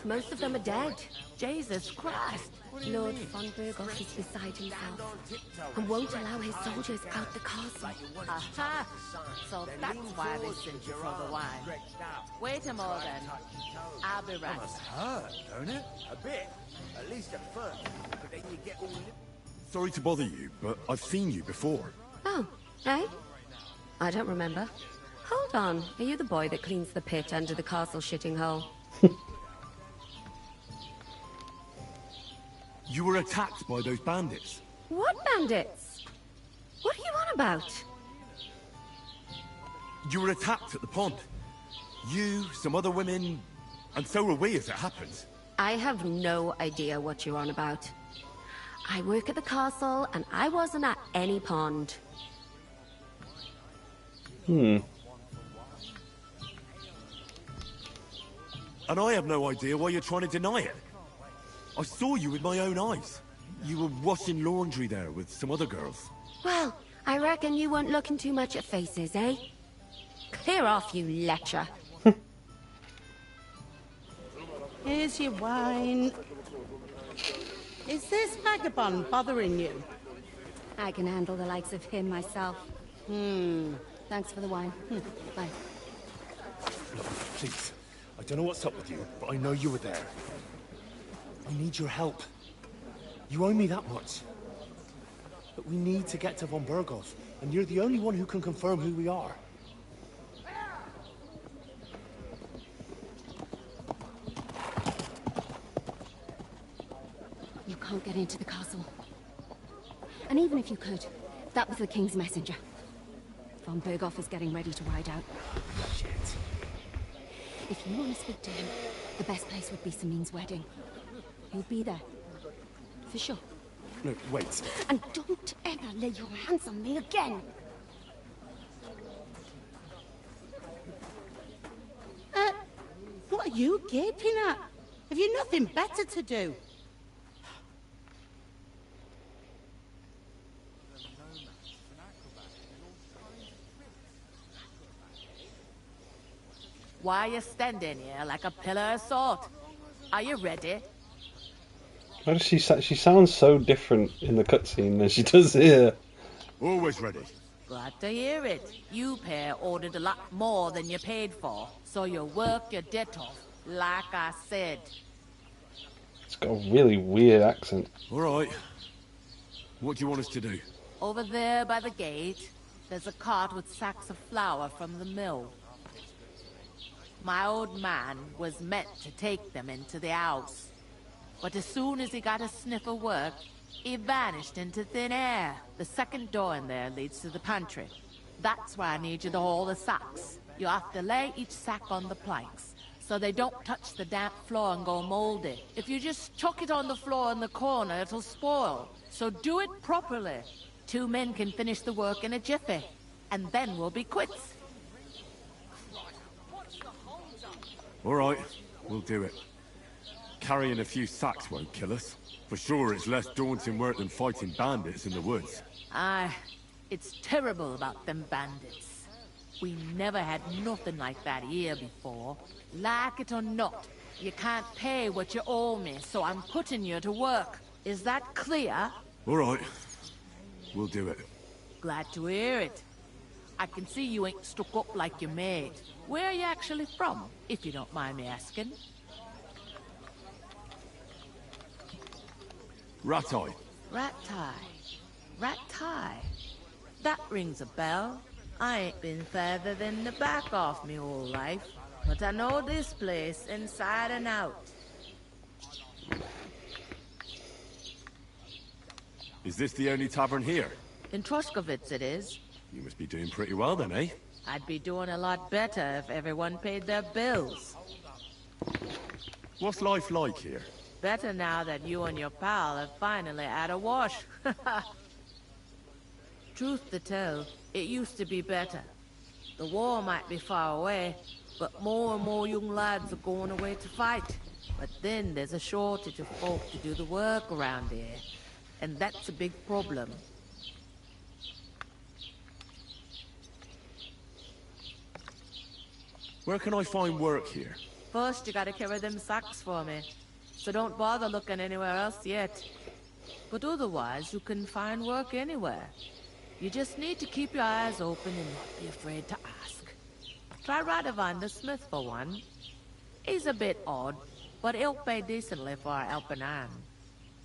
Most of them are dead. Jesus Christ! Lord von Berghoff is beside himself and won't allow his soldiers out the castle. Aha! So that's why they sent you for the wine. Wait a moment. I'll be right. Must hurt, don't it? A bit. At least at first. But then you get all... Sorry to bother you, but I've seen you before. Oh, eh? I don't remember. Hold on, are you the boy that cleans the pit under the castle shitting hole? You were attacked by those bandits. What bandits? What are you on about? You were attacked at the pond. You, some other women, and so were we as it happens. I have no idea what you're on about. I work at the castle, and I wasn't at any pond. And I have no idea why you're trying to deny it. I saw you with my own eyes. You were washing laundry there with some other girls. Well, I reckon you weren't looking too much at faces, eh? Clear off, you lecher. Here's your wine. Is this vagabond bothering you? I can handle the likes of him myself. Thanks for the wine. Bye. Look, please. I don't know what's up with you, but I know you were there. I need your help. You owe me that much. But we need to get to von Berghoff, and you're the only one who can confirm who we are. You can't get into the castle. And even if you could, that was the King's messenger. Von Berghoff is getting ready to ride out. Shit. If you want to speak to him, the best place would be Samin's wedding. He'll be there. For sure. No, wait. And don't ever lay your hands on me again! What are you gaping at? Have you nothing better to do? Why are you standing here like a pillar of salt? Are you ready? Why does she sounds so different in the cutscene than she does here. Always ready. Glad to hear it. You pair ordered a lot more than you paid for, so you work your debt off, like I said. It's got a really weird accent. All right. What do you want us to do? Over there by the gate, there's a cart with sacks of flour from the mill. My old man was meant to take them into the house. But as soon as he got a sniff of work, he vanished into thin air. The second door in there leads to the pantry. That's where I need you to haul the sacks. You have to lay each sack on the planks, so they don't touch the damp floor and go moldy. If you just chuck it on the floor in the corner, it'll spoil. So do it properly. 2 men can finish the work in a jiffy, and then we'll be quits. All right, we'll do it. Carrying a few sacks won't kill us. For sure, it's less daunting work than fighting bandits in the woods. Aye, it's terrible about them bandits. We never had nothing like that here before. Like it or not, you can't pay what you owe me, so I'm putting you to work. Is that clear? All right, we'll do it. Glad to hear it. I can see you ain't stuck up like your mate. Where are you actually from, if you don't mind me asking? Ratai. Ratai. That rings a bell. I ain't been further than the back off me whole life, but I know this place inside and out. Is this the only tavern here? In Troskovitz it is. You must be doing pretty well then, eh? I'd be doing a lot better if everyone paid their bills. What's life like here? Better now that you and your pal have finally had a wash. Truth to tell, it used to be better. The war might be far away, but more and more young lads are going away to fight. But then there's a shortage of folk to do the work around here, and that's a big problem. Where can I find work here? First, you gotta carry them sacks for me. So don't bother looking anywhere else yet. But otherwise, you can find work anywhere. You just need to keep your eyes open and not be afraid to ask. Try Radovan the Smith for one. He's a bit odd, but he'll pay decently for a helping hand.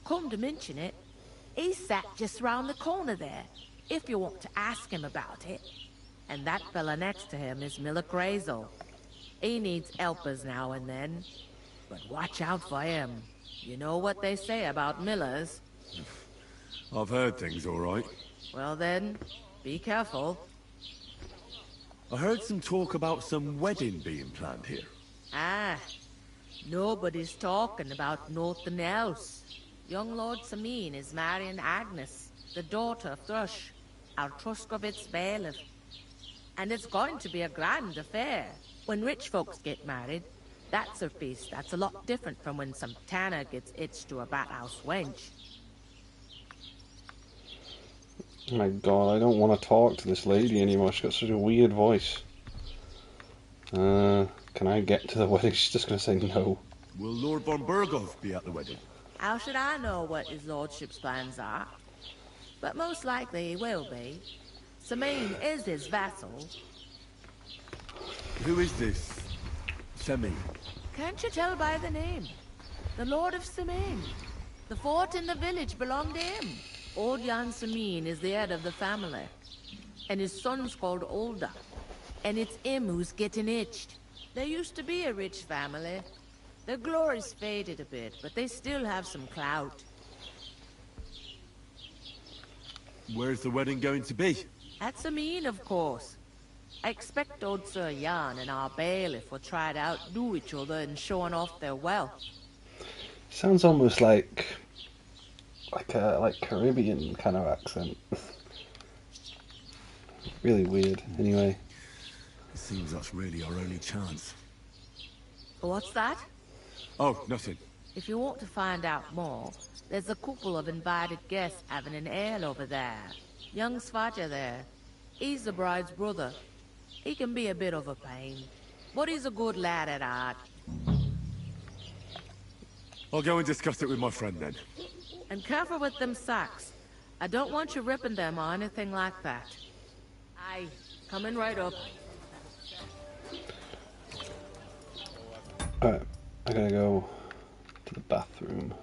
Come to mention it, he's sat just round the corner there, if you want to ask him about it. And that fella next to him is Miller Crazel. He needs helpers now and then, but watch out for him. You know what they say about Millers. I've heard things all right. Well then, be careful. I heard some talk about some wedding being planned here. Ah, nobody's talking about nothing else. Young Lord Samin is marrying Agnes, the daughter of Thrush, our Truskovitz bailiff. And it's going to be a grand affair. When rich folks get married, that's a feast that's a lot different from when some tanner gets hitched to a bathhouse wench. Oh my god, I don't want to talk to this lady anymore. She's got such a weird voice. Can I get to the wedding? She's just going to say no. Will Lord von Burgov be at the wedding? How should I know what his lordship's plans are? But most likely he will be. Samin is his vassal. Who is this? Samin? Can't you tell by the name? The Lord of Samin. The fort and the village belong to him. Old Jan Samin is the head of the family. And his son's called Olda. And it's him who's getting itched. There used to be a rich family. Their glory's faded a bit, but they still have some clout. Where's the wedding going to be? At Samin, of course. I expect old Sir Jan and our bailiff will try to outdo each other in showing off their wealth. Sounds almost like a Caribbean kind of accent. Really weird. Anyway. It seems that's really our only chance. What's that? Oh, nothing. If you want to find out more, there's a couple of invited guests having an ale over there. Young Svaja there. He's the bride's brother. He can be a bit of a pain, but he's a good lad at heart. I'll go and discuss it with my friend then. And careful with them sacks. I don't want you ripping them or anything like that. Aye, coming right up. Alright, I gotta go to the bathroom.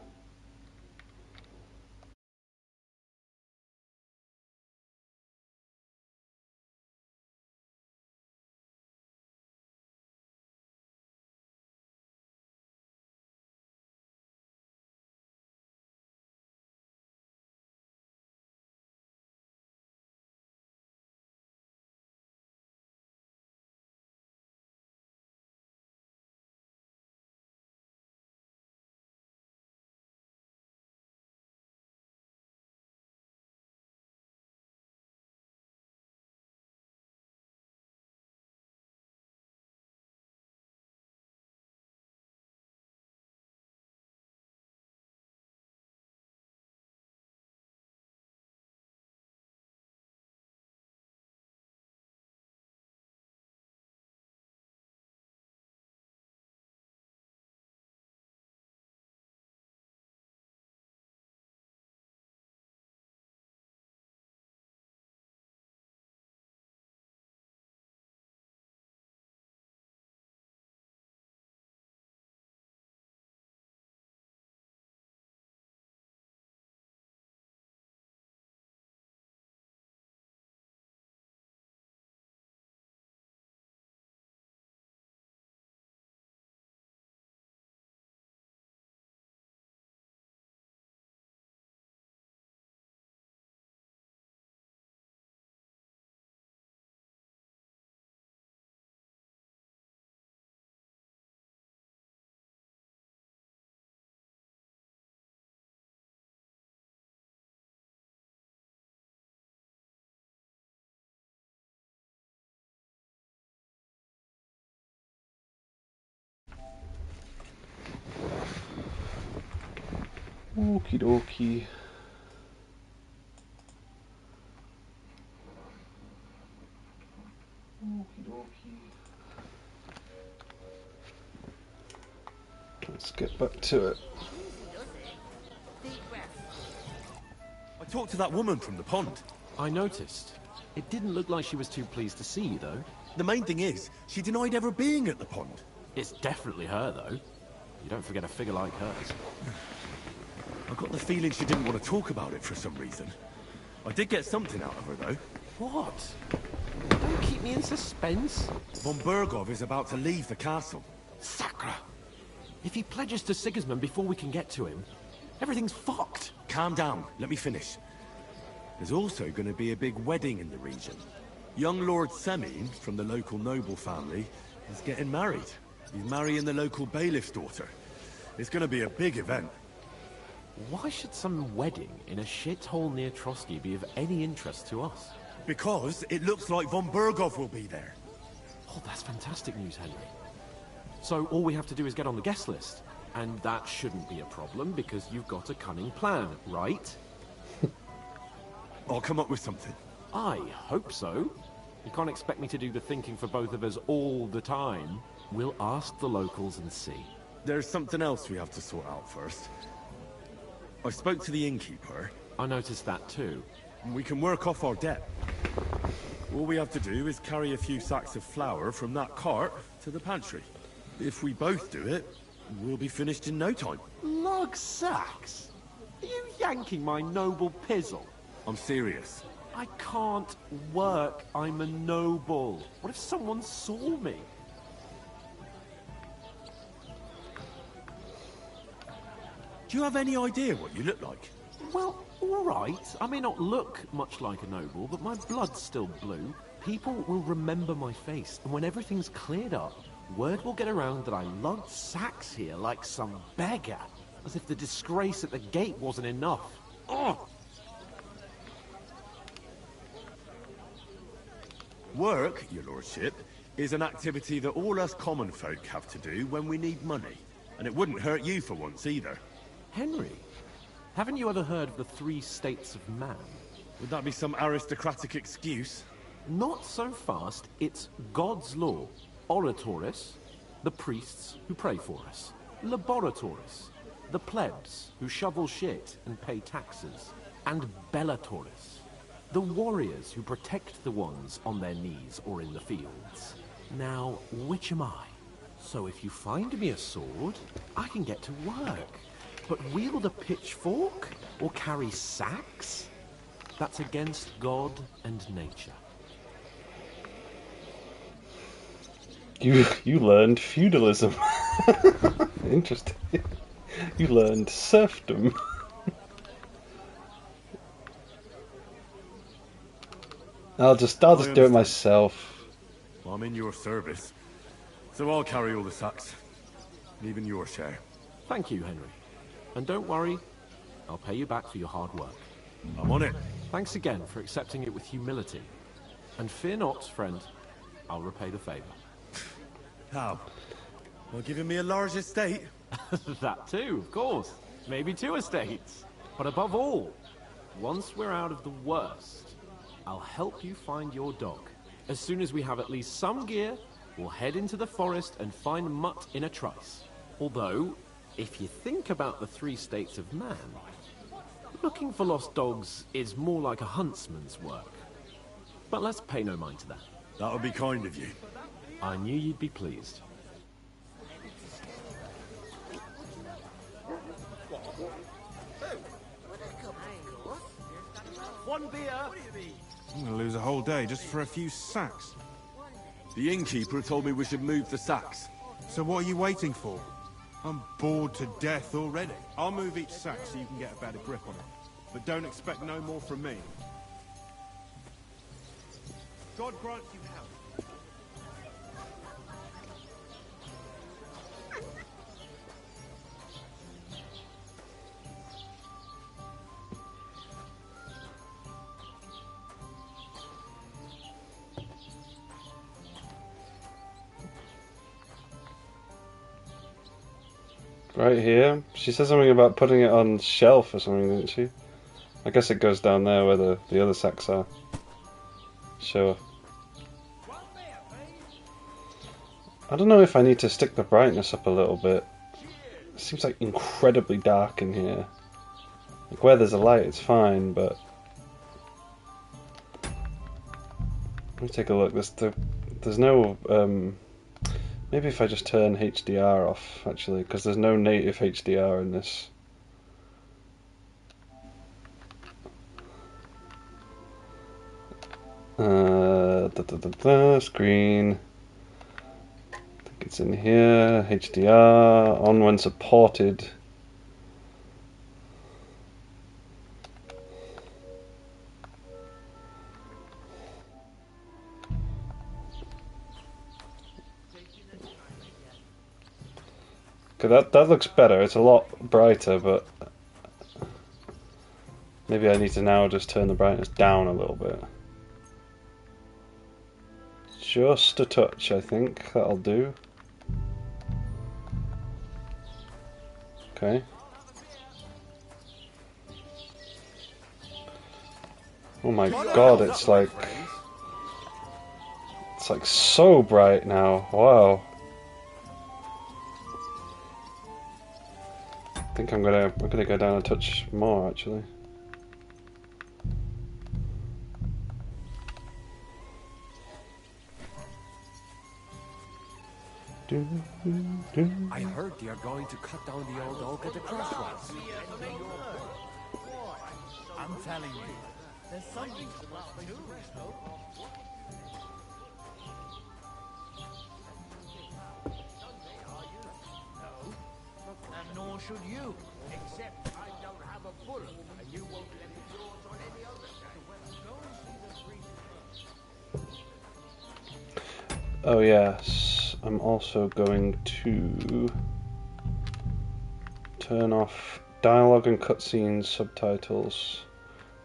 Okie dokie. Okie dokie. Let's get back to it. I talked to that woman from the pond. I noticed. It didn't look like she was too pleased to see you, though. The main thing is, she denied ever being at the pond. It's definitely her, though. You don't forget a figure like hers. I got the feeling she didn't want to talk about it for some reason. I did get something out of her, though. What? Don't keep me in suspense. Von Bergov is about to leave the castle. Sacra! If he pledges to Sigismund before we can get to him, everything's fucked. Calm down. Let me finish. There's also going to be a big wedding in the region. Young Lord Semin, from the local noble family, is getting married. He's marrying the local bailiff's daughter. It's going to be a big event. Why should some wedding in a shithole near Trotsky be of any interest to us? Because it looks like Von Bergov will be there. Oh, that's fantastic news, Henry. So all we have to do is get on the guest list. And that shouldn't be a problem because you've got a cunning plan, right? I'll come up with something. I hope so. You can't expect me to do the thinking for both of us all the time. We'll ask the locals and see. There's something else we have to sort out first. I spoke to the innkeeper. I noticed that too. We can work off our debt. All we have to do is carry a few sacks of flour from that cart to the pantry. If we both do it, we'll be finished in no time. Lug sacks? Are you yanking my noble pizzle? I'm serious. I can't work. I'm a noble. What if someone saw me? Do you have any idea what you look like? Well, all right. I may not look much like a noble, but my blood's still blue. People will remember my face, and when everything's cleared up, word will get around that I lugged sacks here like some beggar, as if the disgrace at the gate wasn't enough. Oh! Work, your lordship, is an activity that all us common folk have to do when we need money. And it wouldn't hurt you for once either. Henry, haven't you ever heard of the 3 states of man? Would that be some aristocratic excuse? Not so fast. It's God's law. Oratoris, the priests who pray for us. Laboratoris, the plebs who shovel shit and pay taxes. And Bellatoris, the warriors who protect the ones on their knees or in the fields. Now, which am I? So if you find me a sword, I can get to work. But wield a pitchfork or carry sacks? That's against God and nature. You learned feudalism. Interesting. You learned serfdom. I'll just do it myself. Well, I'm in your service, so I'll carry all the sacks, even your share. Thank you, Henry. And don't worry, I'll pay you back for your hard work. I'm on it. Thanks again for accepting it with humility. And fear not, friend, I'll repay the favor. How? Well, giving me a large estate? That too, of course. Maybe 2 estates. But above all, once we're out of the worst, I'll help you find your dog. As soon as we have at least some gear, we'll head into the forest and find Mutt in a trice. Although, if you think about the 3 states of man, looking for lost dogs is more like a huntsman's work. But let's pay no mind to that. That would be kind of you. I knew you'd be pleased. One beer. I'm gonna lose a whole day just for a few sacks. The innkeeper told me we should move the sacks. So what are you waiting for? I'm bored to death already. I'll move each sack so you can get a better grip on it. But don't expect no more from me. God grant you help. Right here. She said something about putting it on shelf or something, didn't she? I guess it goes down there where the other sacks are. Sure. I don't know if I need to stick the brightness up a little bit. It seems like incredibly dark in here. Like where there's a light, it's fine, but let me take a look. There's no. Maybe if I just turn HDR off, actually, because there's no native HDR in this. Screen. I think it's in here. HDR on when supported. Okay, that looks better. It's a lot brighter, but maybe I need to now just turn the brightness down a little bit. Just a touch, I think. That'll do. Okay. Oh my god, it's like so bright now. Wow. I think I'm gonna go down a touch more actually. I heard they are going to cut down the old oak at the crossroads. I'm telling you, there's something to that too, and nor should you, except I don't have a bullet, and you won't let me yours on any other day. Oh yes, I'm also going to turn off dialogue and cutscenes subtitles.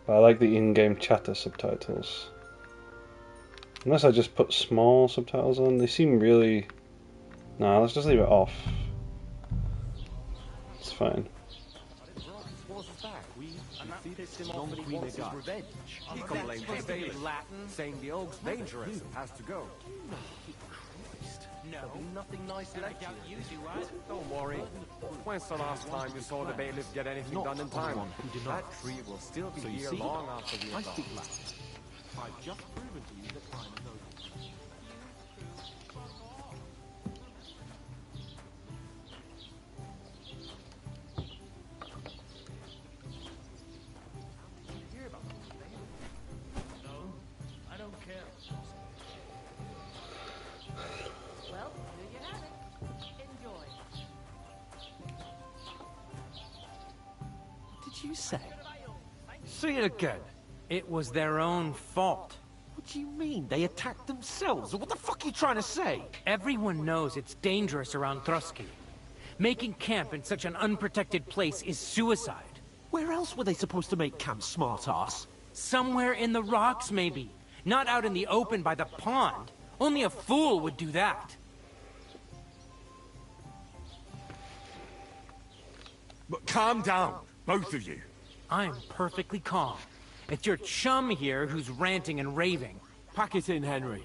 But I like the in-game chatter subtitles. Unless I just put small subtitles on, they seem really... Nah, let's just leave it off. It's fine. He complained to the bailiff, Latin, saying the oak's dangerous and has to go. No, nothing nice left here. Don't worry. When's the last time you saw the bailiff get anything done in time? That tree will still be here long after we are gone. I've just proven to you that I'm a noble. I don't care. Well, here you have it. Enjoy. What did you say? Say it again. It was their own fault. What do you mean? They attacked themselves? What the fuck are you trying to say? Everyone knows it's dangerous around Trusky. Making camp in such an unprotected place is suicide. Where else were they supposed to make camp, smart-ass? Somewhere in the rocks, maybe. Not out in the open by the pond. Only a fool would do that. But calm down, both of you. I'm perfectly calm. It's your chum here who's ranting and raving. Pack it in, Henry.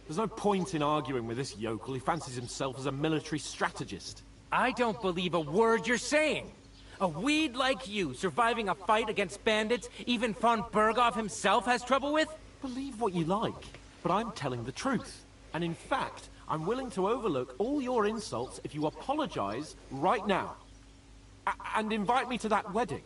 There's no point in arguing with this yokel. He fancies himself as a military strategist. I don't believe a word you're saying. A weed like you surviving a fight against bandits even von Berghoff himself has trouble with? Believe what you like, but I'm telling the truth. And in fact, I'm willing to overlook all your insults if you apologize right now. And invite me to that wedding.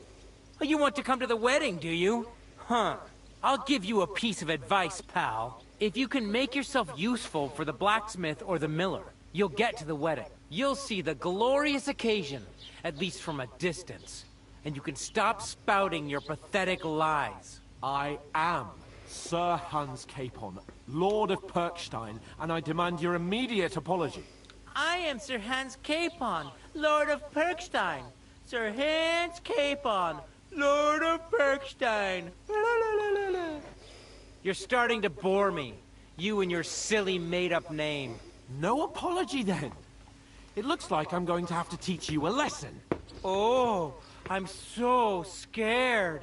You want to come to the wedding, do you? Huh. I'll give you a piece of advice, pal. If you can make yourself useful for the blacksmith or the miller, you'll get to the wedding. You'll see the glorious occasion, at least from a distance. And you can stop spouting your pathetic lies. I am Sir Hans Capon, Lord of Perkstein, and I demand your immediate apology. I am Sir Hans Capon, Lord of Perkstein. Sir Hans Capon, Lord of Perkstein. You're starting to bore me. You and your silly made-up name. No apology, then. It looks like I'm going to have to teach you a lesson. Oh, I'm so scared.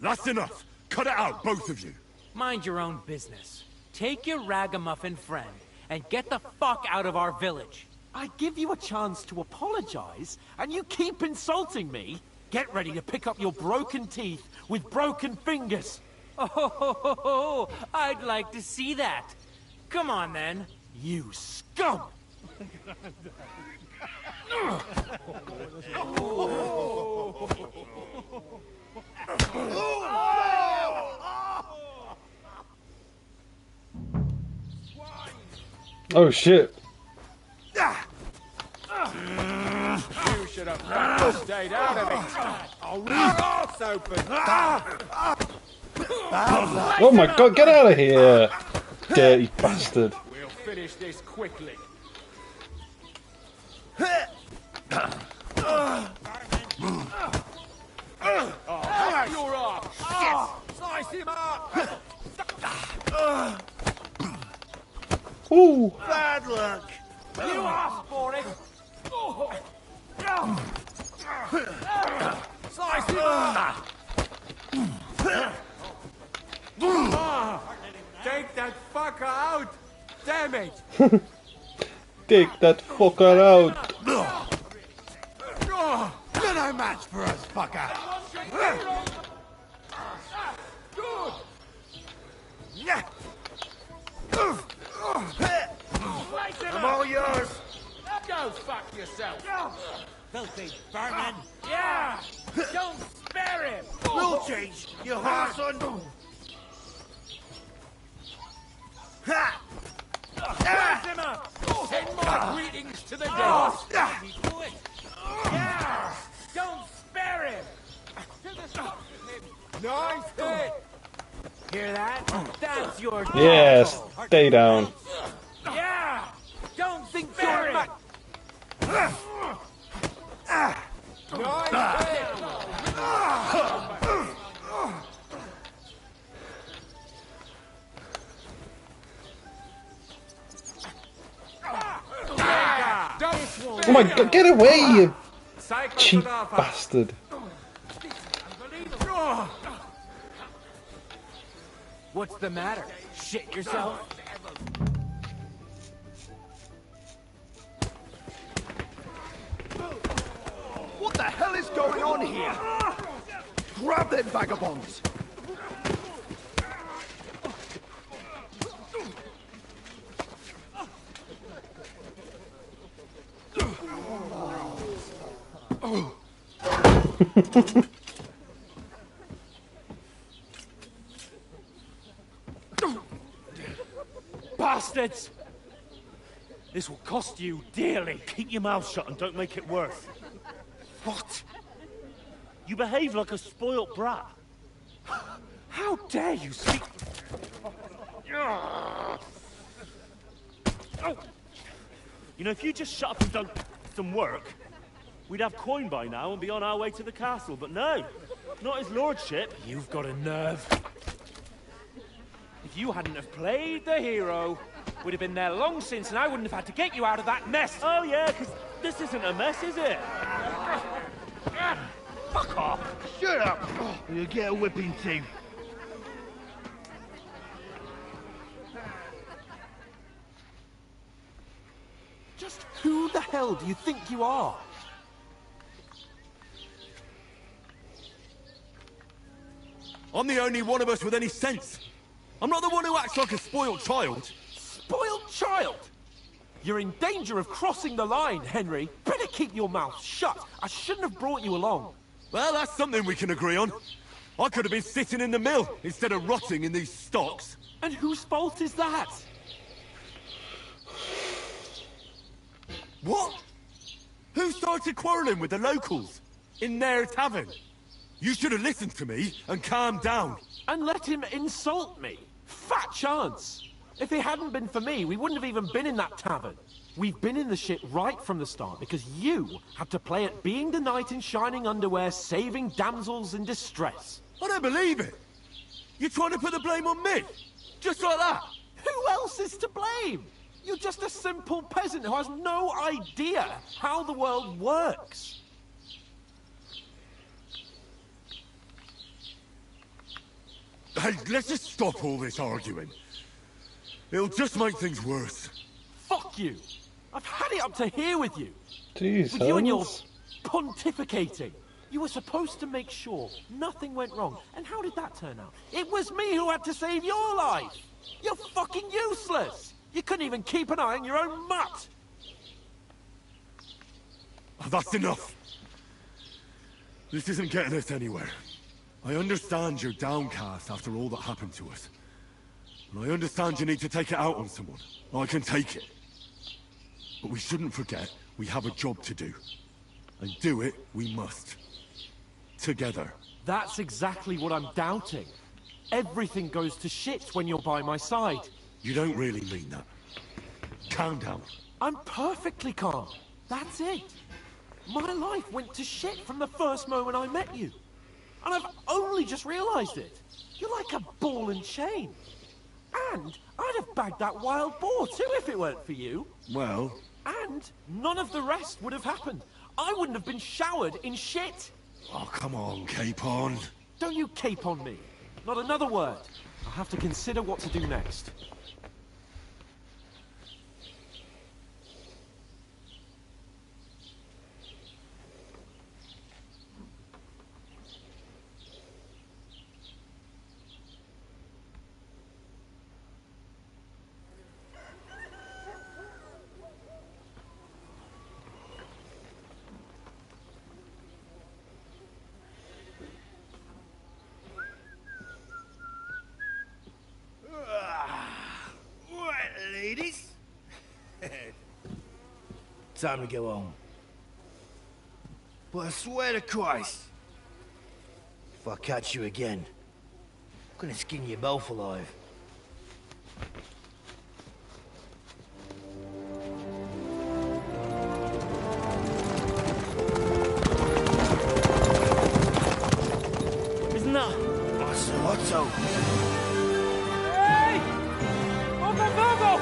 That's enough. Cut it out, both of you. Mind your own business. Take your ragamuffin friend and get the fuck out of our village. I give you a chance to apologize, and you keep insulting me? Get ready to pick up your broken teeth with broken fingers. Oh, I'd like to see that. Come on, then. You scum! Oh shit. You should have stayed out of it. I'll read arse open. Oh my god, get out of here! Dirty bastard. We'll finish this quickly. Oh, you're off. Shit! Slice him up! Ooh! Bad luck! You asked for it! Slice him up! Take that fucker out! Damn it! Take that fucker out! You're no match for us, fucker! Good! Yeah! I'm all yours! Go fuck yourself! Filthy vermin! Yeah! Don't spare him! Rule change, you horse on! Ha! Slice him up! Send my greetings to the dead! Yeah! Don't spare him! Nice hit! Hear that? That's your dog. Yes, stay down. Yeah! Don't spare him! Nice hit! Oh my god, get away, you cheap bastard. What's the matter? Shit yourself? What the hell is going on here? Grab them vagabonds! Bastards! This will cost you dearly. Keep your mouth shut and don't make it worse. What? You behave like a spoilt brat. How dare you speak... You know, if you just shut up and done some work, we'd have coin by now and be on our way to the castle, but no, not his lordship. You've got a nerve. If you hadn't have played the hero, we'd have been there long since and I wouldn't have had to get you out of that mess. Oh yeah, because this isn't a mess, is it? Fuck off! Shut up! Or you'll get a whipping too. Just who the hell do you think you are? I'm the only one of us with any sense. I'm not the one who acts like a spoiled child. Spoiled child? You're in danger of crossing the line, Henry. Better keep your mouth shut. I shouldn't have brought you along. Well, that's something we can agree on. I could have been sitting in the mill instead of rotting in these stocks. And whose fault is that? What? Who started quarrelling with the locals? In their tavern? You should have listened to me and calmed down. And let him insult me. Fat chance. If it hadn't been for me, we wouldn't have even been in that tavern. We've been in the shit right from the start because you had to play at being the knight in shining underwear, saving damsels in distress. I don't believe it. You're trying to put the blame on me? Just like that? Who else is to blame? You're just a simple peasant who has no idea how the world works. Hey, let's just stop all this arguing. It'll just make things worse. Fuck you! I've had it up to here with you. Jeez, with you and your Holmes. pontificating. You were supposed to make sure nothing went wrong. And how did that turn out? It was me who had to save your life. You're fucking useless. You couldn't even keep an eye on your own mutt. Oh, that's enough. This isn't getting us anywhere. I understand you're downcast after all that happened to us. And I understand you need to take it out on someone. I can take it. But we shouldn't forget we have a job to do. And do it we must. Together. That's exactly what I'm doubting. Everything goes to shit when you're by my side. You don't really mean that. Calm down. I'm perfectly calm. That's it. My life went to shit from the first moment I met you. And I've only just realized it. You're like a ball and chain. And I'd have bagged that wild boar too if it weren't for you. Well... And none of the rest would have happened. I wouldn't have been showered in shit. Oh, come on, Capon. Don't you cape on me. Not another word. I'll have to consider what to do next. Ladies? Time to go home. But I swear to Christ, if I catch you again, I'm gonna skin you both alive. Isn't that? Otto. Hey! Uncle Virgo!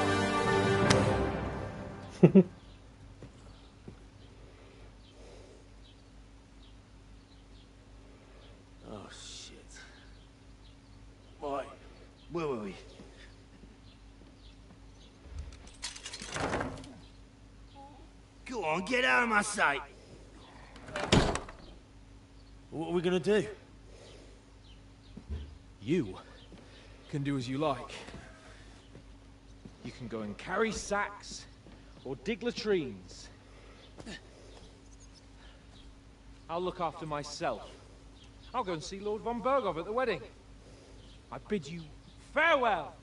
Oh, shit. Right, where were we? Go on, get out of my sight. What are we gonna do? You can do as you like. You can go and carry sacks, or dig latrines. I'll look after myself. I'll go and see Lord von Bergov at the wedding. I bid you farewell.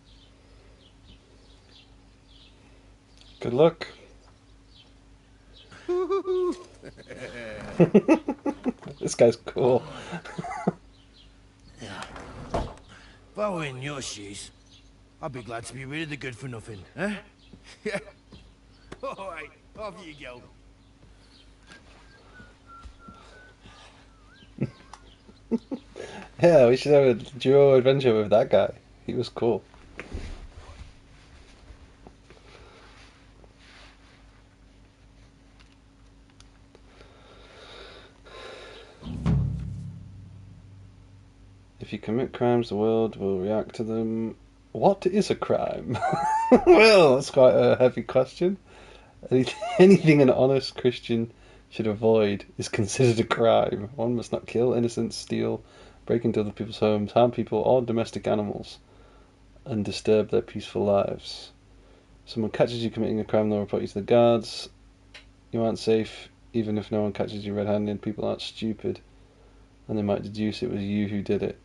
Good luck. This guy's cool. If I were in your shoes, I'd be glad to be rid of the good for nothing, eh? Yeah. All right, off you go. Yeah, we should have a duo adventure with that guy. He was cool. If you commit crimes, the world will react to them. What is a crime? Well, that's quite a heavy question. Anything an honest Christian should avoid is considered a crime. One must not kill, innocents, steal, break into other people's homes, harm people or domestic animals, and disturb their peaceful lives. If someone catches you committing a crime, they'll report you to the guards. You aren't safe, even if no one catches you red-handed. People aren't stupid, and they might deduce it was you who did it.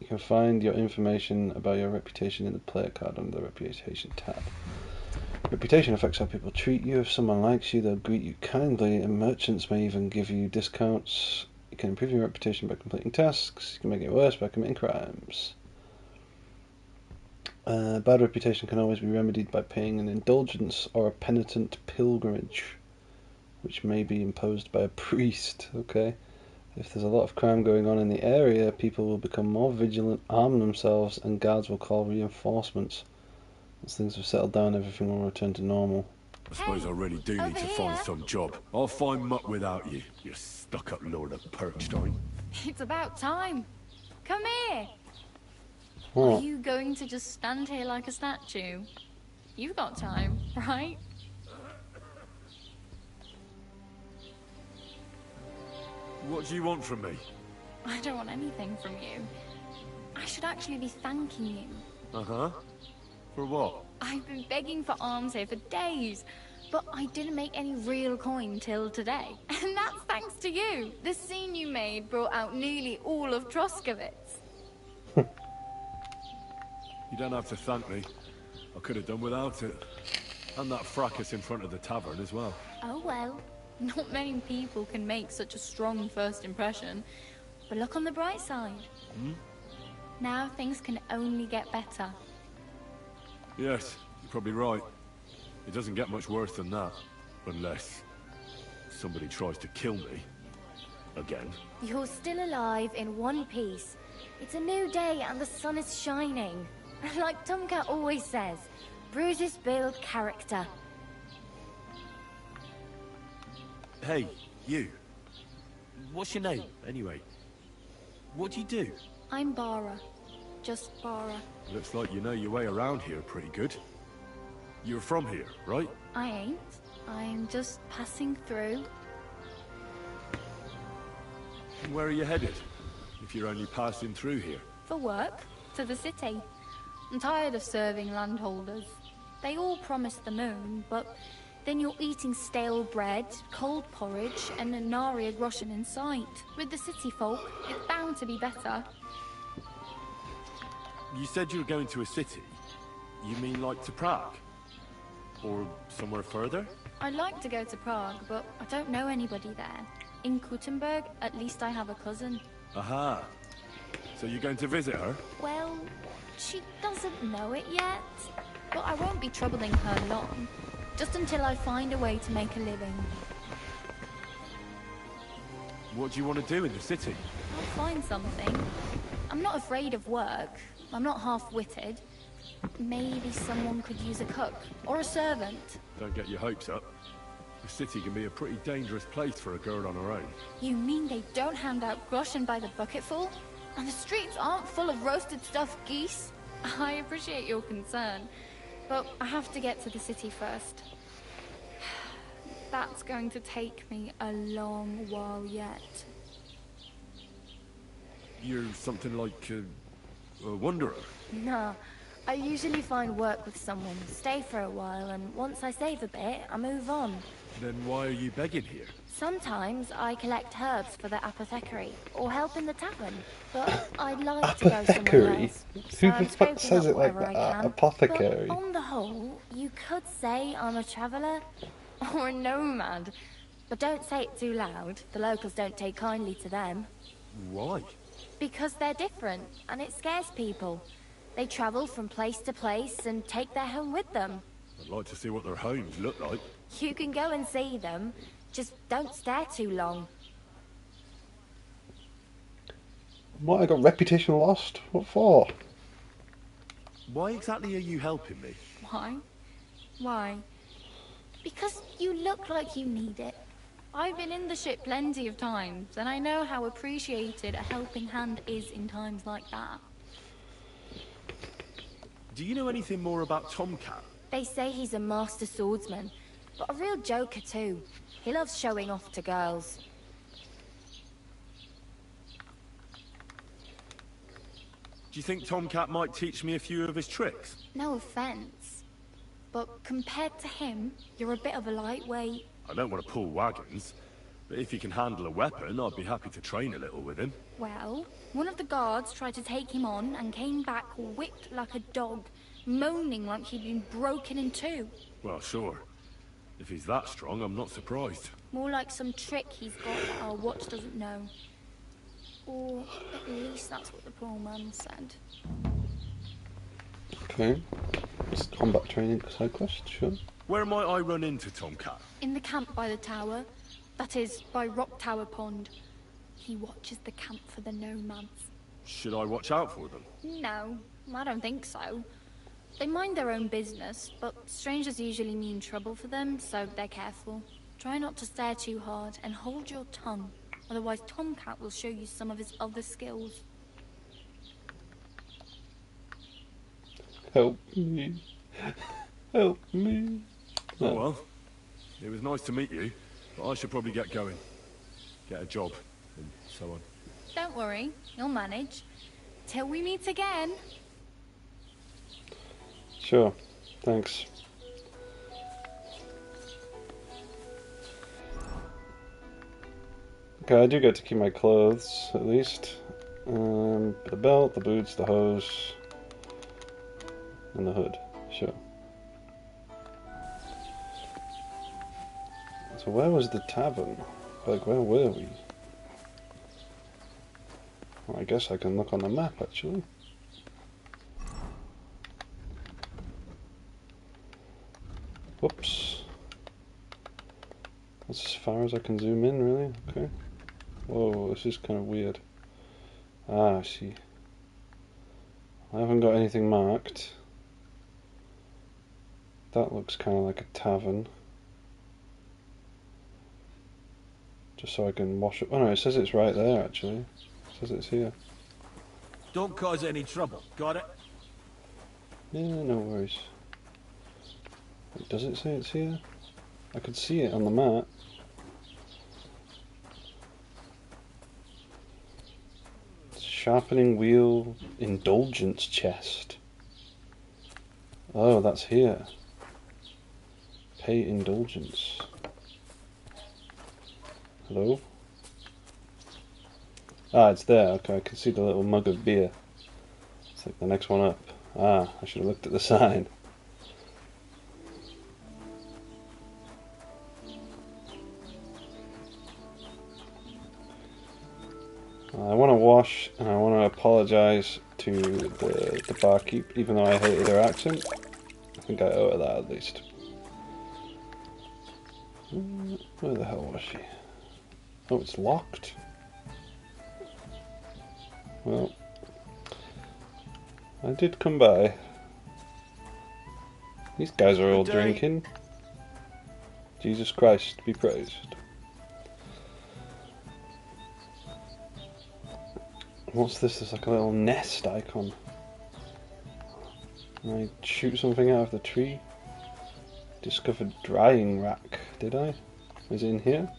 You can find your information about your reputation in the player card under the Reputation tab. Reputation affects how people treat you. If someone likes you, they'll greet you kindly, and merchants may even give you discounts. You can improve your reputation by completing tasks. You can make it worse by committing crimes. Bad reputation can always be remedied by paying an indulgence or a penitent pilgrimage, which may be imposed by a priest. Okay. If there's a lot of crime going on in the area, people will become more vigilant, arm themselves, and guards will call reinforcements. Once things have settled down, everything will return to normal. I suppose I really do need to find some job. I'll find muck without you, you stuck-up Lord of Perkstein. It's about time. Come here. What? Are you going to just stand here like a statue? You've got time, right? What do you want from me? I don't want anything from you. I should actually be thanking you. Uh-huh. For what? I've been begging for alms here for days, but I didn't make any real coin till today. And that's thanks to you. The scene you made brought out nearly all of Troskowitz. You don't have to thank me. I could have done without it. And that fracas in front of the tavern as well. Oh well. Not many people can make such a strong first impression. But look on the bright side. Hmm? Now things can only get better. Yes, you're probably right. It doesn't get much worse than that. Unless somebody tries to kill me. Again. You're still alive in one piece. It's a new day and the sun is shining. Like Tomcat always says, bruises build character. Hey, you. What's your name, anyway? What do you do? I'm Bara. Just Bara. Looks like you know your way around here pretty good. You're from here, right? I ain't. I'm just passing through. And where are you headed? If you're only passing through here. For work. To the city. I'm tired of serving landholders. They all promise the moon, but then you're eating stale bread, cold porridge, and a nary a groschen in sight. With the city folk, it's bound to be better. You said you were going to a city. You mean like to Prague? Or somewhere further? I'd like to go to Prague, but I don't know anybody there. In Kuttenberg, at least I have a cousin. Aha. So you're going to visit her? Well, she doesn't know it yet. But I won't be troubling her long. Just until I find a way to make a living. What do you want to do in the city? I'll find something. I'm not afraid of work. I'm not half-witted. Maybe someone could use a cook or a servant. Don't get your hopes up. The city can be a pretty dangerous place for a girl on her own. You mean they don't hand out groschen by the bucketful? And the streets aren't full of roasted stuffed geese? I appreciate your concern, but I have to get to the city first. That's going to take me a long while yet. You're something like a wanderer? No, I usually find work with someone, stay for a while, and once I save a bit, I move on. Then why are you begging here? Sometimes I collect herbs for the apothecary, or help in the tavern, but I'd like to go somewhere else. Who the fuck says it like that? Apothecary. But on the whole, you could say I'm a traveller, or a nomad. But don't say it too loud, the locals don't take kindly to them. Why? Because they're different, and it scares people. They travel from place to place and take their home with them. I'd like to see what their homes look like. You can go and see them, just don't stare too long. What, I got reputation lost? What for? Why exactly are you helping me? Why? Why? Because you look like you need it. I've been in the ship plenty of times, and I know how appreciated a helping hand is in times like that. Do you know anything more about Tomcat? They say he's a master swordsman, but a real joker too. He loves showing off to girls. Do you think Tomcat might teach me a few of his tricks? No offense, but compared to him, you're a bit of a lightweight. I don't want to pull wagons, but if he can handle a weapon, I'd be happy to train a little with him. Well, one of the guards tried to take him on and came back whipped like a dog, moaning like he'd been broken in two. Well, sure. If he's that strong, I'm not surprised. More like some trick he's got that our watch doesn't know. Or at least that's what the poor man said. Okay. It's combat training side quest, sure. Where might I run into Tomcat? In the camp by the tower. That is, by Rock Tower Pond. He watches the camp for the nomads. Should I watch out for them? No, I don't think so. They mind their own business, but strangers usually mean trouble for them, so they're careful. Try not to stare too hard and hold your tongue. Otherwise Tomcat will show you some of his other skills. Help me. Help me. Oh well. It was nice to meet you, but I should probably get going. Get a job. and so on. Don't worry, you'll manage. Till we meet again. Sure, thanks. Okay, I do get to keep my clothes, at least. The belt, the boots, the hose, and the hood. Sure. So where was the tavern? Like, where were we? Well, I guess I can look on the map, actually. Whoops. That's as far as I can zoom in, really? Okay. Whoa, this is kind of weird. Ah, I see. I haven't got anything marked. That looks kind of like a tavern. Just so I can wash it. Oh no, it says it's right there, actually. It says it's here. Don't cause any trouble, got it? Yeah, no worries. Wait, does it say it's here? I could see it on the map. Sharpening wheel, indulgence chest. Oh, that's here. Pay indulgence. Hello? Ah, it's there. Okay, I can see the little mug of beer. It's like the next one up. Ah, I should have looked at the sign. I want to wash, and I want to apologise to the barkeep, even though I hated her accent. I think I owe her that at least. Where the hell was she? Oh, it's locked. Well, I did come by. These guys are all drinking. Jesus Christ be praised. What's this? There's like a little nest icon. Can I shoot something out of the tree? Discovered drying rack. Did I? Is it in here?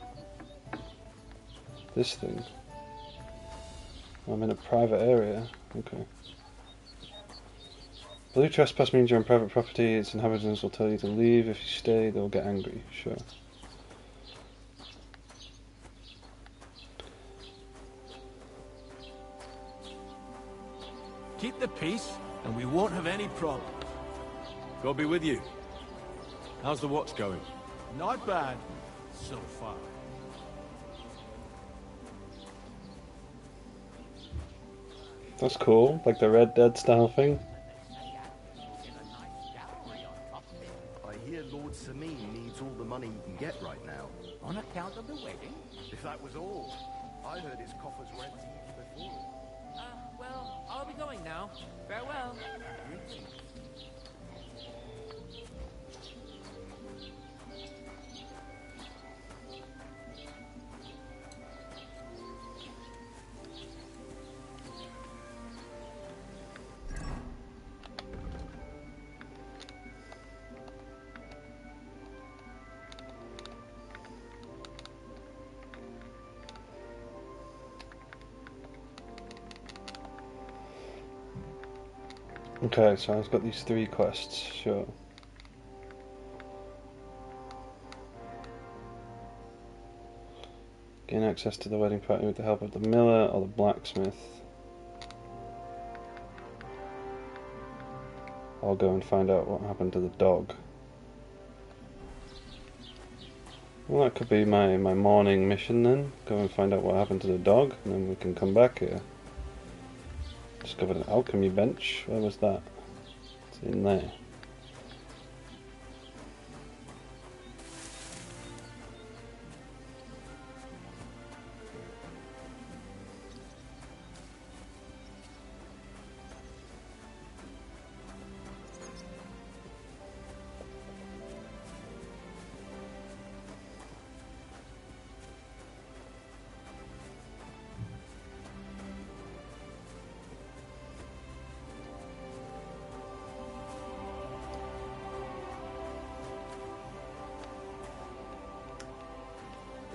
This thing. I'm in a private area. Okay. Blue trespass means you're on private property. Its inhabitants will tell you to leave. If you stay, they'll get angry. Sure. Keep the peace, and we won't have any problems. God be with you. How's the watch going? Not bad, so far. That's cool, like the Red Dead style thing. I hear Lord Samin needs all the money he can get right now. On account of the wedding? If that was all, I heard his coffers were empty even before. Well, I'll be going now. Farewell. Okay, so I've got these 3 quests, sure. Gain access to the wedding party with the help of the miller or the blacksmith. I'll go and find out what happened to the dog. Well, that could be my morning mission then. Go and find out what happened to the dog, and then we can come back here. Discovered an alchemy bench. Where was that? It's in there.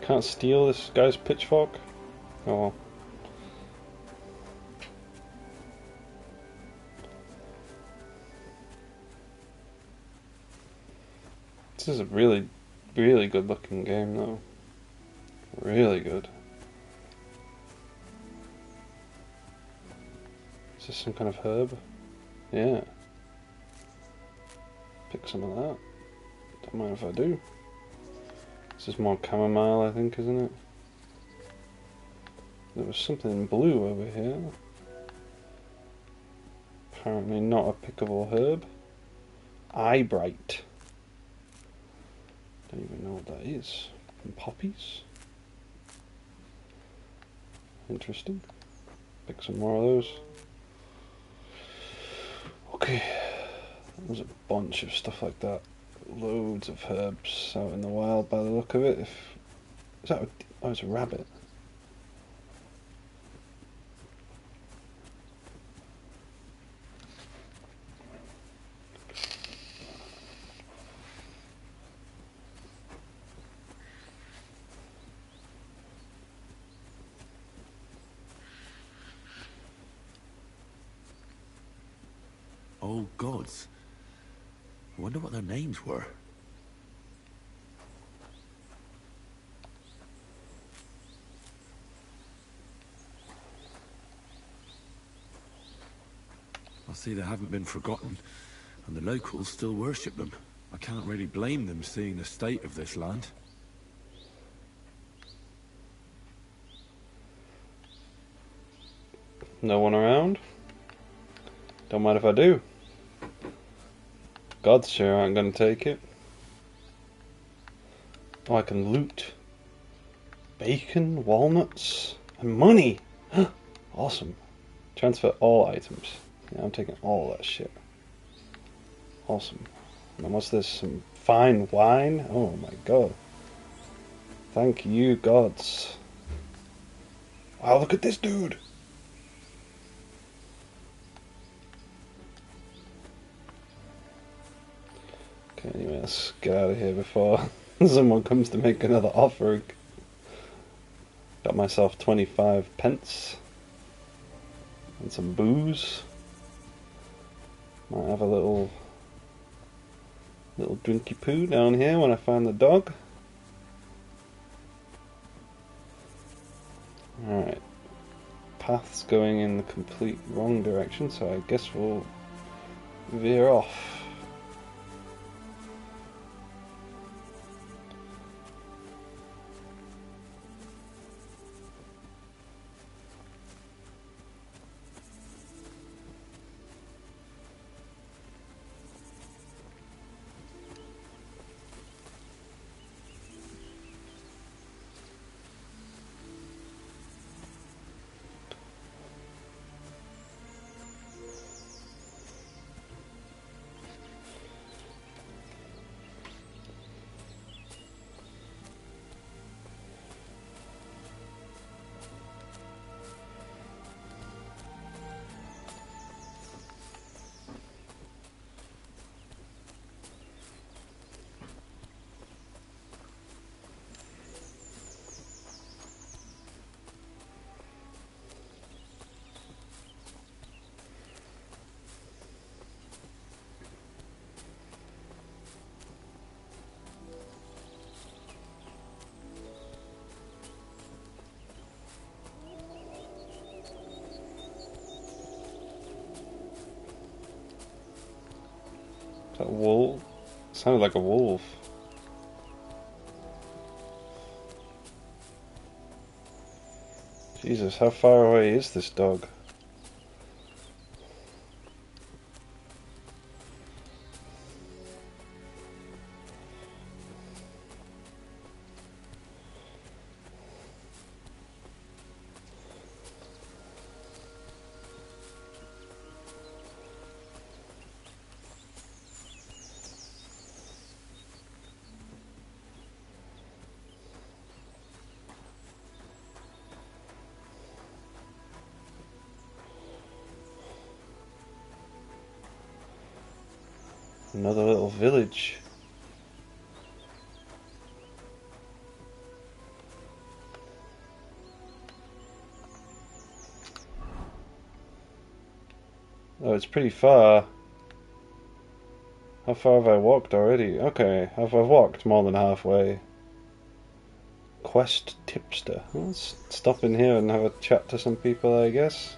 Can't steal this guy's pitchfork? Oh well. This is a really, really good looking game though. Really good. Is this some kind of herb? Yeah. Pick some of that. Don't mind if I do. This is more chamomile, I think, isn't it? There was something in blue over here. Apparently not a pickable herb. Eyebright. Don't even know what that is. And poppies. Interesting. Pick some more of those. Okay. There's a bunch of stuff like that. Loads of herbs out in the wild by the look of it. Is that oh, it's a rabbit. Old gods. I wonder what their names were. I see they haven't been forgotten, and the locals still worship them. I can't really blame them seeing the state of this land. No one around? Don't mind if I do. Gods sure aren't going to take it. Oh, I can loot. Bacon, walnuts, and money! Awesome. Transfer all items. Yeah, I'm taking all that shit. Awesome. And what's this? Some fine wine? Oh my god. Thank you, gods. Wow, look at this dude! Okay, anyway, let's get out of here before someone comes to make another offering. Got myself 25 pence. And some booze. Might have a little drinky poo down here when I find the dog. Alright. Path's going in the complete wrong direction, so I guess we'll veer off. That wolf sounded like a wolf. Jesus, how far away is this dog? Another little village. Oh, it's pretty far. How far have I walked already? Okay, I've walked more than halfway. Quest tipster. Let's stop in here and have a chat to some people, I guess.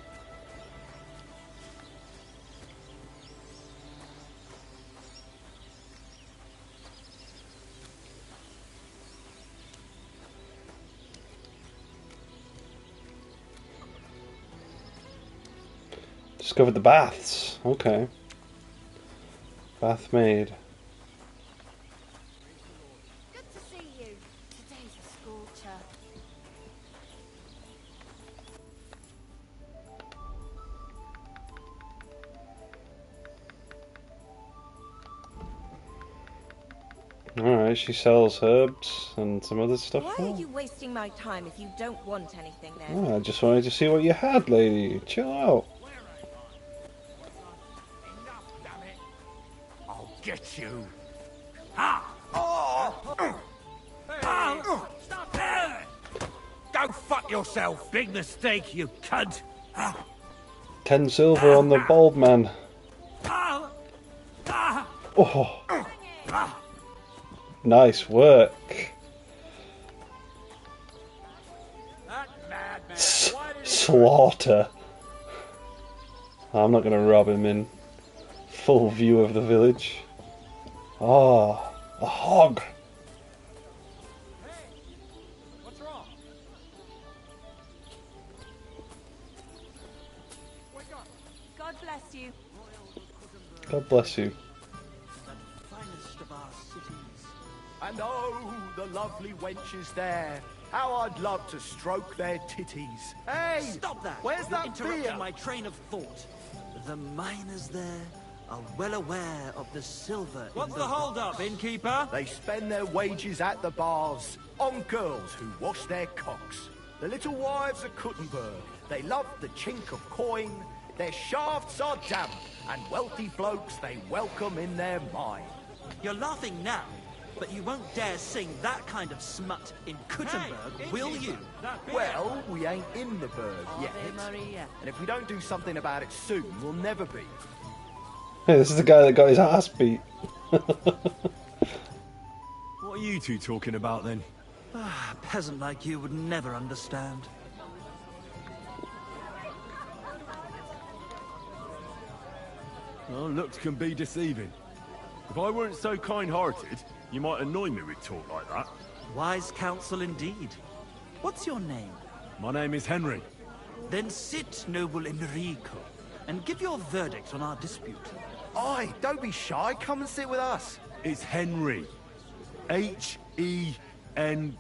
Discovered the baths. Okay. Bath maid. Good to see you. Today's a scorcher. Alright, she sells herbs and some other stuff. Why are you wasting my time if you don't want anything then? Oh, I just wanted to see what you had, lady. Chill out. I'll get you. Stop there! Go fuck yourself! Big mistake, you cunt! 10 silver on the bald man. Oh. Nice work. Slaughter. I'm not going to rob him in full view of the village. Oh, a hog. What's wrong? Wake up. God bless you. God bless you. And oh, the lovely wenches there. How I'd love to stroke their titties. Hey! Stop that! Where's You're that interrupting beer? my train of thought. The miners there are well aware of the silver. What's the hold-up, innkeeper? They spend their wages at the bars on girls who wash their cocks. The little wives of Kuttenberg, they love the chink of coin. Their shafts are damp, and wealthy blokes they welcome in their mine. You're laughing now, but you won't dare sing that kind of smut in Kuttenberg, will you? Well, we ain't in the burg yet. Maria. And if we don't do something about it soon, we'll never be. Hey, this is the guy that got his ass beat. What are you two talking about then? A peasant like you would never understand. Well, looks can be deceiving. If I weren't so kind-hearted, you might annoy me with talk like that. Wise counsel indeed. What's your name? My name is Henry. Then sit, noble Enrico, and give your verdict on our dispute. Oi, don't be shy. Come and sit with us. It's Henry. H-E-N...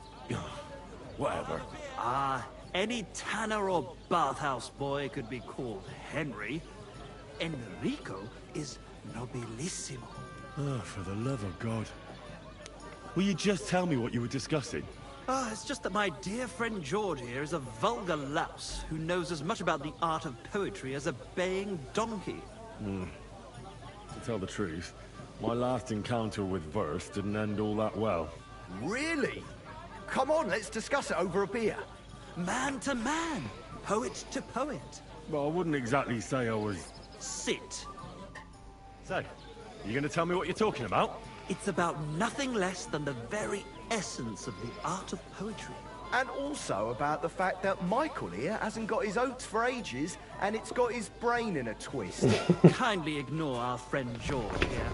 whatever. Ah, any tanner or bathhouse boy could be called Henry. Enrico is nobilissimo. Oh, for the love of God. Will you just tell me what you were discussing? Ah, it's just that my dear friend George here is a vulgar louse who knows as much about the art of poetry as a baying donkey. To tell the truth, my last encounter with verse didn't end all that well. Really? Come on, let's discuss it over a beer. Man to man, poet to poet. Well, I wouldn't exactly say I was... Sit. So, you going to tell me what you're talking about? It's about nothing less than the very essence of the art of poetry. And also about the fact that Michael here hasn't got his oats for ages, and it's got his brain in a twist. Kindly ignore our friend George here.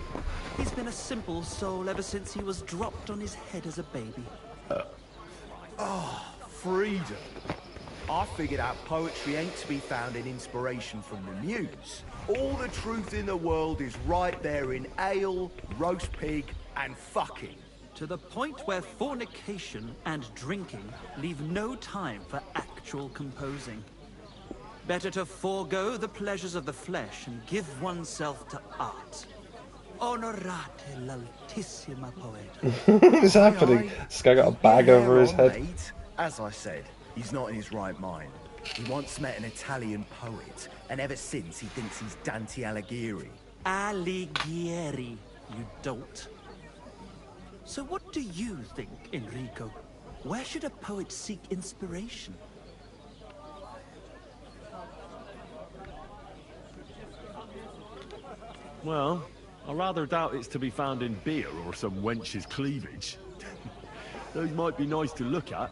He's been a simple soul ever since he was dropped on his head as a baby. Oh, freedom. I figured out poetry ain't to be found in inspiration from the muse. All the truth in the world is right there in ale, roast pig, and fucking. To the point where fornication and drinking leave no time for actual composing. Better to forego the pleasures of the flesh and give oneself to art. Onorate l'altissima poeta. What's happening? This guy got a bag over his head. Mate. As I said, he's not in his right mind. He once met an Italian poet, and ever since he thinks he's Dante Alighieri. Alighieri, you dolt. So what do you think, Enrico? Where should a poet seek inspiration? Well, I rather doubt it's to be found in beer or some wench's cleavage. Those might be nice to look at,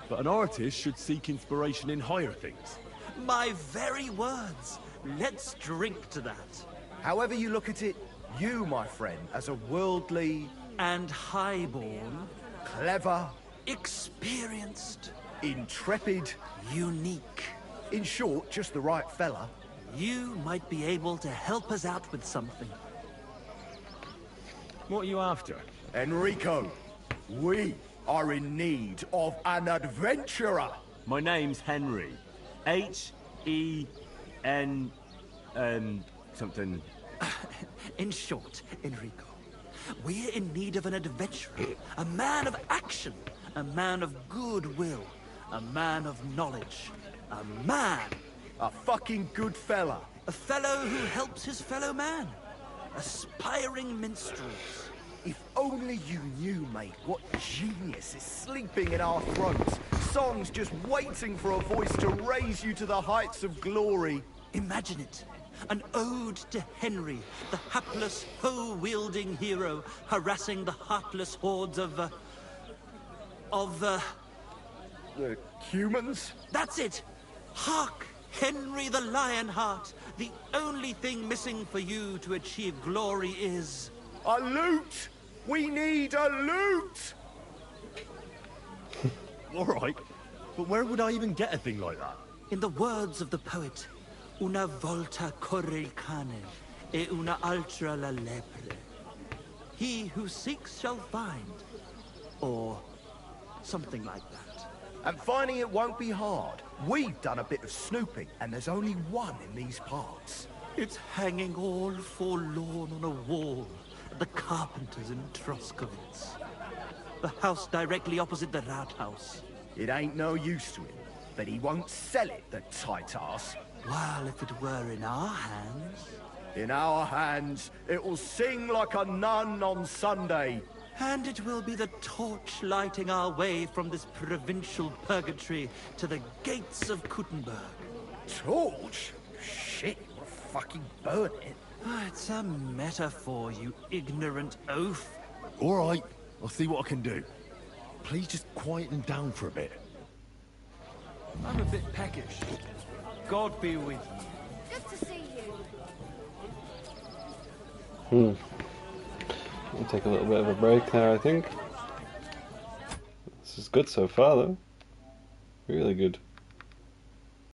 but an artist should seek inspiration in higher things. My very words. Let's drink to that. However you look at it, you, my friend, as a worldly... and highborn... clever... experienced... intrepid... unique... in short, just the right fella. You might be able to help us out with something. What are you after? Enrico, we are in need of an adventurer. My name's Henry. H-E-N... something... In short, Enrico, we're in need of an adventurer, a man of action, a man of goodwill, a man of knowledge, a man... a fucking good fella. A fellow who helps his fellow man. Aspiring minstrels. If only you knew, mate, what genius is sleeping in our throats. Songs just waiting for a voice to raise you to the heights of glory. Imagine it. An ode to Henry, the hapless, hoe-wielding hero, harassing the heartless hordes of humans? That's it! Hark! Henry the Lionheart! The only thing missing for you to achieve glory is... a loot! We need a loot! Alright, but where would I even get a thing like that? In the words of the poet, una volta corre il cane, e una altra la lepre. He who seeks shall find. Or something like that. And finding it won't be hard. We've done a bit of snooping, and there's only one in these parts. It's hanging all forlorn on a wall at the Carpenters in Troskowitz. The house directly opposite the Rathaus. It ain't no use to him, but he won't sell it, the tight ass. Well, if it were in our hands... In our hands, it will sing like a nun on Sunday. And it will be the torch lighting our way from this provincial purgatory to the gates of Kuttenberg. Torch? Shit, we'll fucking burn it. It's a metaphor, you ignorant oaf. Alright, I'll see what I can do. Please just quieten down for a bit. I'm a bit peckish. God be with you. Good to see you. We'll take a little bit of a break there, I think. This is good so far, though. Really good.